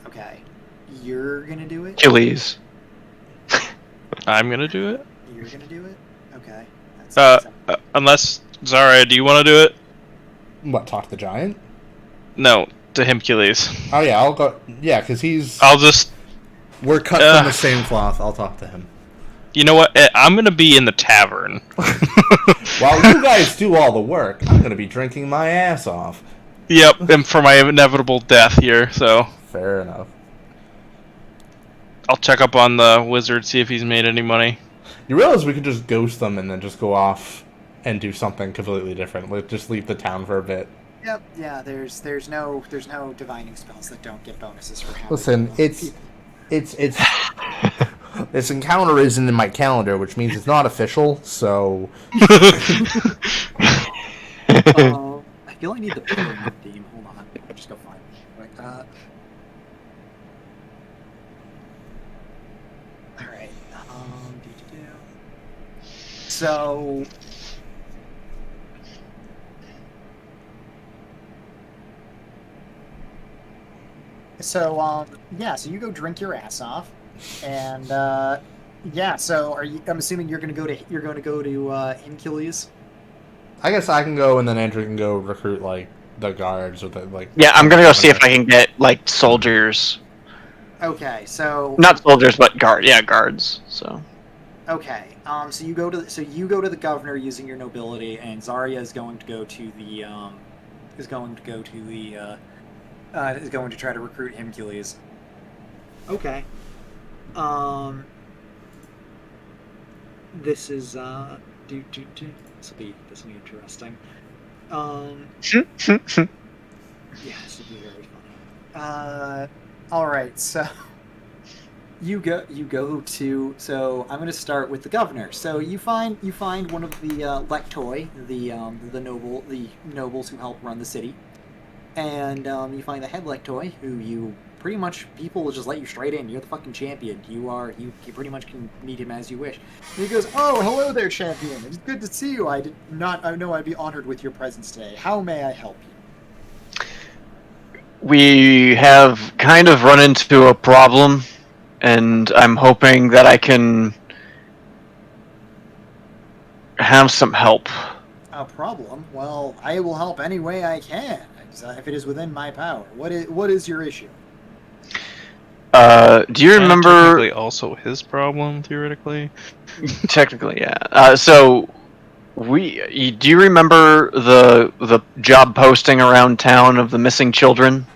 Okay, you're gonna do it. Achilles. I'm gonna do it. You're gonna do it. Okay. That's Unless Zarya, do you want to do it? What? Talk to the giant? No, to Himcules. Oh yeah, I'll go. Yeah, because he's. I'll just. We're cut from the same cloth. I'll talk to him. You know what? I'm gonna be in the tavern. While you guys do all the work, I'm gonna be drinking my ass off. Yep, and for my inevitable death here, so Fair enough. I'll check up on the wizard, see if he's made any money. You realize we could just ghost them and then just go off and do something completely different. Like just leave the town for a bit. Yep. Yeah. There's no divining spells that don't get bonuses for having. Listen, it's this encounter isn't in my calendar, which means it's not official. So. I feel I need the pyramid theme. Hold on. I'll just go find it. Like that. Alright. So. Yeah, so you go drink your ass off. And, yeah, so I'm assuming you're gonna go to Himcules? I guess I can go, and then Andrew can go recruit like the guards or the like. Yeah, I'm gonna go see if I can get like soldiers. Okay, so Not soldiers, but guards. So. okay, so you go to the governor using your nobility, and Zarya is going to go to the is going to try to recruit Himcules. Okay. This is this will be interesting. Yeah, this will be very funny. All right, so you go to. So I'm going to start with the governor. So you find one of the lectoi, the nobles who help run the city, and you find the head lectoi, who you pretty much people will just let you straight in. You're the fucking champion. You pretty much can meet him as you wish. And he goes, "Oh, hello there, champion. It's good to see you. I know I'd be honored with your presence today. How may I help you?" We have kind of run into a problem, and I'm hoping that I can have some help. A problem? Well, I will help any way I can, if it is within my power. What is your issue? Do you remember? Technically also his problem, theoretically. Technically, yeah. So, do you remember the job posting around town of the missing children?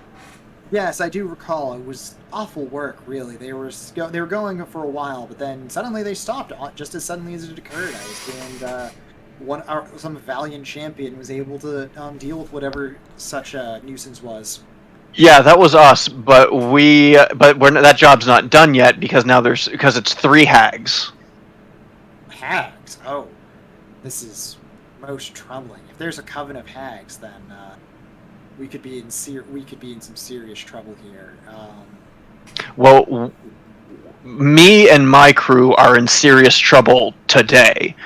Yes, I do recall. It was awful work, really. They were going for a while, but then suddenly they stopped, just as suddenly as it occurred. Some valiant champion was able to deal with whatever such a nuisance was. Yeah, that was us, but that job's not done yet because it's 3 hags. Hags. Oh, this is most troubling. If there's a coven of hags, then we could be in some serious trouble here. Well, me and my crew are in serious trouble today,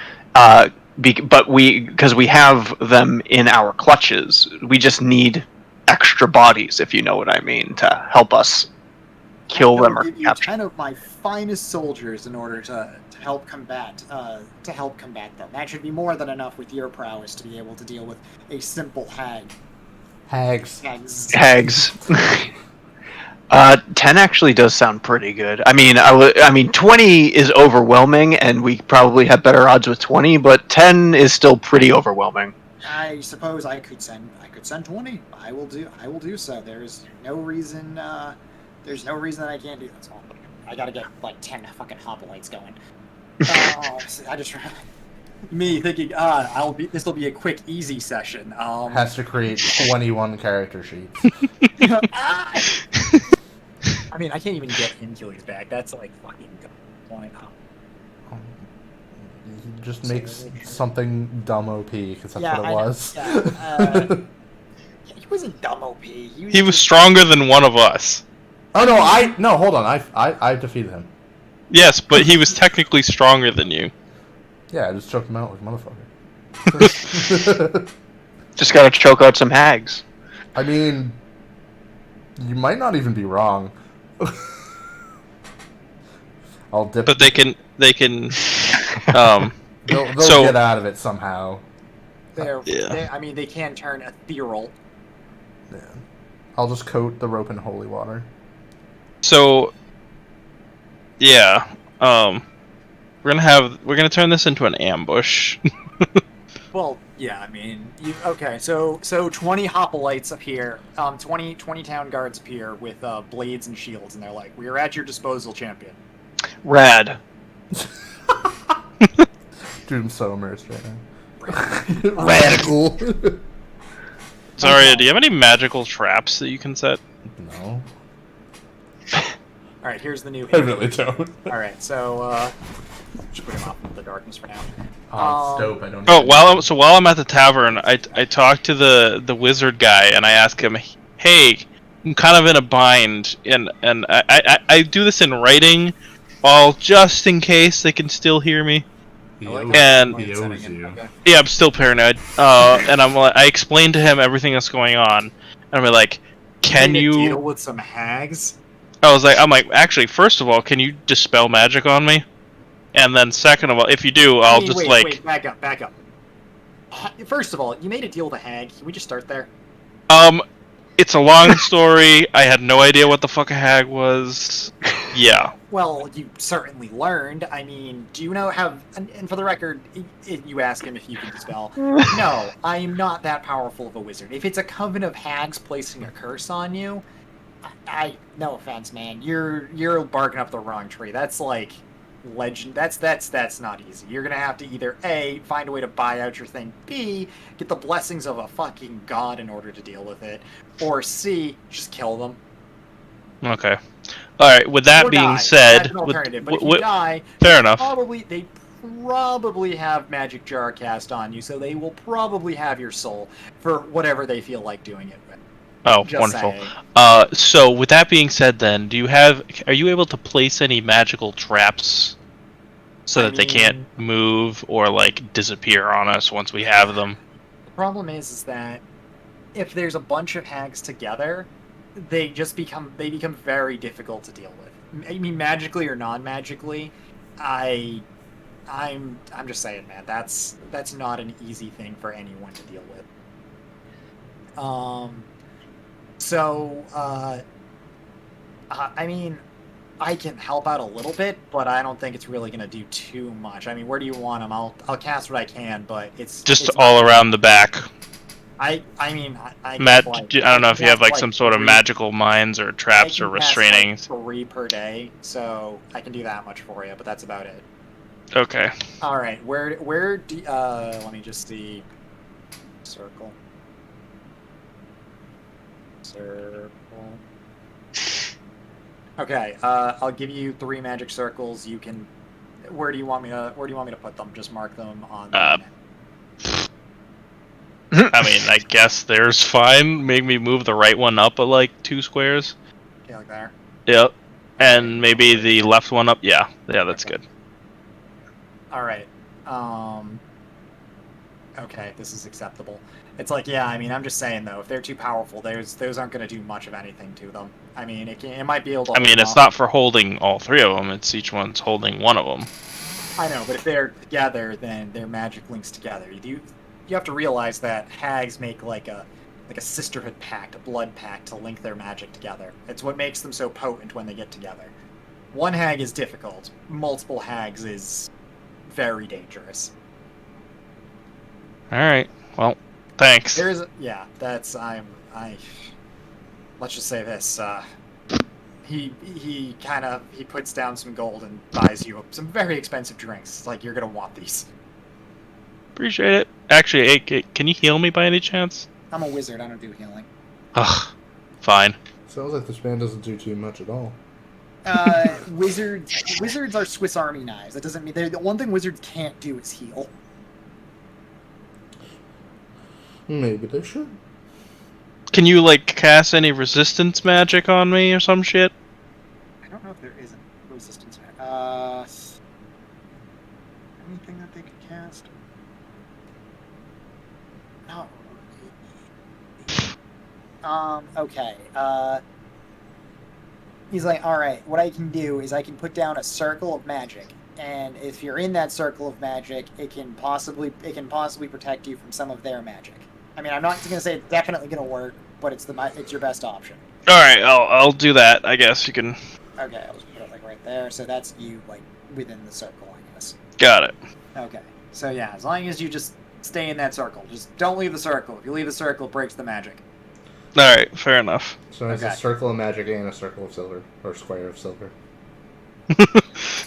because we have them in our clutches. We just need extra bodies, if you know what I mean, to help us kill them or give you capture. 10 of my finest soldiers in order to help combat them. That should be more than enough with your prowess to be able to deal with a simple Hags. Hags. 10 actually does sound pretty good. I mean, 20 is overwhelming, and we probably have better odds with 20, but 10 is still pretty overwhelming. I suppose I could send 20. I will do so. There's no reason that I can't do this. I gotta get like 10 fucking hoplites going. I just me thinking, this will be a quick, easy session. Has to create 21 character sheets. I mean, I can't even get Hincules back. That's like fucking point. He just makes something dumb OP because that's what it was. He wasn't dumb OP. He was stronger than one of us. Oh no! Hold on. I defeated him. Yes, but he was technically stronger than you. Yeah, I just choked him out like a motherfucker. Just gotta choke out some hags. I mean, you might not even be wrong. I'll dip. But they can. They'll so, get out of it somehow. They can turn ethereal. Yeah. I'll just coat the rope in holy water. So, yeah, we're gonna turn this into an ambush. Well, yeah, I mean, okay, so 20 hoplites appear, 20 town guards appear with blades and shields, and they're like, "We are at your disposal, champion." Rad. Dude, I'm so immersed right now. Radical. Zarya, do you have any magical traps that you can set? No. Alright, here's the new I hit. really don't. Alright, so, just put him off into the darkness for now. Oh, it's dope. I don't. Oh, while I'm at the tavern, I talk to the wizard guy and I ask him, "Hey, I'm kind of in a bind, and I do this in writing, all just in case they can still hear me." And he owes you. Okay. Yeah, I'm still paranoid. And I explained to him everything that's going on, and I'm like, "Can Need to you?" deal with some hags? I'm like, actually, first of all, can you dispel magic on me? And then second of all, if you do, I'll just wait, back up. First of all, you made a deal with a hag. Can we just start there? It's a long story. I had no idea what the fuck a hag was. Yeah. Well, you certainly learned. I mean, do you know and for the record, you ask him if you can dispel. No, I am not that powerful of a wizard. If it's a coven of hags placing a curse on you, no offense, man, you're barking up the wrong tree. That's like legend. That's not easy. You're gonna have to either A, find a way to buy out your thing, B, get the blessings of a fucking god in order to deal with it, or C, just kill them. Okay. All right. With that being said, that's an alternative. But if you die, fair enough. They probably have magic jar cast on you, so they will probably have your soul for whatever they feel like doing it with. Oh, Just wonderful. saying. So with that being said, then, are you able to place any magical traps so that they can't move or like disappear on us once we have them? The problem is that if there's a bunch of hags together, they become very difficult to deal with. I mean, magically or non-magically, I'm just saying, man, that's not an easy thing for anyone to deal with. So, I mean, I can help out a little bit, but I don't think it's really going to do too much. I mean, where do you want them? I'll cast what I can, but it's all around the back. I don't know if you have like some sort of magical mines or traps or restraining. 3 per day, so I can do that much for you, but that's about it. Okay. All right, where do let me just see. Circle. Circle. Okay, I'll give you 3 magic circles. You can. Where do you want me to put them? Just mark them on. The I mean, I guess there's fine. Make me move the right one up like 2 squares. Okay, like there. Yep. And maybe the left one up. Yeah, that's Okay. good. All right. Okay, this is acceptable. It's like, yeah, I mean, I'm just saying though, if they're too powerful, those aren't going to do much of anything to them. I mean, it might be able to. I mean, it's not for holding all 3 of them. It's each one's holding one of them. I know, but if they're together, then their magic links together. You have to realize that hags make like a sisterhood pact, a blood pact to link their magic together. It's what makes them so potent when they get together. One hag is difficult. Multiple hags is very dangerous. All right. Well, thanks. Let's just say this. He puts down some gold and buys you some very expensive drinks. It's like, you're gonna want these. Appreciate it. Actually, hey, can you heal me by any chance? I'm a wizard. I don't do healing. Ugh. Fine. Sounds like this man doesn't do too much at all. Wizards are Swiss Army knives. That doesn't mean the one thing wizards can't do is heal. Maybe they should. Can you like cast any resistance magic on me or some shit? I don't know if there is a resistance. Anything that they could cast? Not really. Okay. He's like, all right. What I can do is I can put down a circle of magic, and if you're in that circle of magic, it can possibly protect you from some of their magic. I mean, I'm not going to say it's definitely going to work, but it's your best option. All right, I'll do that. I guess you can. Okay, I'll just put it like right there. So that's you like within the circle, I guess. Got it. Okay. So yeah, as long as you just stay in that circle, just don't leave the circle. If you leave the circle, it breaks the magic. All right, fair enough. So it's Okay. a circle of magic and a circle of silver, or square of silver.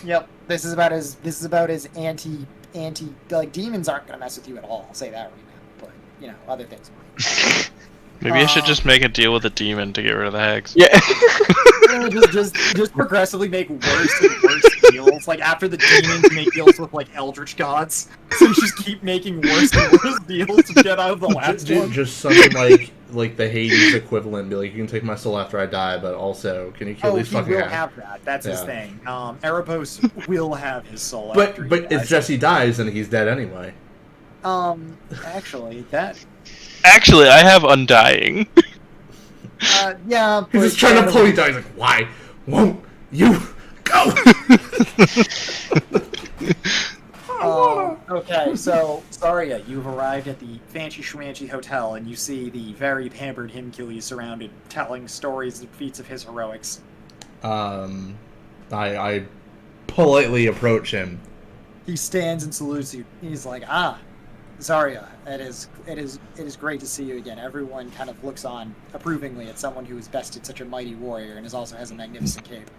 Yep. This is about as anti like demons aren't gonna mess with you at all. I'll say that right now. But you know, other things might. Maybe I should just make a deal with a demon to get rid of the hags. Yeah. just progressively make worse and worse deals. Like after the demons make deals with like eldritch gods, so you just keep making worse and worse deals to get out of the last one. Just something like the Hades equivalent. Be like, you can take my soul after I die, but also can you kill Oh, these he fucking will hags? have that. That's his Yeah. thing. Erebos will have his soul. after he But if dies. Jesse dies, then he's dead anyway. Actually, that. Actually, I have undying. Yeah. He's just trying to pull you down. He's like, why won't you go? Okay, so Saria, you've arrived at the fancy schmancy hotel, and you see the very pampered Himkili surrounded, telling stories and feats of his heroics. I politely approach him. He stands and salutes you. He's like, Zarya, it is great to see you again. Everyone kind of looks on approvingly at someone who has bested such a mighty warrior and also has a magnificent cape.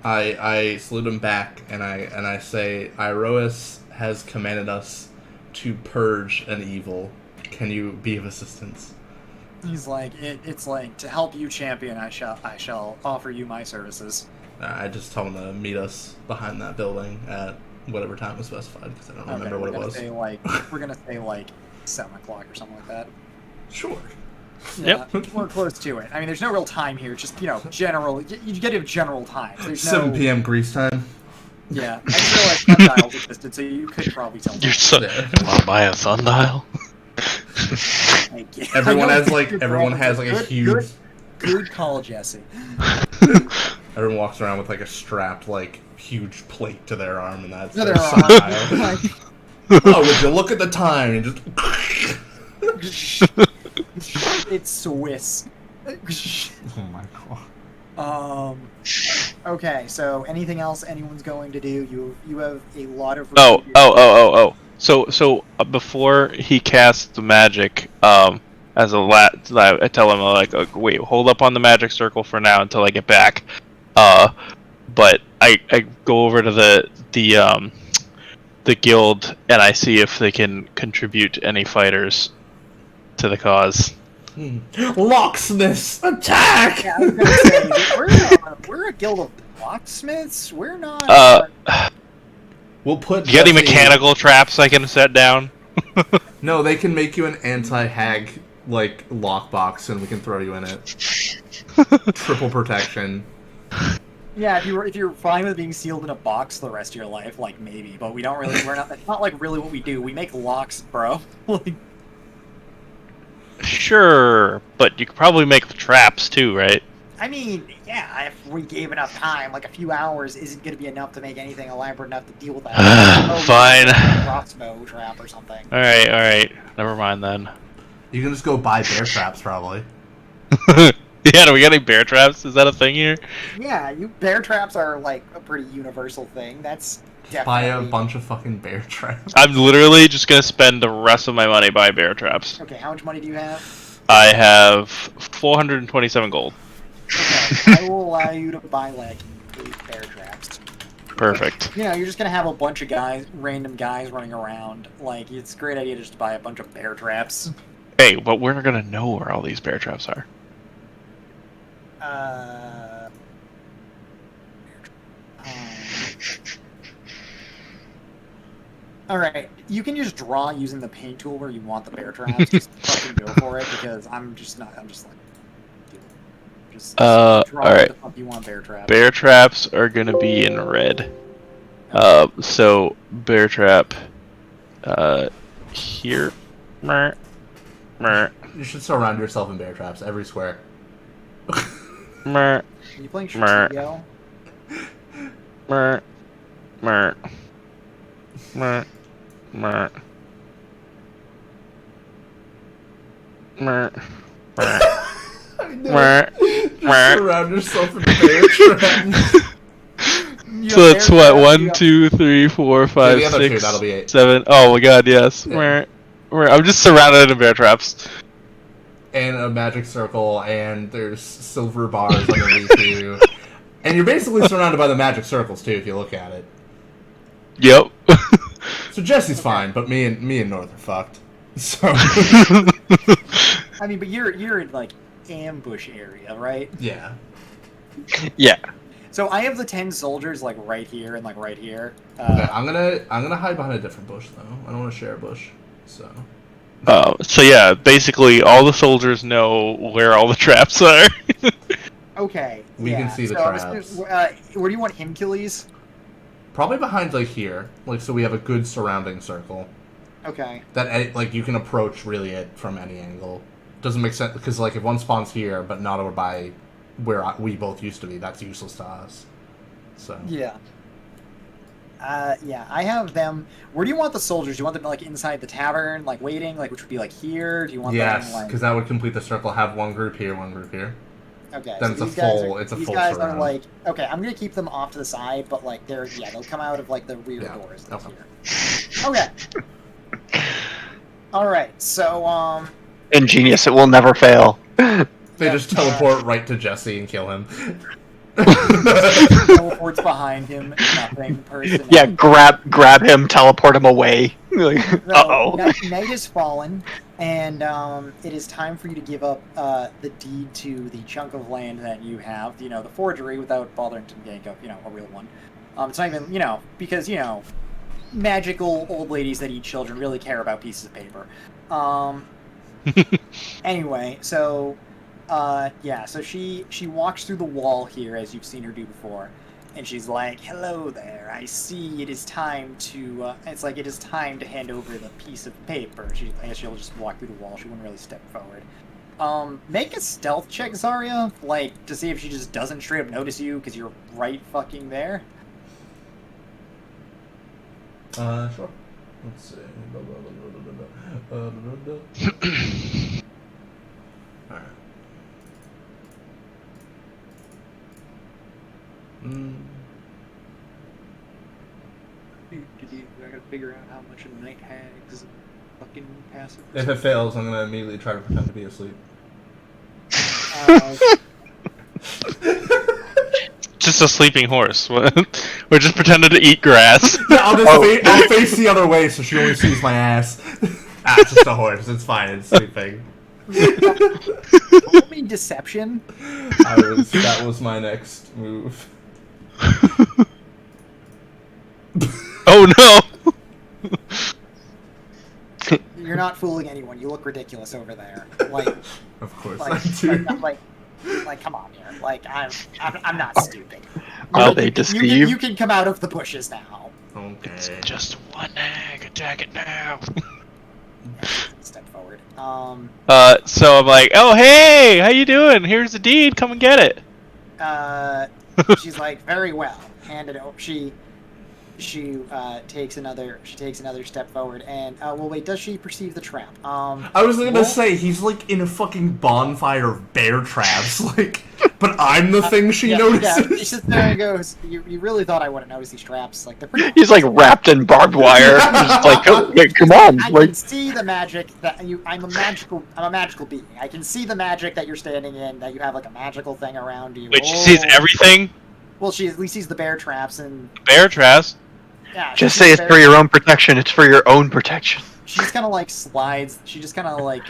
I salute him back, and I say, Iroas has commanded us to purge an evil. Can you be of assistance? He's like, it's like, to help you, champion, I shall offer you my services. I just tell him to meet us behind that building at whatever time was specified, because I don't remember what it was. We're gonna say like 7 o'clock or something like that. Sure. Yeah, we're close to it. I mean, there's no real time here. It's just, general. You get a general time. There's 7 no, p.m. Greece time. Yeah, I just realized sundials existed, so you could probably tell. You're so. Want to buy a sundial? Everyone has like a huge. Good call, Jesse. Everyone walks around with like a strapped like huge plate to their arm, and that's No, their they're sundial. Oh, would you look at the time and just? It's Swiss. Oh my god. Okay, so anything else anyone's going to do? You have a lot of. Oh. So before he casts the magic, as I tell him like, wait, hold up on the magic circle for now until I get back. But I go over to the guild and I see if they can contribute any fighters to the cause. Locksmiths, attack! Yeah, I was gonna say, we're a guild of locksmiths. We're not. We'll put You got any Jesse- mechanical traps I can set down? No, they can make you an anti-hag, like, lockbox, and we can throw you in it. Triple protection. Yeah, if you're fine with being sealed in a box the rest of your life, like maybe, but we're not. It's not like really what we do. We make locks, bro. Like, Sure, but you could probably make the traps too, right? I mean, yeah, if we gave enough time, like a few hours isn't going to be enough to make anything elaborate enough to deal with that. Fine. A crossbow trap or something. Alright. Never mind then. You can just go buy bear traps, probably. Yeah, do we got any bear traps? Is that a thing here? Yeah, bear traps are like a pretty universal thing. That's definitely. Buy a bunch of fucking bear traps. I'm literally just gonna spend the rest of my money buying bear traps. Okay, how much money do you have? I have 427 gold. Okay, I will allow you to buy like 8 bear traps. Perfect. You know, you're just gonna have a bunch of random guys running around. Like, it's a great idea just to buy a bunch of bear traps. Hey, but we're not gonna know where all these bear traps are. Alright, you can just draw using the paint tool where you want the bear traps. Just fucking go for it, because I'm just like... draw alright. where the fuck you want bear traps. Bear traps are gonna be in red. So bear trap, here. Mer. You should surround yourself in bear traps, every square. Mer. Are you playing Mer. Strategio? Mer. Mer. Mer. Mer. Mer. Mer. Just surround yourself in bear traps. So that's what, 1, 2, 3, 4, 5, the other 6, two, that'll be 8. 7. Oh my god, yes. Yeah. I'm just surrounded in bear traps. And a magic circle, and there's silver bars underneath you. And you're basically surrounded by the magic circles too, if you look at it. Yep. So Jesse's fine, but me and North are fucked. So I mean, but you're in, like, ambush area, right? yeah. Yeah. So I have the 10 soldiers, like, right here and, like, right here. Okay, I'm gonna hide behind a different bush though. I don't want to share a bush. So So yeah, basically all the soldiers know where all the traps are. Okay. We yeah. can see the so traps. Where do you want Himcules? probably behind like here, like so we have a good surrounding circle Okay. that like you can approach really it from any angle. Doesn't make sense because like if one spawns here but not over by where we both used to be, that's useless to us. So Yeah. Yeah, I have them. Where do you want the soldiers? Do you want them like inside the tavern, like waiting, like which would be like here? Do you want yes, them like? because that would complete the circle. Have one group here, one group here. Okay. Then so it's a these guys full- are- it's a these full guys surround. are like okay. I'm gonna keep them off to the side, but like they'll come out of like the rear Yeah, doors. okay. Here. Okay. All right. So Ingenious, it will never fail. They Yeah, just teleport right to Jesse and kill him. teleports behind him. Nothing. Person. Yeah, grab him, teleport him away. Like, uh-oh. Night has fallen, and it is time for you to give up the deed to the chunk of land that you have. You know, the forgery, without bothering to gank up, a real one. It's not even, because magical old ladies that eat children really care about pieces of paper. Anyway, so so she walks through the wall here as you've seen her do before. And she's like, "Hello there. I see it is time to." It's like it is time to hand over the piece of paper. I guess she'll just walk through the wall. She wouldn't really step forward. Make a stealth check, Zarya, like to see if she just doesn't straight up notice you because you're right fucking there. Sure. Let's see. Alright. I gotta figure out how much a night hag's fucking passive. If it fails, I'm gonna immediately try to pretend to be asleep. Just a sleeping horse. We're just pretending to eat grass. Yeah, I'll face the other way so she only sees my ass. It's just a horse. It's fine. It's sleeping. Roll me deception. That was my next move. Oh no! You're not fooling anyone. You look ridiculous over there. Like, Of course I like, do. like, come on here. Like, I'm not stupid. Well, You they can- deceive. You can come out of the bushes now. It's Okay. just one egg. Attack it now. Step forward. So I'm like, oh hey, how you doing? Here's the deed. Come and get it. She's like, very well. Hand it over. She takes another step forward, and well, wait, does she perceive the trap? I was gonna roll- say he's like in a fucking bonfire of bear traps, like, but I'm the thing she Yeah, notices. she sits there and goes, you really thought I wouldn't notice these traps? Like, they're pretty. He's like wrapped in barbed wire. Just like, come on, I like can see the magic that you. I'm a magical being. I can see the magic that you're standing in. That you have like a magical thing around you. Wait, she sees everything. Well, she at least sees the bear traps, and Bear traps. yeah. she just sees say it's bear for your own protection. It's for your own protection. She just kind of like slides. She just kind of like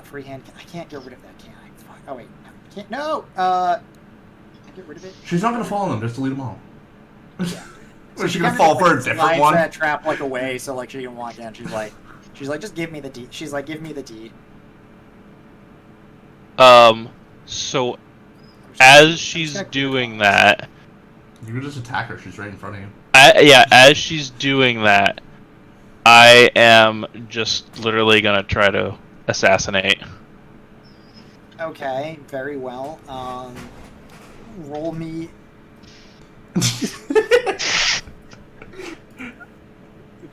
freehand. I can't get rid of that, can I? Fuck. Oh wait, no, I can't. No. Get rid of it. She's not gonna fall on them, just delete them all. Yeah. Or is she kinda gonna fall just, for a like, different slides one? that trap like away, so like she can walk in. She's like, just give me the deed. She's like, give me the deed. So I'm just as gonna she's clear it doing off. that, You can just attack her, she's right in front of you. as she's doing that, I am just literally gonna try to assassinate. Okay, very well. Roll me.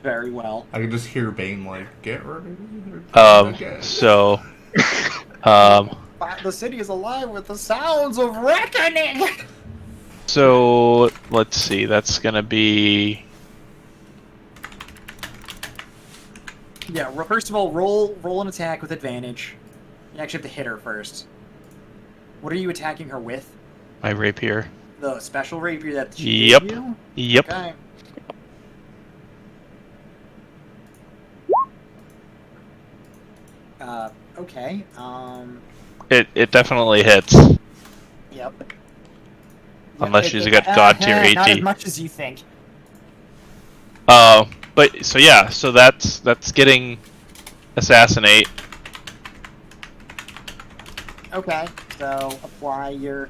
Very well. I can just hear Bane like, get rid of me. Okay. So, The city is alive with the sounds of reckoning. so let's see. That's gonna be Yeah. First of all, roll an attack with advantage. You actually have to hit her first. What are you attacking her with? my rapier. The special rapier that she Yep. gave you? Yep. Okay. Okay. It definitely hits. Yep. Unless she's got god tier Not as AT. much as you think. But so yeah, so that's getting assassinate. Okay. So apply your.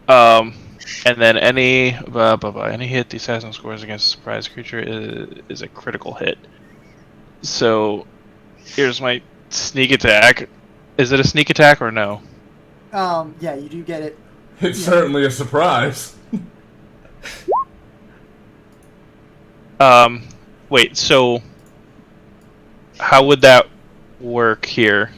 And then any hit the assassin scores against a surprise creature is a critical hit. So here's my sneak attack. Is it a sneak attack or no? Yeah, you do get it. It's certainly a surprise. Wait, so how would that work here?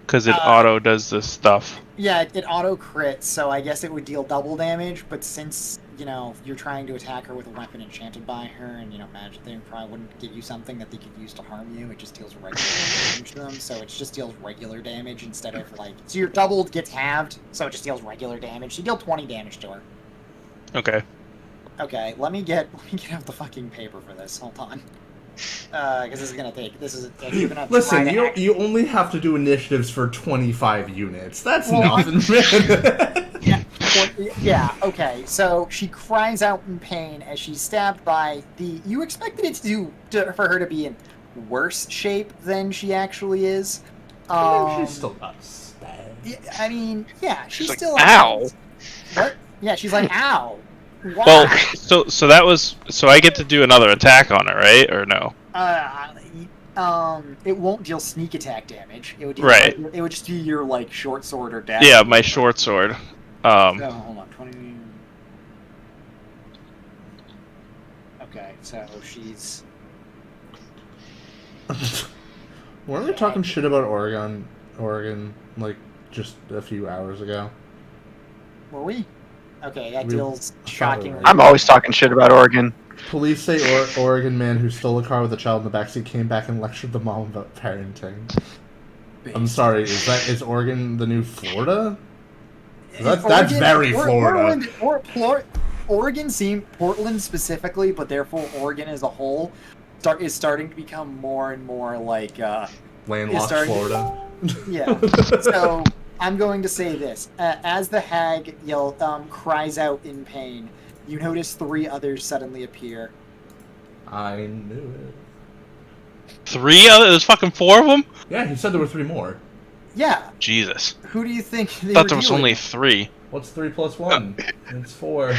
Because it auto does this stuff. Yeah, it auto crits, so I guess it would deal double damage. But since you're trying to attack her with a weapon enchanted by her, and magic thing probably wouldn't give you something that they could use to harm you. It just deals regular damage to them, so it just deals regular damage instead of like. So your doubled gets halved, so it just deals regular damage. So you deal 20 damage to her. Okay. Okay, let me get out the fucking paper for this. Hold on. Because this is gonna take. You're gonna Listen, try to you only have to do initiatives for 25 units. That's Well, nothing, man. Yeah, okay. So she cries out in pain as she's stabbed by the. You expected it for her to be in worse shape than she actually is. She's still not stabbed. I mean, yeah, she's like, still. "Ow." What? Yeah, she's like, ow. Why? Well, so that was so I get to do another attack on it, right? Or no? It won't deal sneak attack damage. It would deal, Right. It would just be your like short sword or dash. Yeah, my short sword. So, hold on, 20. Okay, so she's. Weren't we talking shit about Oregon, like, just a few hours ago? Were we? Okay, that We- deals I thought shockingly. I'm always talking shit about Oregon. Police say Oregon man who stole a car with a child in the backseat came back and lectured the mom about parenting. I'm sorry, is Oregon the new Florida? That's very Florida. Oregon Portland specifically, but therefore Oregon as a whole, is starting to become more and more like Landlocked starting- Florida. yeah. So I'm going to say this: as the hag cries out in pain, you notice 3 others suddenly appear. I knew it. 3 other? There's fucking 4 of them? Yeah, he said there were 3 more. Yeah. Jesus. Who do you think they I thought were there was dealing only with? 3. What's 3 plus 1? It's 4.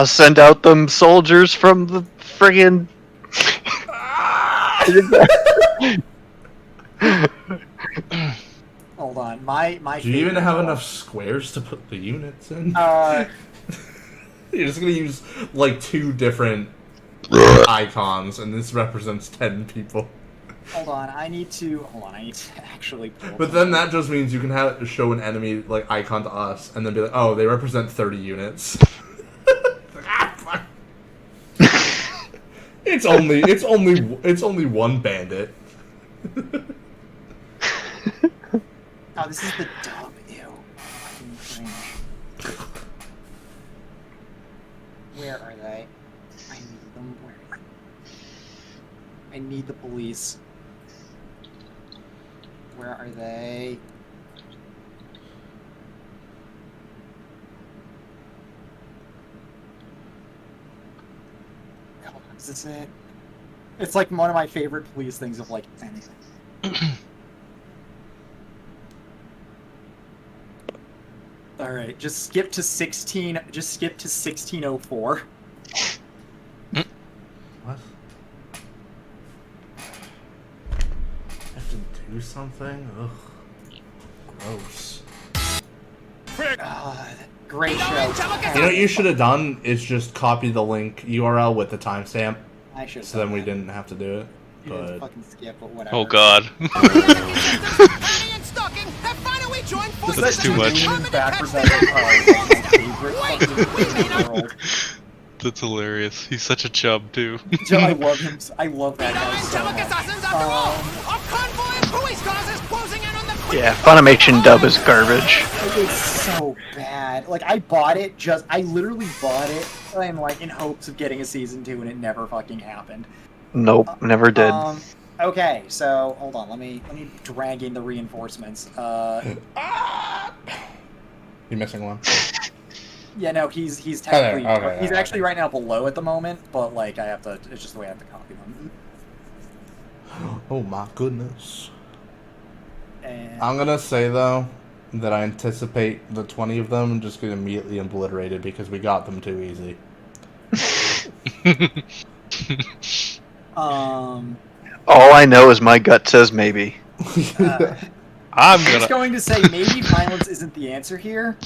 Send out them soldiers from the friggin'. Hold on, my. Do you even favorite have one- enough squares to put the units in? Uh, You're just gonna use like 2 different icons, and this represents 10 people. hold on, I need to actually. Pull But then that just means you can have show an enemy like icon to us, and then be like, oh, they represent 30 units. Fuck. It's only one bandit. Oh, this is the dub. Ew. Fucking cringe. Where are they? I need them. Where? I need the police. Where are they? Oh, is this it? It's like one of my favorite police things of like anything. All right, just skip to 16. Just skip to 1604. What? I have to do something? Ugh. Gross. Great show. You know what you should have done is just copy the link URL with the timestamp, I should. so then we didn't have to do it. You didn't But fucking skip, but whatever. Oh god. That's too much. Backwards out of my favorite fucking thing in the world. That's hilarious. He's such a chub, too. Joe, I love him. I love that guy so much. Yeah, Funimation dub is garbage. It's so bad. Like I bought it I literally bought it and like in hopes of getting a season 2, and it never fucking happened. Nope, never did. Okay, so hold on. Let me drag in the reinforcements. you're missing one. Yeah, no, he's technically Okay, he's okay. actually right now below at the moment, but like I have to. It's just the way I have to copy them. Oh my goodness. And I'm gonna say though that I anticipate the 20 of them just get immediately obliterated because we got them too easy. All I know is my gut says maybe. I'm I'm just gonna. going to say maybe violence isn't the answer here.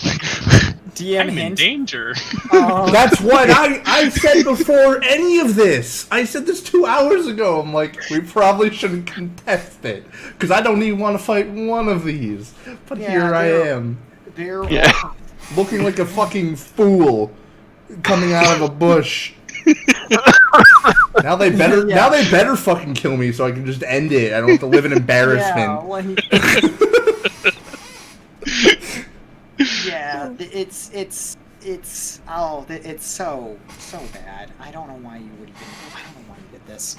DM I'm in hint. danger. That's what I said before any of this. I said this 2 hours ago. I'm like, we probably shouldn't contest it because I don't even want to fight one of these. But Yeah, here I they're- am, They're Yeah. looking like a fucking fool coming out of a bush. Now they better Yeah. now they better fucking kill me so I can just end it. I don't have to live in embarrassment. Yeah, like, yeah, it's so bad. I don't know why you would even. I don't know why you did this.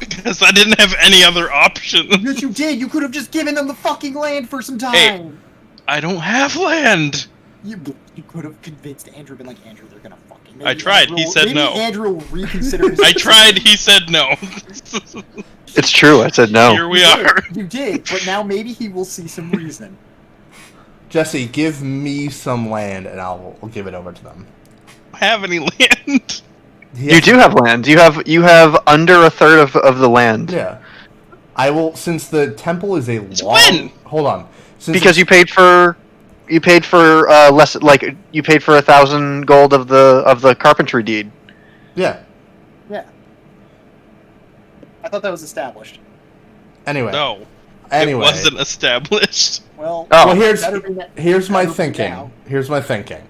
Because I didn't have any other option. Yes, you did. You could have just given them the fucking land for some time. I don't have land. You could have convinced Andrew, been like, Andrew, they're gonna fucking. I tried, he said maybe no. Andrew will reconsider his I tried. He said no. It's true, I said no. Here we are. You did, but now maybe he will see some reason. Jesse, give me some land and I'll give it over to them. Have any land? You do have land. You have under a third of the land. Yeah. I will, since the temple is a long... when? Hold on. Since Because you paid for less, like you paid for 1,000 gold of the carpentry deed. Yeah. Yeah. I thought that was established. Anyway. No. Anyway. It wasn't established. Well, Oh. Well, better be na- here's my better be thinking. now. Here's my thinking.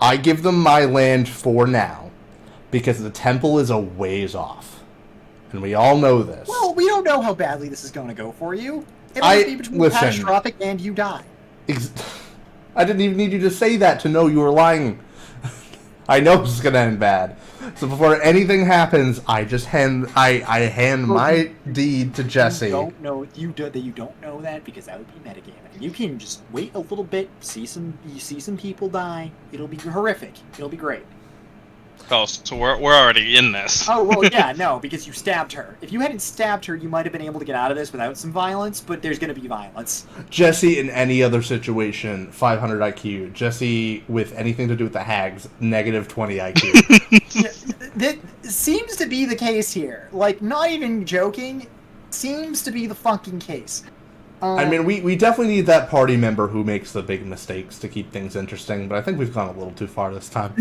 I give them my land for now because the temple is a ways off. And we all know this. Well, we don't know how badly this is going to go for you. It I- might be between listen. catastrophic and you die. I didn't even need you to say that to know you were lying. I know this is going to end bad. So before anything happens, I just hand my deed to Jesse. You don't know you don't know that because that would be metagaming. You can just wait a little bit, see some people die. It'll be horrific. It'll be great. Oh, so we're already in this. Oh well, yeah, no, because you stabbed her. If you hadn't stabbed her, you might have been able to get out of this without some violence. But there's going to be violence. Jesse in any other situation, 500 IQ. Jesse with anything to do with the hags, negative 20 IQ. Yeah, that seems to be the case here. Like, not even joking, seems to be the fucking case. I mean, we definitely need that party member who makes the big mistakes to keep things interesting, but I think we've gone a little too far this time.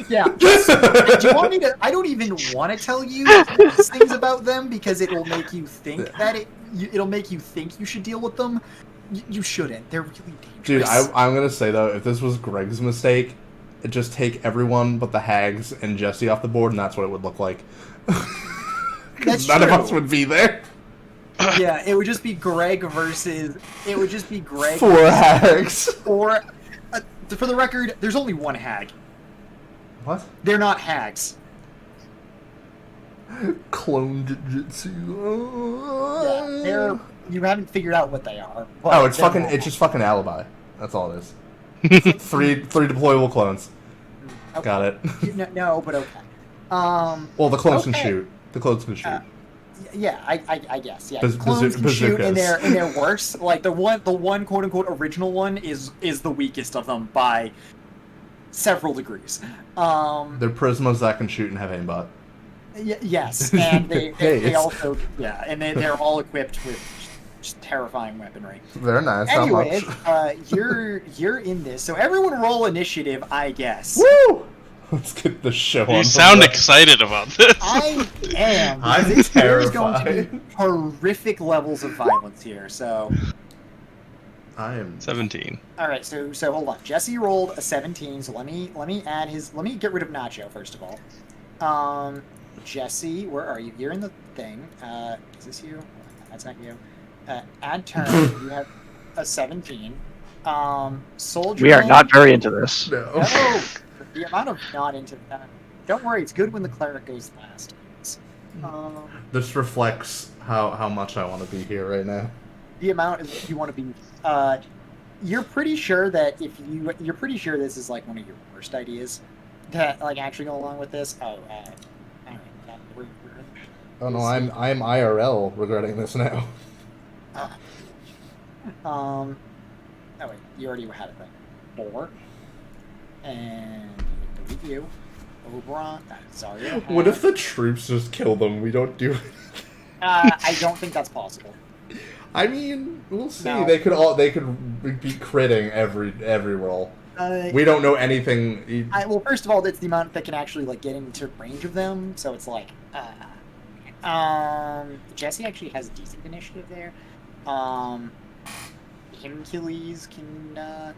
Yeah. Do you want me to? I don't even want to tell you these things about them because it'll make you think that it'll make you think you should deal with them. You shouldn't. They're really dangerous. Dude, I'm gonna say though, if this was Greg's mistake, just take everyone but the hags and Jesse off the board, and that's what it would look like. That's none true. of us would be there. Yeah, it would just be Greg versus. It would just be Greg. 4 hags. Or, for the record, there's only one hag. What? They're not hags. Clone jujitsu. Yeah, they're. You haven't figured out what they are. Oh, it's just fucking alibi. That's all it is. three deployable clones. Okay. Got it. No, but okay. Well, the clones can okay. shoot. The clones can shoot. Yeah, I guess. Yeah, Baz- clones can shoot in bazookas. their worst. Like the one quote unquote original one is the weakest of them by several degrees. They're prismas that can shoot and have aimbot. Yes, and they Hey, also and they're all equipped with just terrifying weaponry. They're nice. Anyways, How much? you're in this, so everyone roll initiative, I guess. Woo! Let's get the show on. You the sound road. excited about this. I am. I'm because there's going to terrified. be horrific levels of violence here. So, I am 17. all right. So hold on. Jesse rolled a 17. So let me add his. Let me get rid of Nacho first of all. Jesse, where are you? You're in the thing. Is this you? That's not you. Add turn. You have a 17. Soldier. We are not very into this. no. No, the amount of not into that. Don't worry, it's good when the cleric goes last. This reflects how much I want to be here right now. The amount is you want to be. You're pretty sure that you're pretty sure this is like one of your worst ideas to like actually go along with this. Oh, all right. Oh no, I'm IRL regretting this now. Oh wait, you already had it then. 4. And delete you. Oberon. Sorry. What if the troops just kill them? We don't do it. I don't think that's possible. I mean, we'll see. No. They could be critting every roll. We don't know anything. Well, first of all, it's the amount that can actually like get into range of them. So it's like, Jesse actually has decent initiative there. Hercules can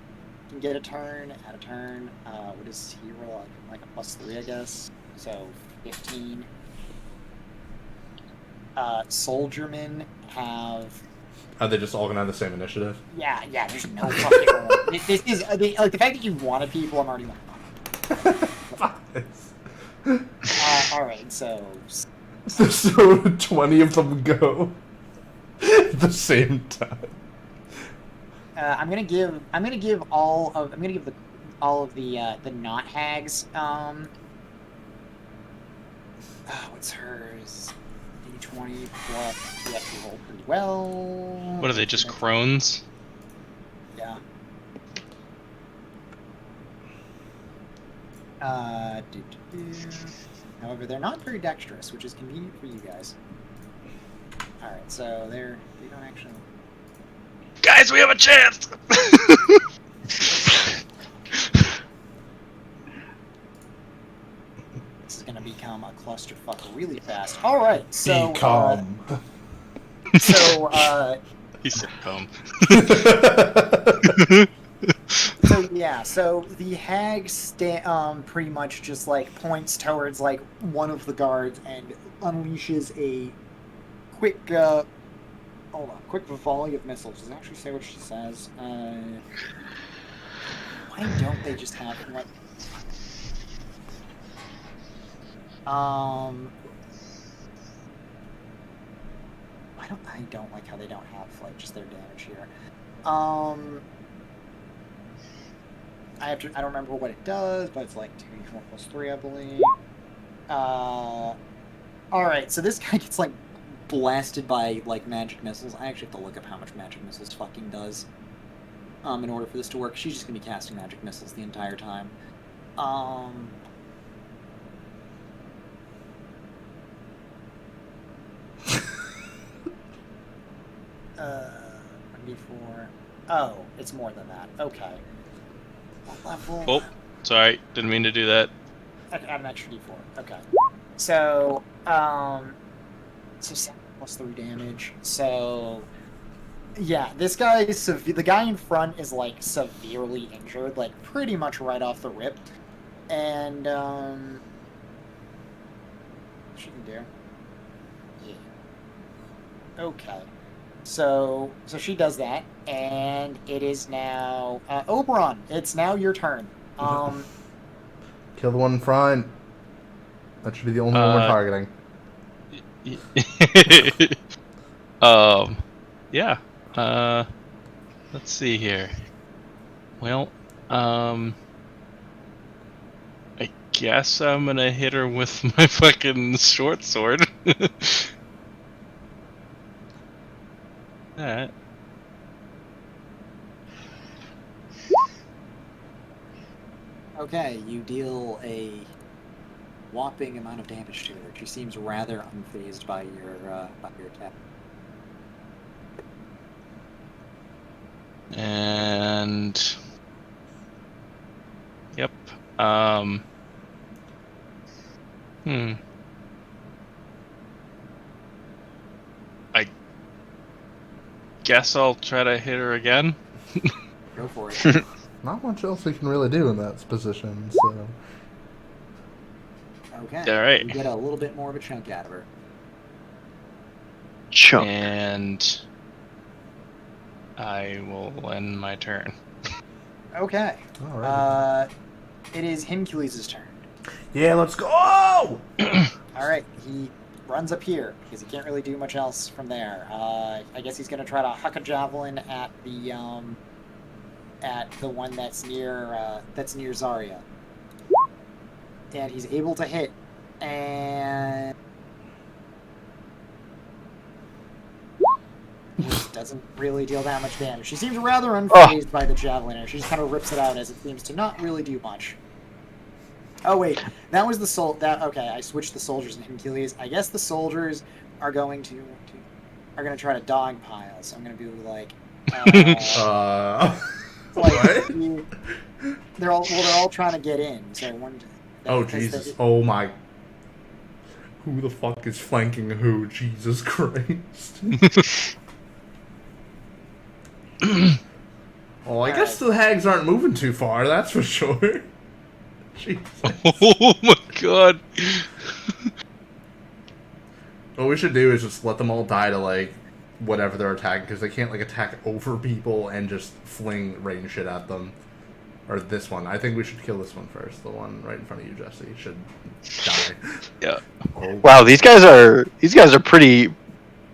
get a turn, add a turn. What does he roll? Like a +3, I guess. So 15. Soldiermen have. Are they just all gonna have the same initiative? Yeah. There's no fucking roll. This is like the fact that you wanted people. I'm already like. Fuck this. All right, so. So 20 of them go at the same time. I'm gonna give all of the not hags. What's hers? D20 plus. Yeah, she rolled pretty well. What are they, just crones? Yeah. However, they're not very dexterous, which is convenient for you guys. All right, so they don't actually. Guys, we have a chance! This is gonna become a clusterfuck really fast. All right, so Be calm. He said come. So the hag pretty much just like points towards like one of the guards and unleashes a quick quick volley of missiles. Does it actually say what she says? Why don't they just have what? I don't like how they don't have like just their damage here. I don't remember what it does, but it's like 2d4 plus 3, I believe. Alright, so this guy gets like blasted by like magic missiles. I actually have to look up how much magic missiles fucking does. In order for this to work. She's just gonna be casting magic missiles the entire time. 24. Oh, it's more than that. Okay. What level? Oh, sorry, didn't mean to do that. Add an extra d4. Okay. So, so 7 plus 3 damage. So, yeah, this guy is the guy in front is like severely injured, like pretty much right off the rip. And what she can do? Yeah. Okay. So she does that, and it is now Oberon. It's now your turn. Kill the one in front. That should be the only one we're targeting. Yeah. Let's see here. Well, I guess I'm gonna hit her with my fucking short sword. Alright. Okay, you deal a whopping amount of damage to her. She seems rather unfazed by your attack. And yep. I guess I'll try to hit her again. Go for it. Not much else we can really do in that position, so... Okay. All right. You get a little bit more of a chunk out of her. Chunk. And I will end my turn. Okay. Alright. It is Himcules' turn. Yeah, let's go! Alright, he runs up here, because he can't really do much else from there. I guess he's gonna try to huck a javelin at the one that's near Zarya. And he's able to hit, and which doesn't really deal that much damage. She seems rather unfazed by the javelin. She just kind of rips it out as it seems to not really do much. Oh wait, that was the okay, I switched the soldiers and Himcules. I guess the soldiers are going to try to dogpile. So I'm gonna do like what? they're all trying to get in. So one. Oh Jesus! Oh my! Who the fuck is flanking who? Jesus Christ! Oh, I guess the hags aren't moving too far. That's for sure. Jesus. Oh my god! What we should do is just let them all die to like whatever they're attacking, because they can't like attack over people and just fling rain shit at them. Or this one. I think we should kill this one first. The one right in front of you, Jesse, should die. Yeah. Oh. Wow, these guys are pretty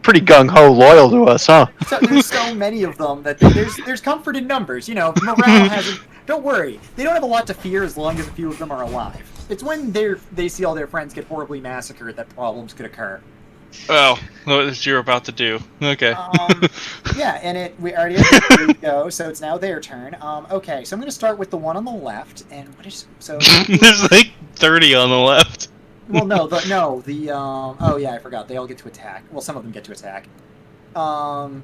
gung ho loyal to us, huh? So, there's so many of them that there's comfort in numbers. You know, morale hasn't. Don't worry, they don't have a lot to fear as long as a few of them are alive. It's when they see all their friends get horribly massacred that problems could occur. Well, what you're about to do. Okay. Yeah, and we already have 3 go, so it's now their turn. Okay, so I'm going to start with the one on the left, and what is so? There's like 30 on the left. Well, oh yeah, I forgot. They all get to attack. Well, some of them get to attack. All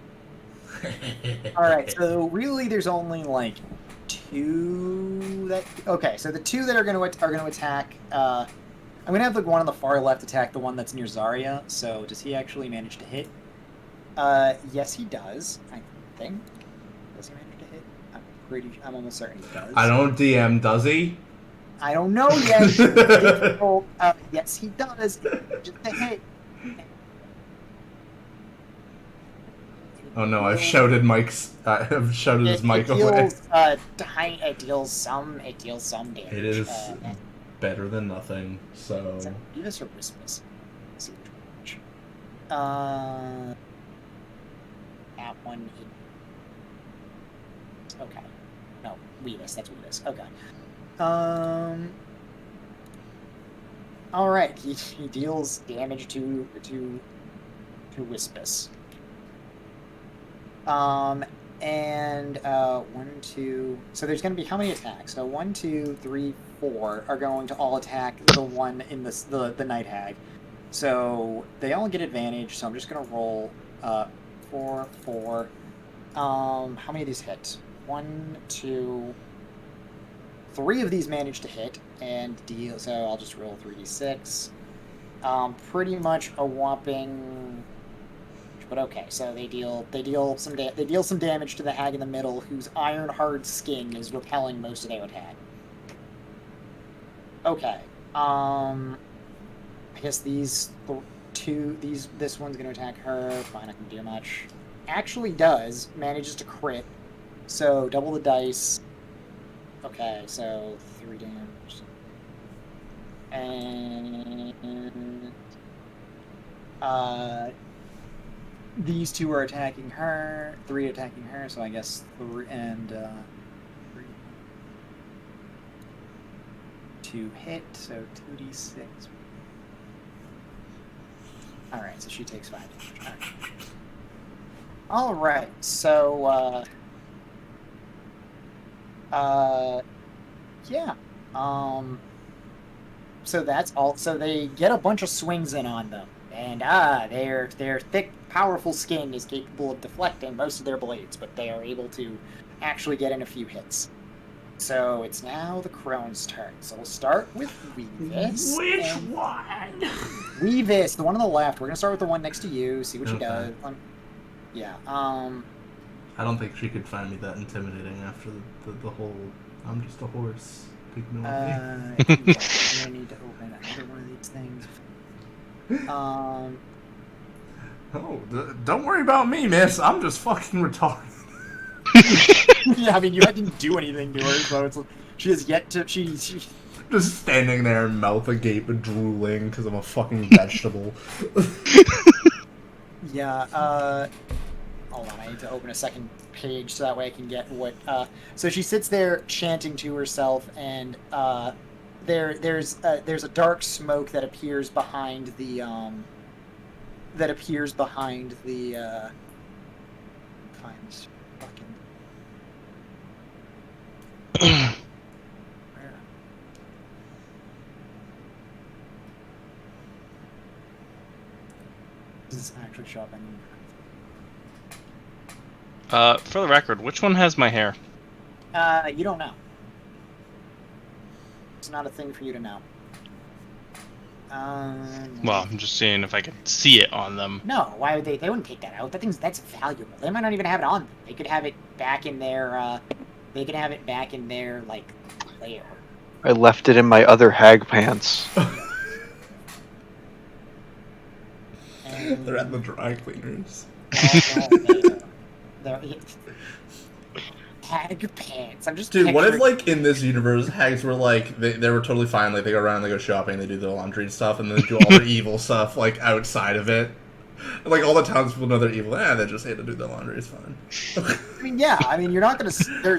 right, so really, there's only like 2 that. Okay, so the 2 that are going to attack. I'm going to have the one on the far left attack the one that's near Zarya. So does he actually manage to hit? Yes, he does. I think. Does he manage to hit? I'm almost certain he does. I don't DM, does he? I don't know yet. Yes, he does. Just a hit. Oh no! I've shouted Mike's. I've shouted his mic away. It deals some damage. It is better than nothing, so... Is that Weedus or Wispus? Let's see which one. That one. Okay. No, Weedus. That's Weedus. Okay. All right. He deals damage to Wispus. And 1, 2. So there's going to be how many attacks? So 1, 2, 3, 4 are going to all attack the one in the Night Hag. So they all get advantage. So I'm just going to roll 4, 4. How many of these hit? 1, 2, 3 of these manage to hit and deal. So I'll just roll 3d6. Pretty much a whopping. But okay, so they deal some damage to the hag in the middle, whose iron hard skin is repelling most of their attack. Okay, I guess this one's gonna attack her. Fine, I can do much. Actually, manages to crit, so double the dice. Okay, so 3 damage, and these 2 are attacking her, 3 attacking her, so I guess 3 and 3. 2 hit, so 2d6. Alright, so she takes 5 damage. Alright, so, yeah. So that's all. So they get a bunch of swings in on them. And their thick, powerful skin is capable of deflecting most of their blades, but they are able to actually get in a few hits. So it's now the Crone's turn. So we'll start with Weevis. Which one? Weevis, the one on the left. We're gonna start with the one next to you. See what she Okay. does. Yeah. I don't think she could find me that intimidating after the whole "I'm just a horse" ignore me. I'm gonna need to open another one of these things. Oh, don't worry about me, miss. I'm just fucking retarded. Yeah, I mean, you didn't do anything to her, so she has yet to. She Just standing there, mouth agape, drooling because I'm a fucking vegetable. Yeah, hold on, I need to open a second page so that way I can get what, so she sits there chanting to herself, and, there's a dark smoke that appears behind the, find this fucking... Where? Does this actually show up anywhere? For the record, which one has my hair? You don't know. It's not a thing for you to know. Well, I'm just seeing if I can see it on them. No, why would they? They wouldn't take that out. That's valuable. They might not even have it on them. They could have it back in their, like, layer. I left it in my other hag pants. And, They're at the dry cleaners. they're hag pants. I'm just Dude, what if, picturing- like, in this universe, hags were, like, they were totally fine, like, they go around, they go shopping, they do their laundry and stuff, and then they do all their evil stuff, like, outside of it. And, like, all the townspeople know they're evil, they just hate to do their laundry, it's fine. I mean, yeah. I mean, you're not gonna.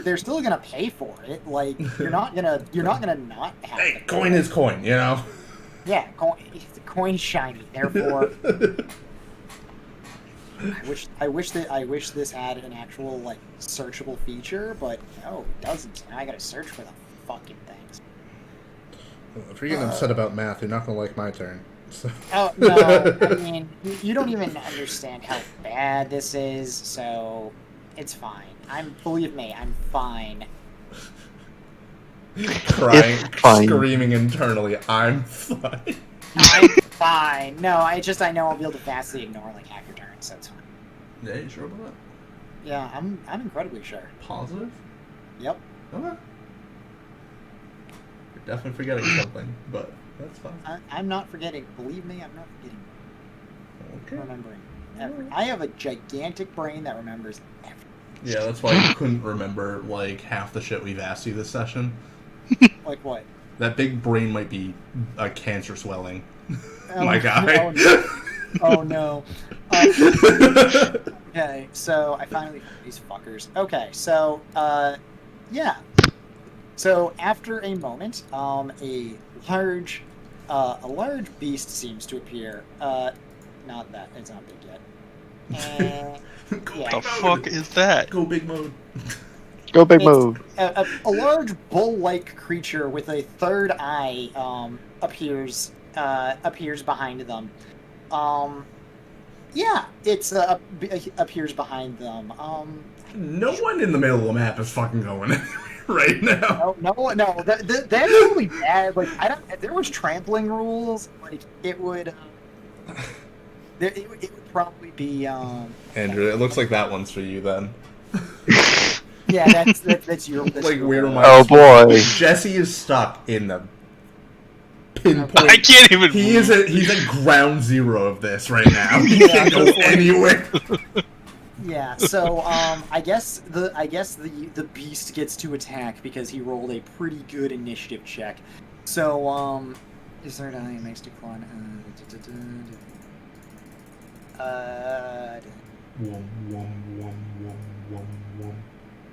They're still gonna pay for it. Like, you're not gonna not have. Hey, it. coin is coin, you know? Yeah, coin shiny. Therefore, I wish this had an actual, like, searchable feature, but no, it doesn't. And I gotta search for the fucking things. If you're getting upset about math, you're not gonna like my turn. So. Oh no! I mean, you don't even understand how bad this is, so it's fine. Believe me, I'm fine. Crying, It's fine. screaming internally, I'm fine. I'm fine. No, I know I'll be able to fastly ignore like half your turn, so it's fine. Yeah, you sure about that? Yeah, I'm incredibly sure. Positive? Yep. Okay. You're definitely forgetting something, but that's fine. I'm not forgetting. Believe me, I'm not forgetting. Okay. Remembering. I have a gigantic brain that remembers everything. Yeah, that's why you couldn't remember, like, half the shit we've asked you this session. Like what? That big brain might be a cancer swelling. Oh, My guy. Oh no. Okay, so I finally found these fuckers. Okay, so yeah. So after a moment, a large beast seems to appear. Not that it's not big yet. Go Yeah. The big fuck mode. is that? Go big mode. Go big It's mode. a large bull-like creature with a third eye appears behind them. Yeah, it's appears behind them. No one in the middle of the map is fucking going anywhere right now. No. That's really bad. Like, I don't. If there was trampling rules, like it would. It would probably be. Andrew, it looks like that one's for you then. Yeah, that's your. That's Like your weird. role. Oh boy. Jesse is stuck in the pinpoint. I can't even. He's at ground zero of this right now. He can't go anywhere. Yeah, so I guess the beast gets to attack because he rolled a pretty good initiative check. So is there an makes decline?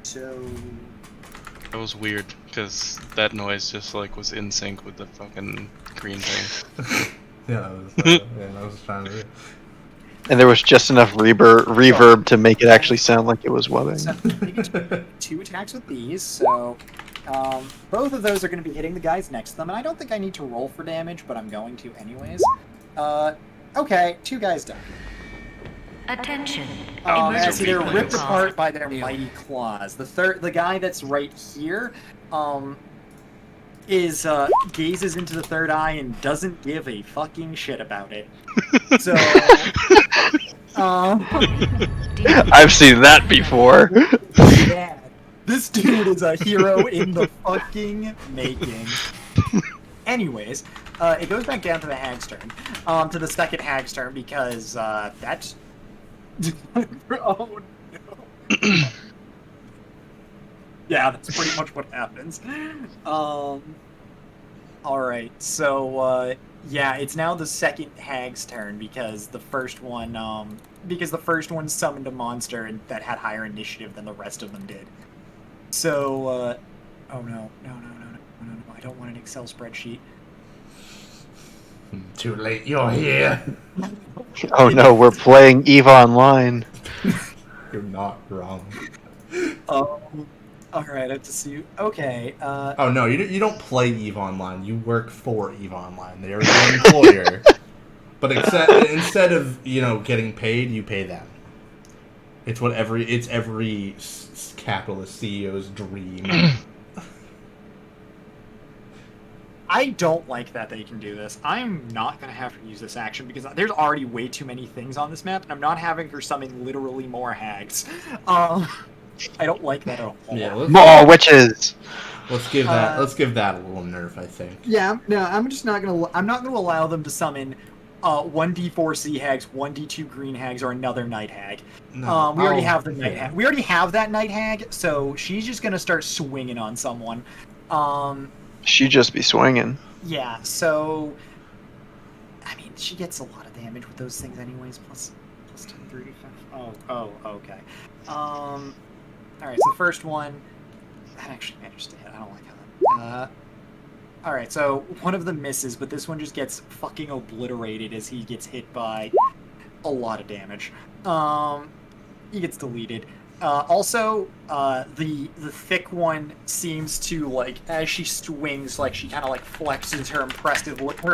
So That was weird because that noise just like was in sync with the fucking green thing. Yeah, that was trying to. And there was just enough reverb to make it actually sound like it was webbing. So two attacks with these, so both of those are going to be hitting the guys next to them, and I don't think I need to roll for damage, but I'm going to anyways. Okay, two guys done. Attention. As they're Emergency ripped protocol. apart by their mighty claws. The guy that's right here, gazes into the third eye and doesn't give a fucking shit about it. So, I've seen that before. yeah, this dude is a hero in the fucking making. Anyways, it goes back down to the hag's turn, to the second hag's turn because that's. Oh no. Yeah, that's pretty much what happens. Alright, so yeah, it's now the second hag's turn because the first one summoned a monster and that had higher initiative than the rest of them did. So oh no, I don't want an Excel spreadsheet. Too late, you're here. Oh no, we're playing EVE Online. You're not wrong. Alright, I have to see you. Okay, Oh no, you don't play EVE Online. You work for EVE Online. They are your employer. But instead of getting paid, you pay them. It's every capitalist CEO's dream. I don't like that they can do this. I'm not going to have to use this action because there's already way too many things on this map, and I'm not having her summon literally more hags. I don't like that at all. Yeah, More witches. let's give that a little nerf, I think. Yeah, no, I'm not gonna allow them to summon 1d4 sea hags, 1d2 green hags, or another night hag. No, We already have the night hag. We already have that night hag, so she's just gonna start swinging on someone. She'd just be swinging. Yeah, so I mean, she gets a lot of damage with those things anyways, plus 10, 3, 5. Oh, okay. Alright, so the first one, that actually managed to hit. I don't like how that. Alright, so one of them misses, but this one just gets fucking obliterated as he gets hit by a lot of damage. He gets deleted. Also, the thick one seems to, like, as she swings, like, she kind of, like, flexes her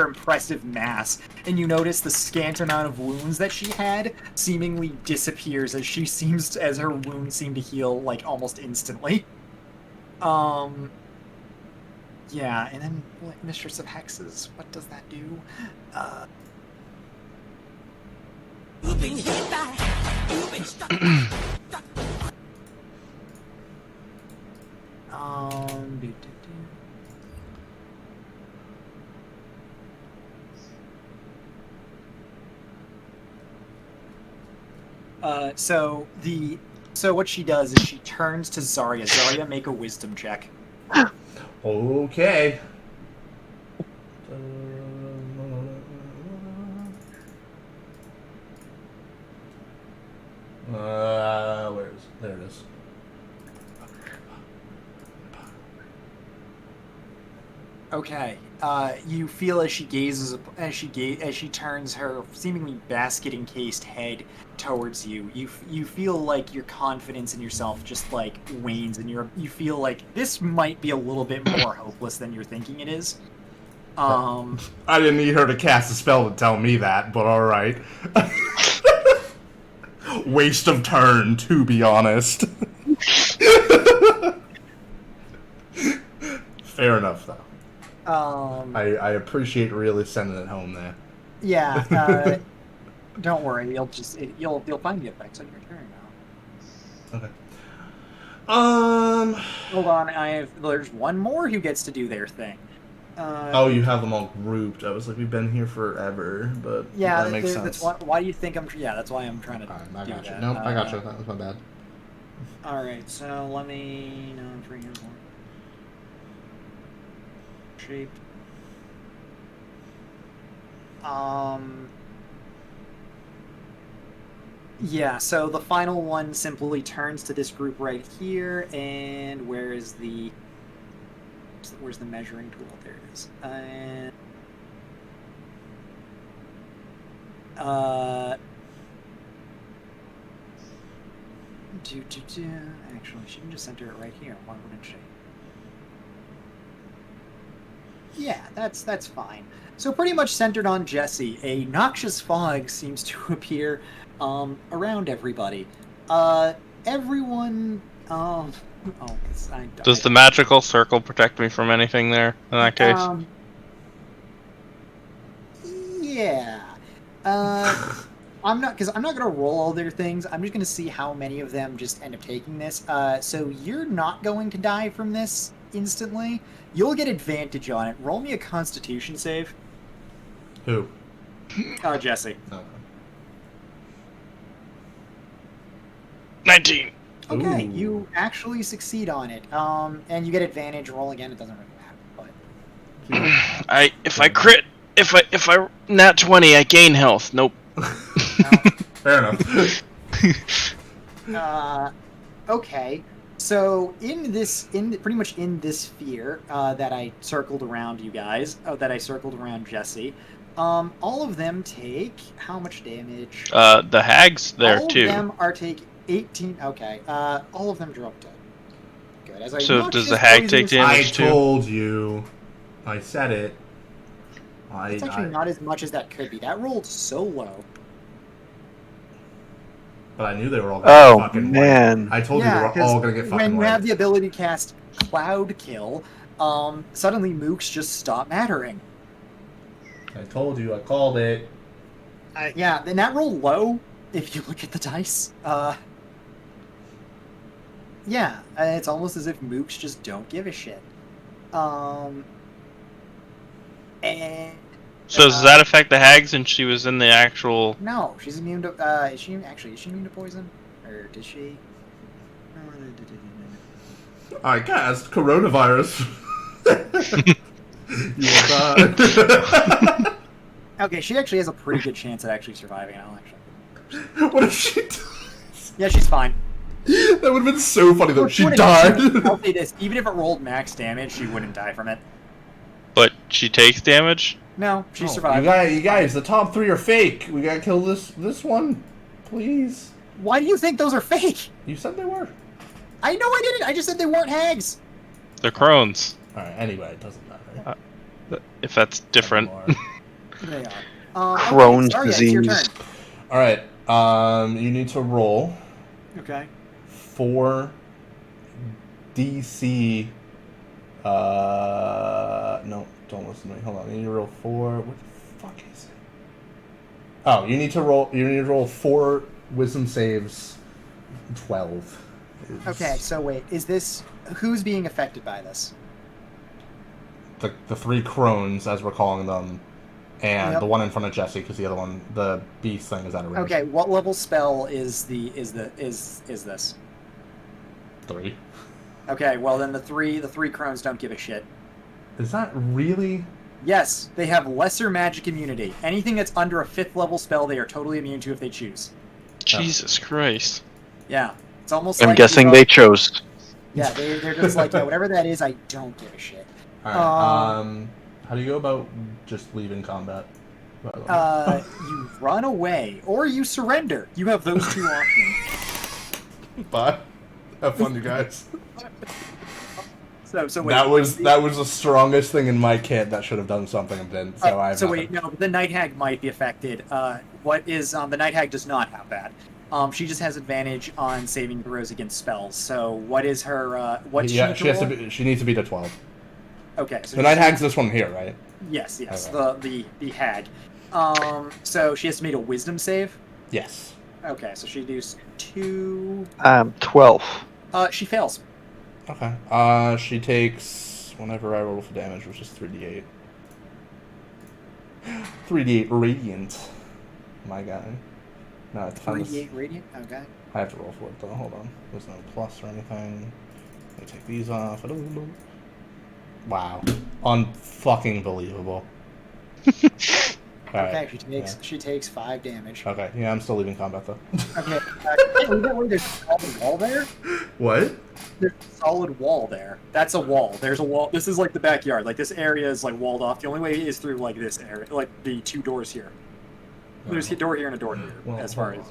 impressive mass, and you notice the scant amount of wounds that she had seemingly disappears as her wounds seem to heal, like, almost instantly. Yeah, and then, like, Mistress of Hexes, what does that do? You've been hit by, you've been stuck. So what she does is she turns to Zarya. Zarya, make a wisdom check. Okay. Where is it? There it is. Okay. You feel as she gazes, as she turns her seemingly basket-encased head towards you. You feel like your confidence in yourself just like wanes, and you feel like this might be a little bit more hopeless than you're thinking it is. I didn't need her to cast a spell to tell me that, but all right. Waste of turn, to be honest. Fair enough, though. I appreciate really sending it home there. Yeah. Don't worry. You'll find the effects on your turn now. Okay. Hold on. There's one more who gets to do their thing. Oh, you have them all grouped. I was like, we've been here forever, but yeah, that makes sense. That's why do you think I'm? Yeah, that's why I'm trying to I do got you. that. Nope, I got you. That was my bad. All right, so let me. No, I'm free here. Shape. Yeah, so the final one simply turns to this group right here, and where's the measuring tool? There it is. And actually, she can just center it right here. Why wouldn't she? Yeah, that's fine. So pretty much centered on Jesse, a noxious fog seems to appear around everybody. Everyone. Does the magical circle protect me from anything there in that case? Yeah. I'm not gonna roll all their things. I'm just gonna see how many of them just end up taking this. So you're not going to die from this instantly. You'll get advantage on it. Roll me a Constitution save. Who? Jesse. Okay. 19. Okay, Ooh. you actually succeed on it. And you get advantage. Roll again. It doesn't really matter, but If I crit, if I nat 20, I gain health. Nope. Fair enough. Okay. So pretty much in this sphere that I circled around you guys, that I circled around Jesse, all of them take how much damage? The hags there all too. All of them are taking 18. Okay. All of them drop dead. Good. As I So does the hag take damage too? I told you. I said it. It's actually not as much as that could be. That rolled so low. But I knew they were all going to Oh, get fucking man. wiped. I told you they were all going to get fucking when you wiped. have the ability to cast Cloud Kill, suddenly mooks just stop mattering. I told you, I called it. Yeah, and that roll low, if you look at the dice. Yeah, it's almost as if mooks just don't give a shit. And So does that affect the hag since she was in the actual? no, she's immune to. Is she immune to poison, or does she? I cast coronavirus. You will die. Okay, she actually has a pretty good chance at actually surviving. I'll actually. What if she died? Yeah, she's fine. That would have been so funny though. She Wouldn't- died. I'll say this: even if it rolled max damage, she wouldn't die from it. But she takes damage. No, she Oh, survived. you guys, the top 3 are fake. We gotta kill this one, please. Why do you think those are fake? You said they were. I know I didn't. I just said they weren't hags. They're crones. All right. Anyway, it doesn't matter. If that's different. They are. Crohn's okay, sorry, it's your disease. turn. All right. You need to roll Okay. 4 DC. No, don't listen to me. Hold on. You need to roll 4. What the fuck is it? Oh, you need to roll 4 wisdom saves. 12. Okay, so wait, is this who's being affected by this? The 3 crones, as we're calling them, and Yep. the one in front of Jesse, because the other one, the beast thing, is out of range. Okay, what level spell is this? 3. Okay, well then the three crones don't give a shit. Is that really? Yes, they have lesser magic immunity. Anything that's under a 5th level spell, they are totally immune to if they choose. Jesus Christ. Yeah, it's almost I'm like, guessing you know, they chose. Yeah, they're just like, yeah, whatever that is, I don't give a shit. Alright, how do you go about just leaving combat? By the way? You run away, or you surrender. You have those 2 options. Bye. Have fun, you guys. So wait. That was the strongest thing in my kit that should have done something and didn't. So I. So wait, no, the Night Hag might be affected. What is the Night Hag does not have that. She just has advantage on saving throws against spells. So what is her? What? Yeah, she has to be. She needs to be to 12. Okay. So the Night Hag's this one here, right? Yes. Okay. The hag. So she has to make a Wisdom save. Yes. Okay, so she does 2. 12. She fails. Okay. She takes whenever I roll for damage, which is 3d8. 3d8 radiant. My guy. No, I have to find this. 3d8 radiant. Okay. I have to roll for it though. Hold on. There's no plus or anything. Let me take these off. Wow. Unfucking believable. Okay, she takes 5 damage. Okay, yeah, I'm still leaving combat though. Okay, there's a solid wall there. What? There's a solid wall there. That's a wall. There's a wall. This is like the backyard. Like this area is like walled off. The only way is through like this area, like the 2 doors here. There's a door here and a door here. Well, as far as.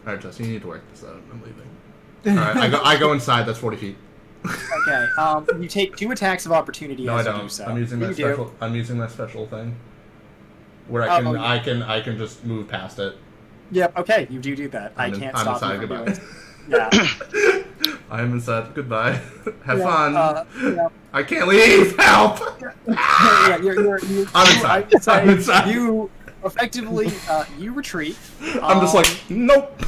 Alright, Jesse, you need to work this out. I'm leaving. Alright, I go inside. That's 40 feet. Okay. You take 2 attacks of opportunity. No, as I you don't. do so. I'm using that You special. I'm using that special thing. Where Oh, I can just move past it. Yep. Okay. You do that. I can't I'm stop inside. you from Goodbye. doing it. Yeah. I'm inside. Goodbye. Have Yeah, fun. yeah. I can't leave. Help. Yeah, you're I'm inside. I would say I'm inside. You effectively you retreat. I'm just like, nope.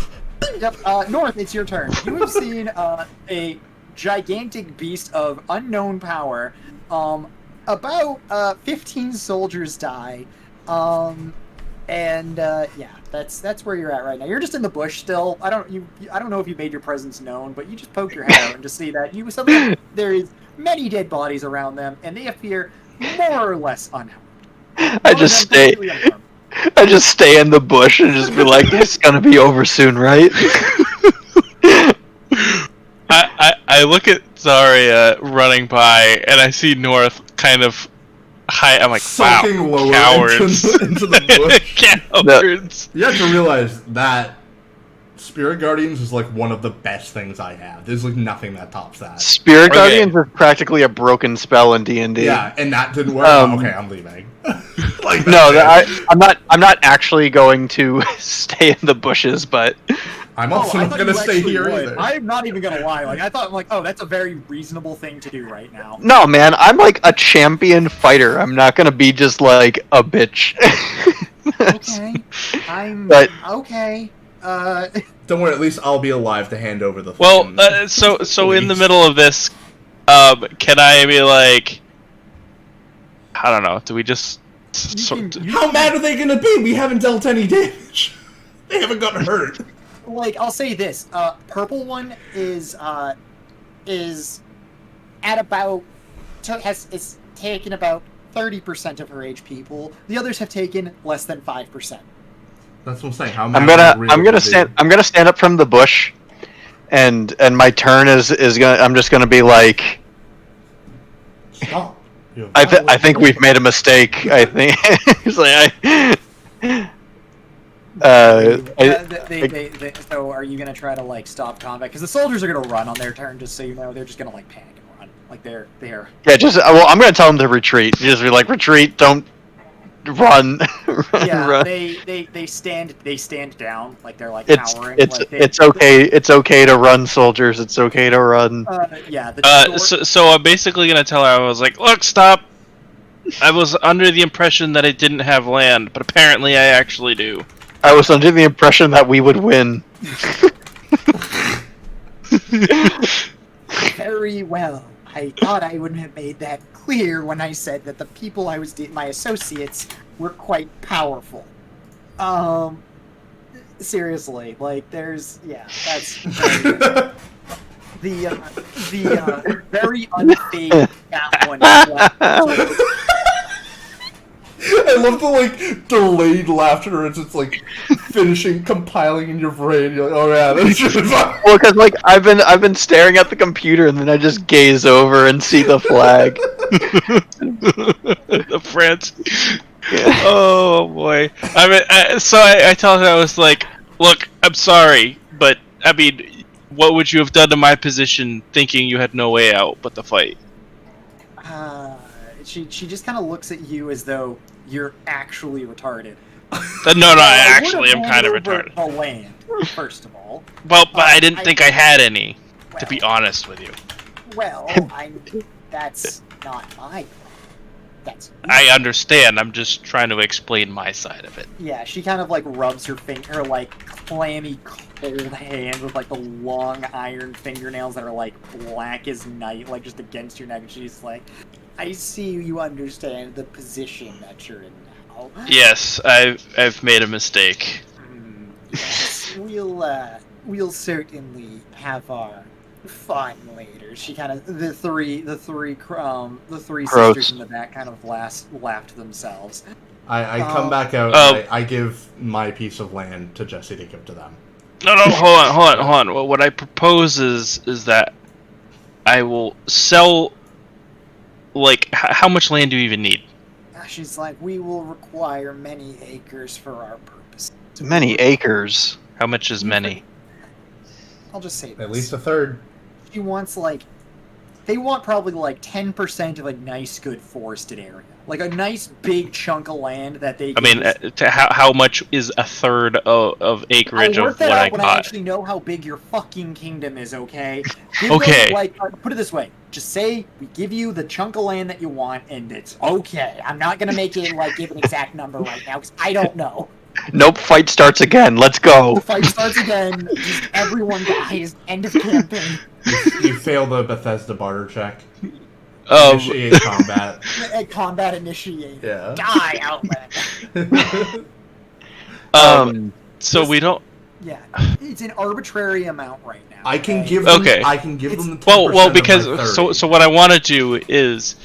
Yep. North, it's your turn. You have seen a gigantic beast of unknown power. About 15 soldiers die. Yeah, that's where you're at right now. You're just in the bush still. I don't know if you made your presence known, but you just poke your head out and just see that there is many dead bodies around them, and they appear more or less unharmed. I just stay in the bush and just be like, "It's gonna be over soon, right?" I look at Zarya running by, and I see North kind of high. I'm like, Sulking wow, lower cowards. into the bush. Cowards. You have to realize that Spirit Guardians is like one of the best things I have. There's like nothing that tops that. Spirit Guardians is practically a broken spell in D&D. Yeah, and that didn't work. Okay, I'm leaving. Like, no, I'm not actually going to stay in the bushes, but I'm also not going to stay here either. I'm not even going to lie. Like I thought, that's a very reasonable thing to do right now. No, man, I'm like a champion fighter. I'm not going to be just like a bitch. Okay, okay. Don't worry. At least I'll be alive to hand over the. Well, so in the middle of this, can I be like, I don't know. Do we just? How mad are they going to be? We haven't dealt any damage. They haven't gotten hurt. Like I'll say this: purple one is at about is taken about 30% of her HP pool. The others have taken less than 5%. That's what I'm saying. How I'm gonna stand up from the bush, and my turn is gonna. I'm just gonna be like. Stop. I think we've made a mistake. I think it's like So are you gonna try to like stop combat? Because the soldiers are gonna run on their turn. Just so you know, they're just gonna like panic and run. Like they're. Yeah, I'm gonna tell them to retreat. Just be like, retreat. Don't run. Yeah, run. they stand down. Like they're like cowering. It's okay. It's okay to run, soldiers. It's okay to run. Yeah. So I'm basically gonna tell her. I was like, look, stop. I was under the impression that it didn't have land, but apparently I actually do. I was under the impression that we would win. Very well. I thought I wouldn't have made that clear when I said that the people my associates were quite powerful. Seriously, like that's the very unfazed that one. I love the like delayed laughter as it's like finishing compiling in your brain. You're like, oh yeah, that's really fun. Well, because like I've been staring at the computer and then I just gaze over and see the flag. The France. Yeah. Oh boy. I told her, I was like, look, I'm sorry, but I mean, what would you have done to my position thinking you had no way out but to fight? She just kind of looks at you as though you're actually retarded. No, I I actually am would've kind of handed over retarded. The land, first of all. Well, but I didn't I- think I had any, to be Well, honest with you. Well, that's not my. That's. I understand. I'm just trying to explain my side of it. Yeah, she kind of like rubs her her like clammy, cold hand with like the long iron fingernails that are like black as night, like just against your neck. And she's like, "I see you understand the position that you're in now." Yes, I've made a mistake. Yes, we'll certainly have our fun later. She kind of the three Gross. sisters in the back kind of laughed to themselves. I come back out Oh. and I give my piece of land to Jesse to give to them. No, hold on. Well, what I propose is that I will sell. Like, how much land do you even need? She's like, we will require many acres for our purpose. Many acres. How much is many? I'll just say this. At least a third. She wants they want probably like 10% of a nice, good forested area, like a nice big chunk of land that they. I mean, how much is a third of acreage I'll of work that what I out when I got? actually know how big your fucking kingdom is. Okay. Give Okay. them, like, put it this way. Just say we give you the chunk of land that you want, and it's okay. I'm not gonna make it like give an exact number right now because I don't know. Nope, fight starts again. Let's go. The fight starts again. Just everyone dies. End of campaign. You fail the Bethesda barter check. Um, Initiate combat. Combat initiated. Yeah. Die, Outlander. So we don't. Yeah, it's an arbitrary amount right now. I can okay? give them. Okay. I can give them the 10% Well, of because my 30. so what I want to do is,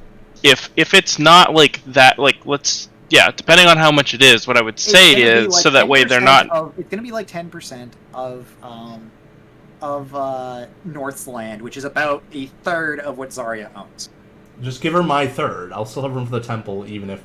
if it's not like that, like let's depending on how much it is, what I would say It's gonna be is like so that way they're 10% not. it's gonna be like 10% of North's land, which is about a third of what Zarya owns. Just give her my third. I'll still have room for the temple, even if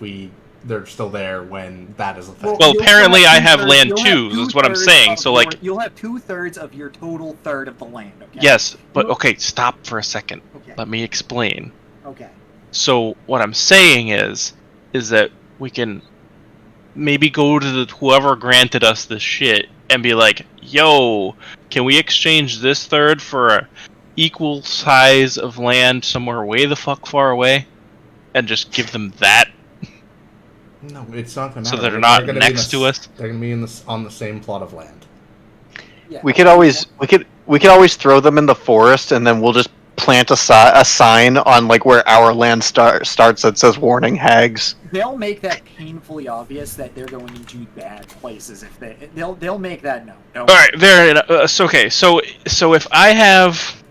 they're still there when that is a thing. Well, you'll apparently I have two-thirds- land you'll too, have is what I'm 2/3 saying, of so, like- you'll have 2/3 of your total third of the land. Okay. Yes, but okay, stop for a second. Okay. Let me explain. Okay. So what I'm saying is that we can maybe go to whoever granted us this shit and be like, "Yo, can we exchange this third for a equal size of land somewhere way the fuck far away?" And just give them that. No, it's not gonna So matter. they're not gonna be in next the- to us? They're gonna be on the same plot of land. Yeah. We could always throw them in the forest and then we'll just plant a sign on like where our land starts that says "Warning Hags." They'll make that painfully obvious that they're going into bad places if they'll make that known. Don't- All right, there. So okay, so if I have,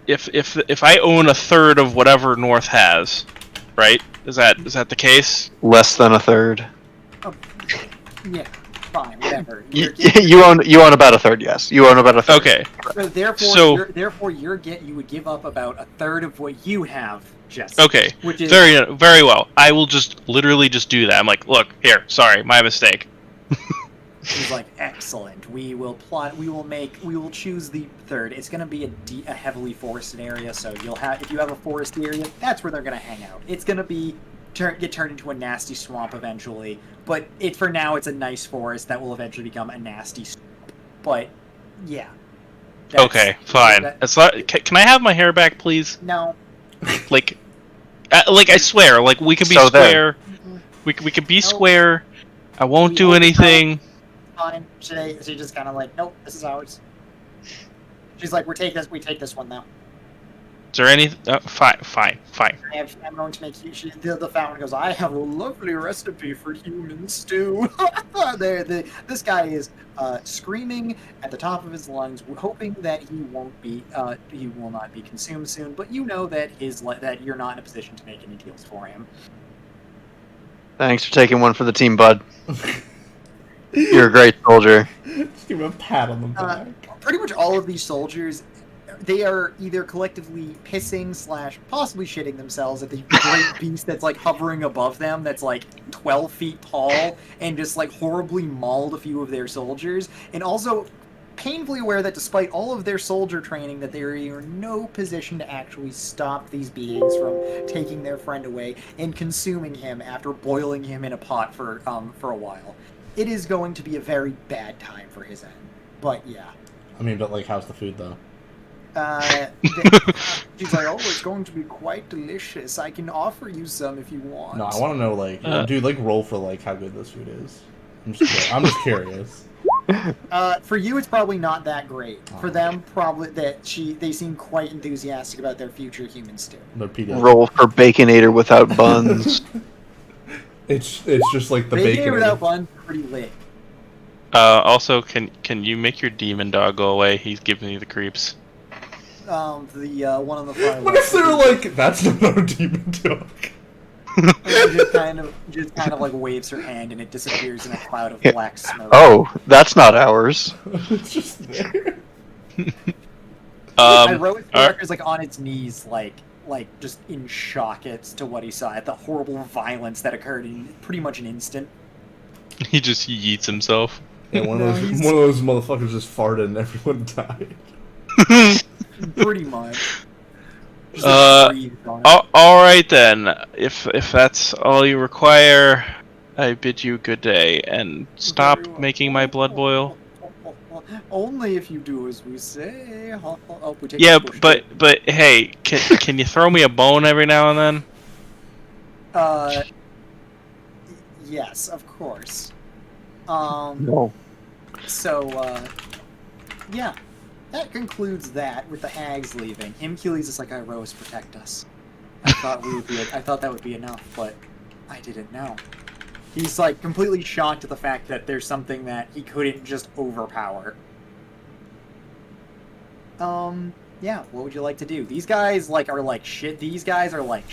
if I own a third of whatever North has, right? Is that the case? Less than a third. Yeah. Fine. Whatever. You, You're you own about a third. Yes, you own about a third. Okay. So therefore, So- you would give up about a third of what you have, Jesse. Okay. Which is Very well. I will just literally just do that. I'm like, look, here, sorry, my mistake. He's like, excellent. We will choose the third. It's going to be a heavily forested area, so if you have a forest area, that's where they're going to hang out. It's going to be get turned into a nasty swamp eventually, but for now it's a nice forest that will eventually become a nasty swamp. But yeah. Okay, fine. Can I have my hair back, please? No. Like I swear, like we could be So there. square. We could be square. I won't We do own the anything. Fine. She just kind of like, nope, this is ours. She's like, we take this one now. there any? Fine. I'm going to make you. The fountain goes. I have a lovely recipe for human stew. This guy is screaming at the top of his lungs, hoping that he will not be consumed soon. But you know that that you're not in a position to make any deals for him. Thanks for taking one for the team, bud. You're a great soldier. Just give him a pat on the back. Pretty much all of these soldiers, they are either collectively pissing / possibly shitting themselves at the great beast that's like hovering above them, that's like 12 feet tall and just like horribly mauled a few of their soldiers, and also painfully aware that despite all of their soldier training, that they are in no position to actually stop these beings from taking their friend away and consuming him after boiling him in a pot for a while. It is going to be a very bad time for his end. But yeah. I mean, but like, how's the food though? She's like, oh, it's going to be quite delicious. I can offer you some if you want. No, I want to know, like, dude, like, roll for like how good this food is. I'm just curious. For you, it's probably not that great. For them, probably they seem quite enthusiastic about their future human stew. Roll for Baconator without buns. It's just like the Baconator without buns, pretty lit. Also, can you make your demon dog go away? He's giving me the creeps. The one on the far left. What if they're like, that's not our demon dog? just kind of like waves her hand and it disappears in a cloud of black smoke. Oh, that's not ours. It's just there. I wrote his character's like on its knees, like just in shock as to what he saw, at the horrible violence that occurred in pretty much an instant. He yeets himself. Yeah, one of those motherfuckers just farted and everyone died. Pretty much. All right then. If that's all you require, I bid you good day and stop making my blood boil. Only if you do as we say. Yeah, but hey, can you throw me a bone every now and then? Yes, of course. No. So, yeah. That concludes that, with the hags leaving. Imcules is like, Rose, protect us. I thought that would be enough, but I didn't know. He's like completely shocked at the fact that there's something that he couldn't just overpower. Yeah, what would you like to do? These guys are like shit. These guys are like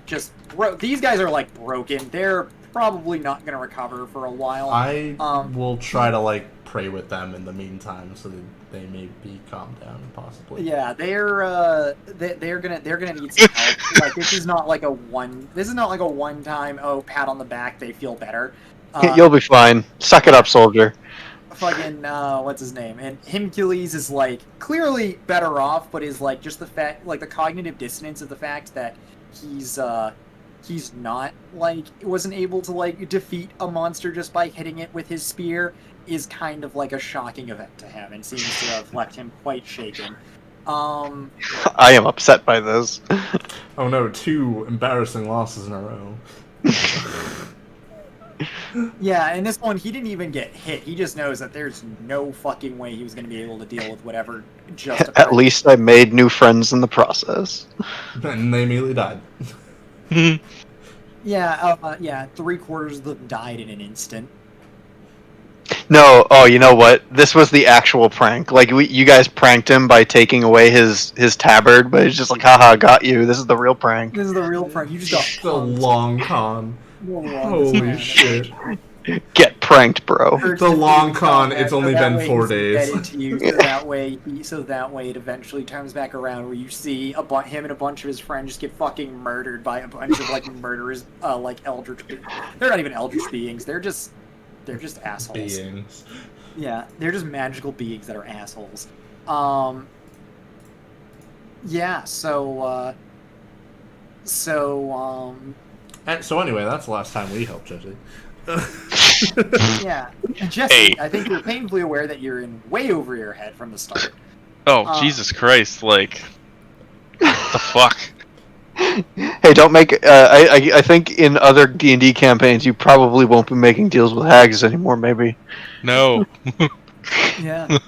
just these guys are like broken. They're probably not gonna recover for a while. I will try to like pray with them in the meantime so that they may be calmed down possibly. Yeah, they're gonna need some help. Like this is not like a one time pat on the back, they feel better. You'll be fine. Suck it up, soldier. Fucking what's his name? And Himcules is like clearly better off, but is like just the fact, like the cognitive dissonance of the fact that he's not like wasn't able to like defeat a monster just by hitting it with his spear is kind of like a shocking event to him and seems to have left him quite shaken. I am upset by this. Oh no, 2 embarrassing losses in a row. Yeah, and this one, he didn't even get hit. He just knows that there's no fucking way he was going to be able to deal with whatever just At least I made new friends in the process. And they immediately died. Yeah, 3/4 of them died in an instant. No, oh, you know what? This was the actual prank. Like, you guys pranked him by taking away his tabard, but it's just like, haha, got you. This is the real prank. This is the real prank. You just got The long con. Holy shit. Get pranked, bro. The long con, it's only been 4 days. So that way it eventually turns back around where you see him and a bunch of his friends just get fucking murdered by a bunch of like murderers, like eldritch. They're not even eldritch beings. They're just assholes. Beings. Yeah, they're just magical beings that are assholes. Yeah. So. And so anyway, that's the last time we helped Jesse. Yeah, Jesse, Hey. I think you're painfully aware that you're in way over your head from the start. Oh, Jesus Christ, like... What the fuck? Hey, don't make... I think in other D&D campaigns, you probably won't be making deals with hags anymore, maybe. No. Yeah.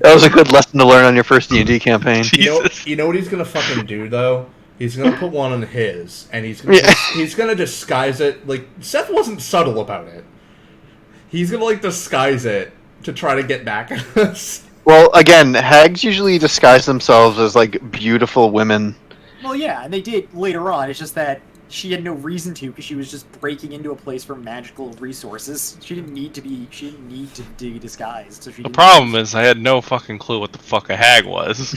That was a good lesson to learn on your first D&D campaign. You know what he's gonna fucking do though? He's gonna put one on his, and he's gonna Yeah. he's gonna disguise it. Like Seth wasn't subtle about it. He's gonna like disguise it to try to get back at us. Well, again, hags usually disguise themselves as like beautiful women. Well, yeah, and they did later on. It's just that she had no reason to, because she was just breaking into a place for magical resources. She didn't need to be. She didn't need to be disguised. So she. The problem is I had no fucking clue what the fuck a hag was.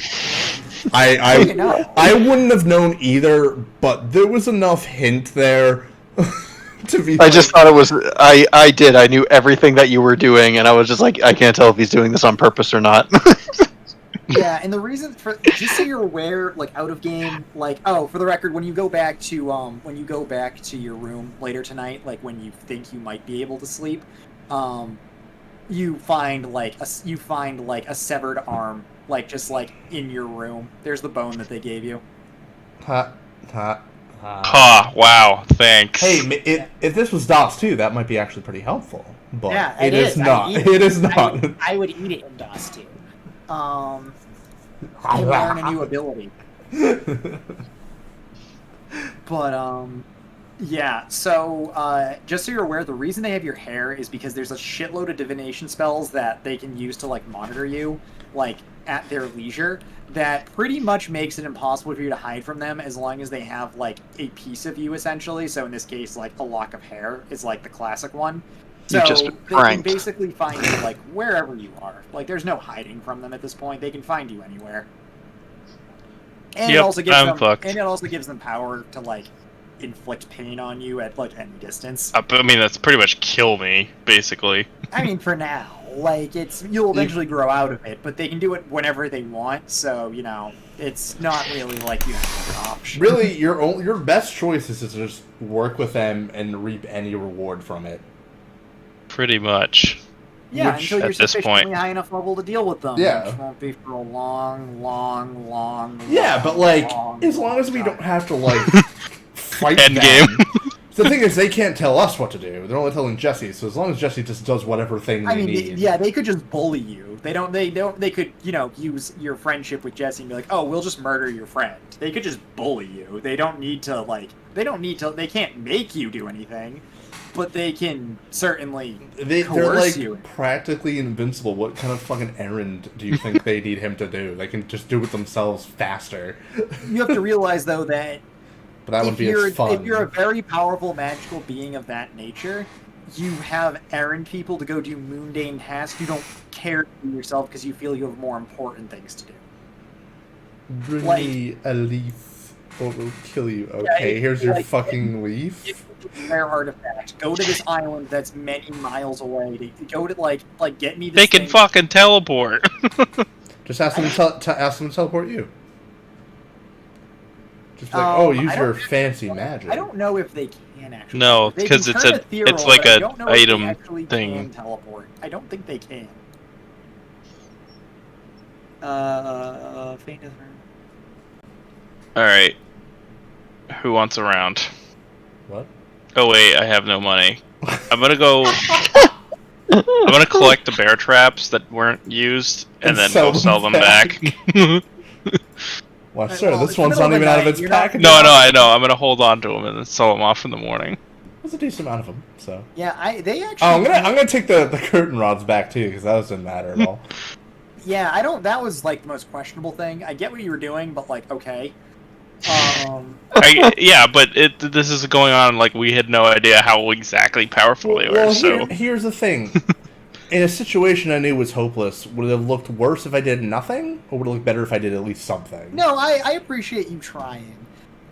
I wouldn't have known either, but there was enough hint there to be. I just thought it was. I did. I knew everything that you were doing, and I was just like, I can't tell if he's doing this on purpose or not. Yeah, and the reason for just so you're aware, like out of game, like for the record, when you go back to your room later tonight, like when you think you might be able to sleep, you find a severed arm, like just like in your room. There's the bone that they gave you. Ha. Wow, thanks. Hey, if this was DOS 2, that might be actually pretty helpful. But Yeah, it is not. It is not. I would eat it in DOS 2. I learn a new ability. But yeah. So just so you're aware, the reason they have your hair is because there's a shitload of divination spells that they can use to like monitor you, like at their leisure. That pretty much makes it impossible for you to hide from them as long as they have like a piece of you, essentially. So in this case, like a lock of hair is like the classic one. So You've just they been can pranked. basically find you like wherever you are. Like there's no hiding from them at this point. They can find you anywhere. And Yep, it also gives I'm them fucked. and it also gives them power to like inflict pain on you at like any distance. I mean, that's pretty much kill me, basically. I mean, for now, like you'll eventually grow out of it, but they can do it whenever they want. So you know, it's not really like you have an option. Really, your best choice is to just work with them and reap any reward from it. Pretty much. Yeah, Which, until you're at this sufficiently point- high enough level to deal with them. Yeah. Which won't be for a long. Yeah, but like, long, as long as we time. don't have to like fight End them. game. The thing is, they can't tell us what to do. They're only telling Jesse. So as long as Jesse just does whatever thing I they mean, need. they could just bully you. They could, use your friendship with Jesse and be like, oh, we'll just murder your friend. They could just bully you. They can't make you do anything, but they can certainly They're coerce like you. practically invincible. What kind of fucking errand do you think they need him to do? They can just do it themselves faster. You have to realize, though, that But that would be as fun. if you're a very powerful magical being of that nature, you have errand people to go do mundane tasks. You don't care to do yourself because you feel you have more important things to do. Bring like- me a leaf or we'll kill you. Yeah, Okay, here's your like- fucking leaf. If rare artifact, go to this island that's many miles away. To go to like get me this. They can thing. fucking teleport. Just ask them ask them to teleport you. Just be like, oh, use I your don't- fancy magic. I don't know if they can actually. No, They 'cause can it's turn a- ethereal, it's like but I a don't know if they item actually thing. Can teleport. I don't think they can. Faint as Alright. Who wants a round? What? Oh wait, I have no money. I'm gonna go... I'm gonna collect the bear traps that weren't used, and And then sell go sell them them back. Well, Right, sir, well, this it's the one's middle not of even the out of night, its you're not- package. No, I know. I'm gonna hold on to them and then sell them off in the morning. There's a decent amount of them, so. Yeah, they actually. Oh, I'm gonna take the curtain rods back too, because that doesn't matter at all. Yeah, I don't. That was like the most questionable thing. I get what you were doing, but like, okay. Yeah, but this is going on like we had no idea how exactly powerful they were. Well, So here's the thing. In a situation I knew was hopeless, would it have looked worse if I did nothing, or would it look better if I did at least something? No, I appreciate you trying.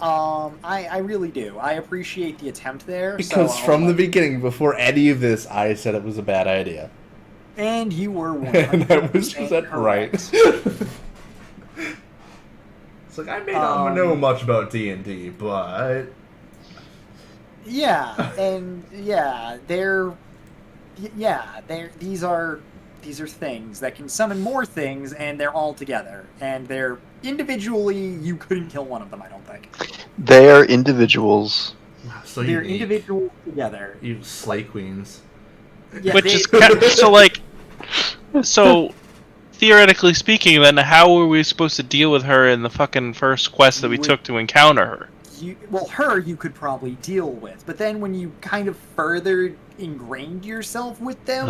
I really do. I appreciate the attempt there. Because so from the begining, before any of this, I said it was a bad idea. and you were 100% And I was correct. right. It's like, I may not know much about D&D, but... Yeah, and yeah, these are things that can summon more things, and they're all together, and they're individually. You couldn't kill one of them, I don't think. They are individuals. So They're unique. individuals together. You slay queens. Yeah, which they- is kind of, so like so theoretically speaking, then how were we supposed to deal with her in the fucking first quest that we took to encounter her? Her you could probably deal with, but then when you kind of further ingrained yourself with them,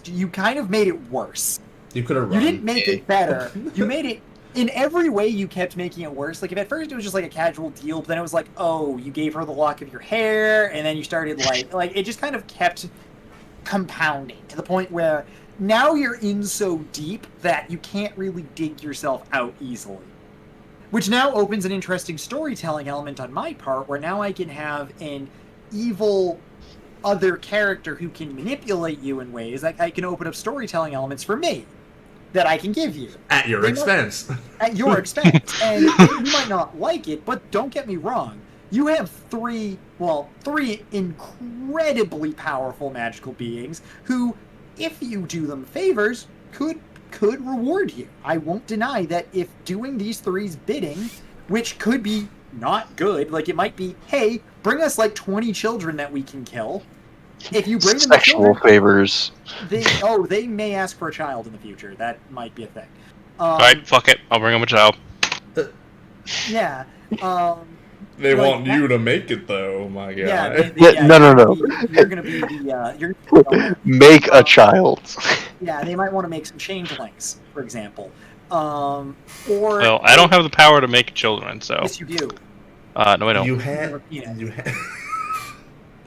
you kind of made it worse. You could have You run. didn't make it better. You made it in every way. You kept making it worse. Like if at first it was just like a casual deal, but then it was like, oh, you gave her the lock of your hair, and then you started like it just kind of kept compounding to the point where now you're in so deep that you can't really dig yourself out easily. Which now opens an interesting storytelling element on my part, where now I can have an evil other character who can manipulate you in ways that I can open up storytelling elements for me that I can give you. At your expense. At your expense. And you might not like it, but don't get me wrong. You have three incredibly powerful magical beings who, if you do them favors, could reward you. I won't deny that if doing these three's bidding, which could be not good, like it might be, hey, bring us like 20 children that we can kill. If you bring them sexual favors, they may ask for a child in the future. That might be a thing. Alright, fuck it. I'll bring him a child. Yeah. They like want you to make it, though. Oh my god. Yeah, no. You're gonna be the. Make a child. Yeah, they might want to make some changelings, for example. Or Well, I don't have the power to make children, so. Yes, you do. No, I don't. You had.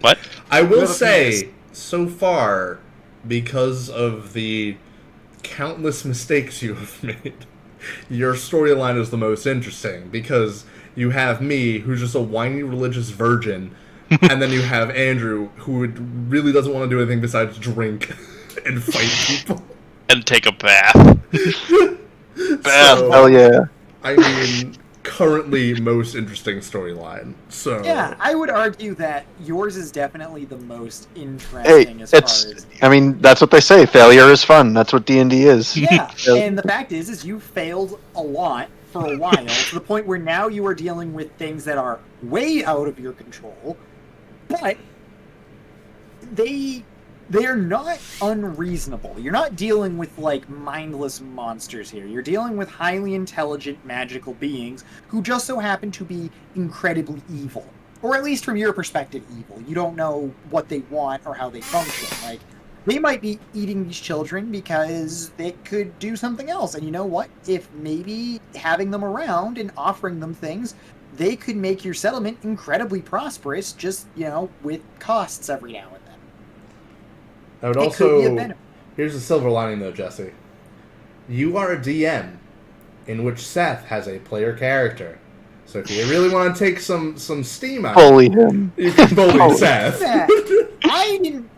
What? I will say, so far, because of the countless mistakes you have made, your storyline is the most interesting, because you have me, who's just a whiny religious virgin, and then you have Andrew, who really doesn't want to do anything besides drink and fight people. And take a bath. Bath, hell yeah. I mean, currently most interesting storyline. So yeah, I would argue that yours is definitely the most interesting as far as. I mean, that's what they say. Failure is fun. That's what D&D is. Yeah, and the fact is you failed a lot for a while to the point where now you are dealing with things that are way out of your control, but they are not unreasonable. You're not dealing with like mindless monsters here. You're dealing with highly intelligent magical beings who just so happen to be incredibly evil. Or at least from your perspective, evil. You don't know what they want or how they function. Like, they might be eating these children because they could do something else. And you know what? If maybe having them around and offering them things, they could make your settlement incredibly prosperous, just, with costs every now and then. I would also. Here's the silver lining, though, Jesse. You are a DM, in which Seth has a player character. So if you really want to take some steam out, bully him. You can bully Seth. Yeah.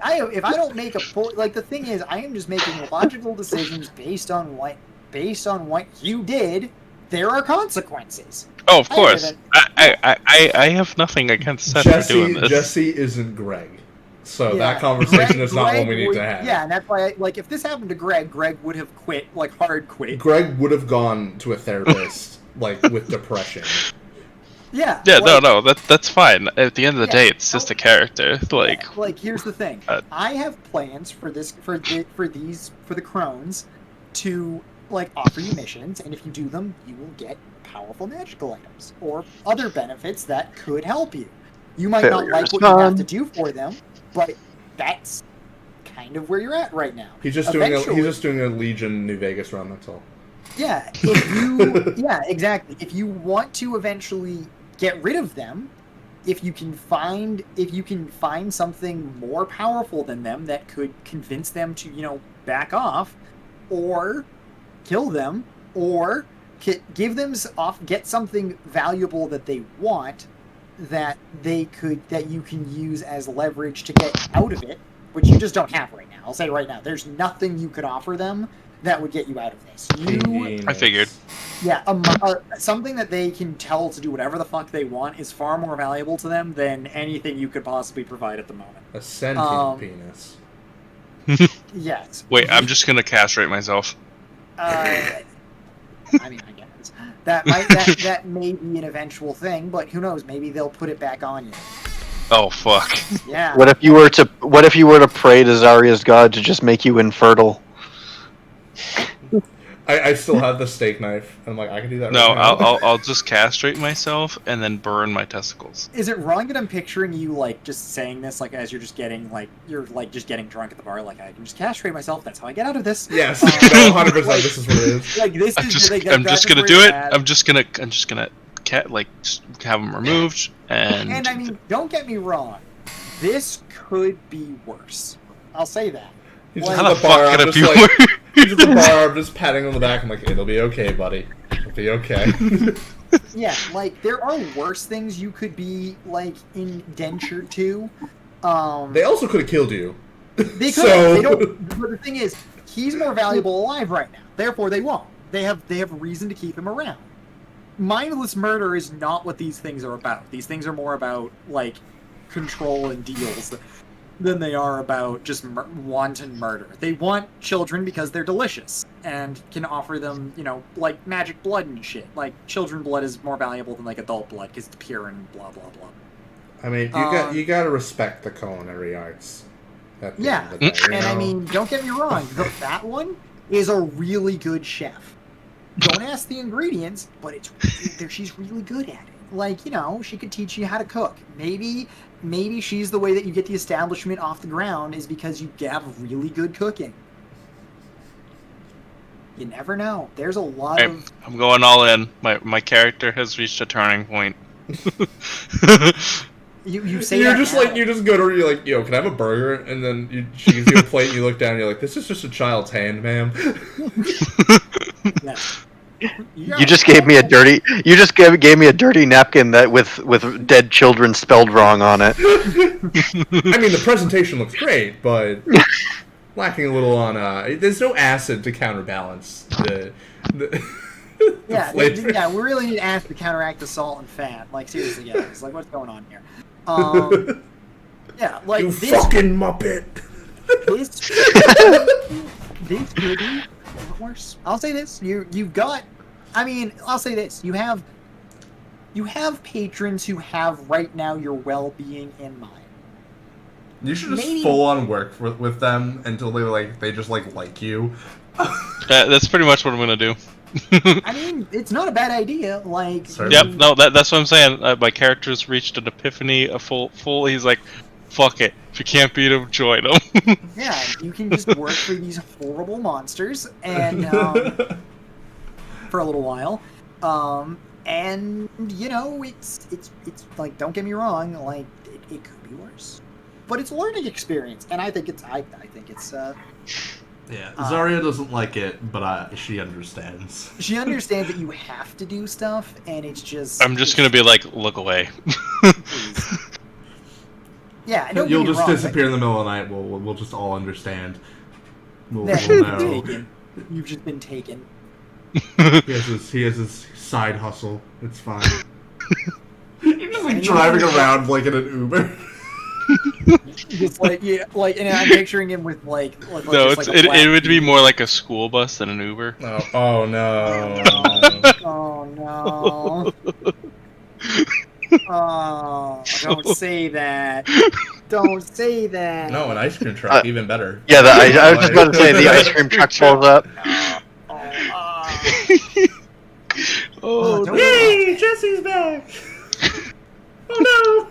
If I don't make the thing is, I am just making logical decisions based on what you did. There are consequences. Oh, of course. I have nothing against Seth for doing this. Jesse isn't Greg. So that conversation is not one we need to have. Yeah, and that's why, if this happened to Greg would have quit, hard quit. Greg would have gone to a therapist, with depression. Yeah. Yeah, no, that's fine. At the end of the day, it's just a character. Here's the thing. I have plans for the Crones to, offer you missions, and if you do them, you will get powerful magical items, or other benefits that could help you. You might not like what you have to do for them, but that's kind of where you're at right now. He's just doing a Legion New Vegas run. That's all. Yeah, exactly. If you want to eventually get rid of them, if you can find something more powerful than them that could convince them to back off, or kill them, or give them get something valuable that they want, that you can use as leverage to get out of it, which you just don't have right now. I'll say right now, there's nothing you could offer them that would get you out of this. I figured. Yeah, something that they can tell to do whatever the fuck they want is far more valuable to them than anything you could possibly provide at the moment. A sentient penis. Yes. Wait, I'm just gonna castrate myself. I mean, I guess that may be an eventual thing, but who knows? Maybe they'll put it back on you. Oh fuck. Yeah. What if you were to pray to Zarya's god to just make you infertile? I still have the steak knife. I'm like, I can do that. No, right now. I'll just castrate myself and then burn my testicles. Is it wrong that I'm picturing you like just saying this like as you're just getting just getting drunk at the bar? Like I can just castrate myself. That's how I get out of this. Yes, no, 100%. This is what it is. Like this I'm is just, like, I'm that's just gonna where do it's it. at. I'm just gonna just have them removed and. And I mean, don't get me wrong. This could be worse. I'll say that. He's Like- just How at the the bar. fuck I'm could it just be like, worse? he's at the bar. I'm just patting him on the back. I'm like, it'll be okay, buddy. It'll be okay. Yeah, like there are worse things you could be like indentured to. They also could have killed you. They could. So- They don't. But the thing is, he's more valuable alive right now. Therefore, they won't. They have reason to keep him around. Mindless murder is not what these things are about. These things are more about like control and deals than they are about just wanton murder. They want children because they're delicious and can offer them, you know, like magic blood and shit. Like children blood is more valuable than like adult blood because it's pure and blah blah blah. I mean, you got to respect the culinary arts. At the Yeah, end of the day, you and I know? mean, don't get me wrong, the fat one is a really good chef. Don't ask the ingredients, but she's really good at it. Like, you know, she could teach you how to cook. Maybe she's the way that you get the establishment off the ground is because you have really good cooking. You never know. There's a lot of... I'm going all in. My character has reached a turning point. You say You're that just now. like, you just go to her, you're like, yo, can I have a burger? And then she gives you a plate, and you look down, and you're like, this is just a child's hand, ma'am. Yeah. You just gave me a dirty. You just gave me a dirty napkin that with dead children spelled wrong on it. I mean, the presentation looks great, but lacking a little on, there's no acid to counterbalance the Yeah, flavor. yeah, we really need acid to counteract the salt and fat. Like, seriously, guys. Like, what's going on here? Yeah, like, You this... fucking muppet! This could be a lot worse. I'll say this: you've got. I mean, I'll say this: you have patrons who have right now your well-being in mind. You should just Maybe- full on work with them until they just like you. That's pretty much what I'm gonna do. I mean, it's not a bad idea. Like, Sorry. Yep. No, that's what I'm saying. My character's reached an epiphany. A full. He's like, fuck it. If you can't beat him, join him. yeah, you can just work for these horrible monsters and for a little while, and you know, it's like, don't get me wrong, like it could be worse, but it's a learning experience, and I think it's Yeah, Zarya doesn't like it, but she understands. she understands that you have to do stuff, and it's just I'm just gonna be like, look away. please. Yeah, don't You'll get me just wrong, but- disappear in the middle of the night. We'll just all understand. We'll Yeah, you've know. been taken. You've just been taken. He has his side hustle. It's fine. You're just like driving around like in an Uber. Just like, yeah, like, and I'm picturing him with like No, just, it's like, a it black would be beanie. more like a school bus than an Uber. Oh no. Oh no. Oh, don't say that. Don't say that. No, an ice cream truck, even better. Yeah, I was just about to say the ice cream truck pulls up. Oh, don't- Yay, Jesse's back! Oh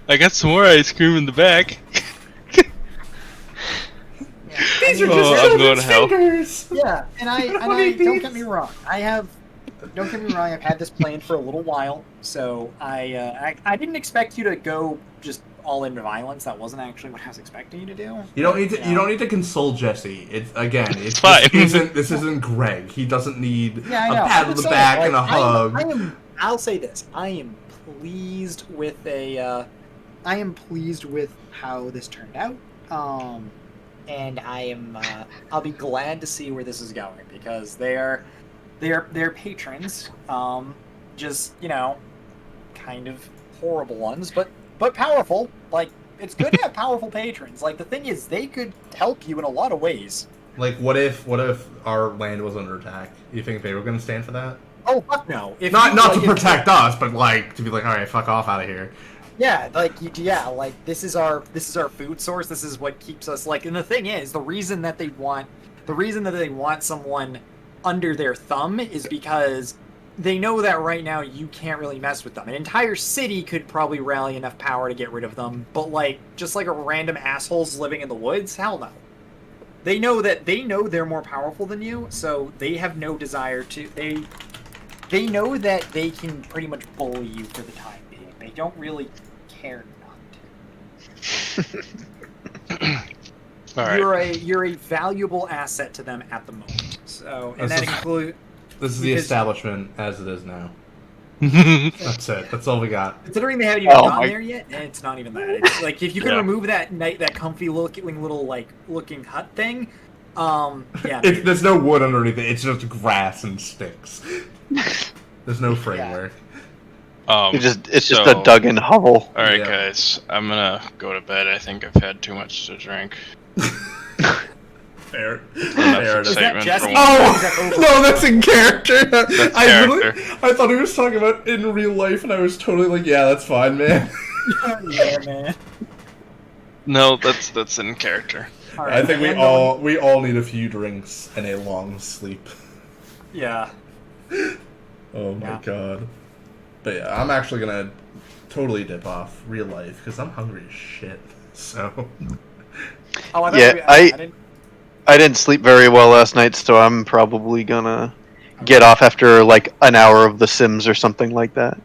I got some more ice cream in the back. Yeah, no! These are I mean, Oh, just I'm going to children's hell. fingers! yeah, and I don't get me wrong. Don't get me wrong. I've had this planned for a little while, so I didn't expect you to go just all into violence. That wasn't actually what I was expecting you to do. You don't need to. You don't need to console Jesse. It's fine. This isn't Greg. He doesn't need Yeah, I a know. pat I'm on the just back saying, and a like, hug. I'll say this. I am pleased with how this turned out. And I'll be glad to see where this is going because they're patrons. Just, you know, kind of horrible ones, but powerful. Like, it's good to have powerful patrons. Like, the thing is, they could help you in a lot of ways. Like, what if our land was under attack? You think they were going to stand for that? Oh, fuck no. If Not you, not like, to if- protect us, but like to be like, all right, fuck off out of here. Yeah, like this is our food source. This is what keeps us like. And the thing is, the reason that they want someone under their thumb is because they know that right now you can't really mess with them. An entire city could probably rally enough power to get rid of them, but like just like a random assholes living in the woods, hell no. They know they're more powerful than you, so they have no desire to. They know that they can pretty much bully you for the time being. They don't really care not to. All right. You're a valuable asset to them at the moment. So, and that includes. This is the establishment as it is now. That's it. That's all we got. Considering they haven't even gotten there yet, it's not even that. It's like if you can remove that comfy looking little looking hut thing, yeah. There's no wood underneath it. It's just grass and sticks. There's no framework. It's just a dug-in hovel. All right, guys, I'm gonna go to bed. I think I've had too much to drink. Fair. Is that Jesse? Oh no, that's in character. That's I thought he was talking about in real life, and I was totally like, yeah, that's fine, man. Yeah, man. No, that's in character. Right, I think we all need a few drinks and a long sleep. Yeah. Oh my god. But yeah, I'm actually gonna totally dip off real life because I'm hungry as shit. So. Oh, I didn't sleep very well last night, so I'm probably gonna get off after like an hour of The Sims or something like that.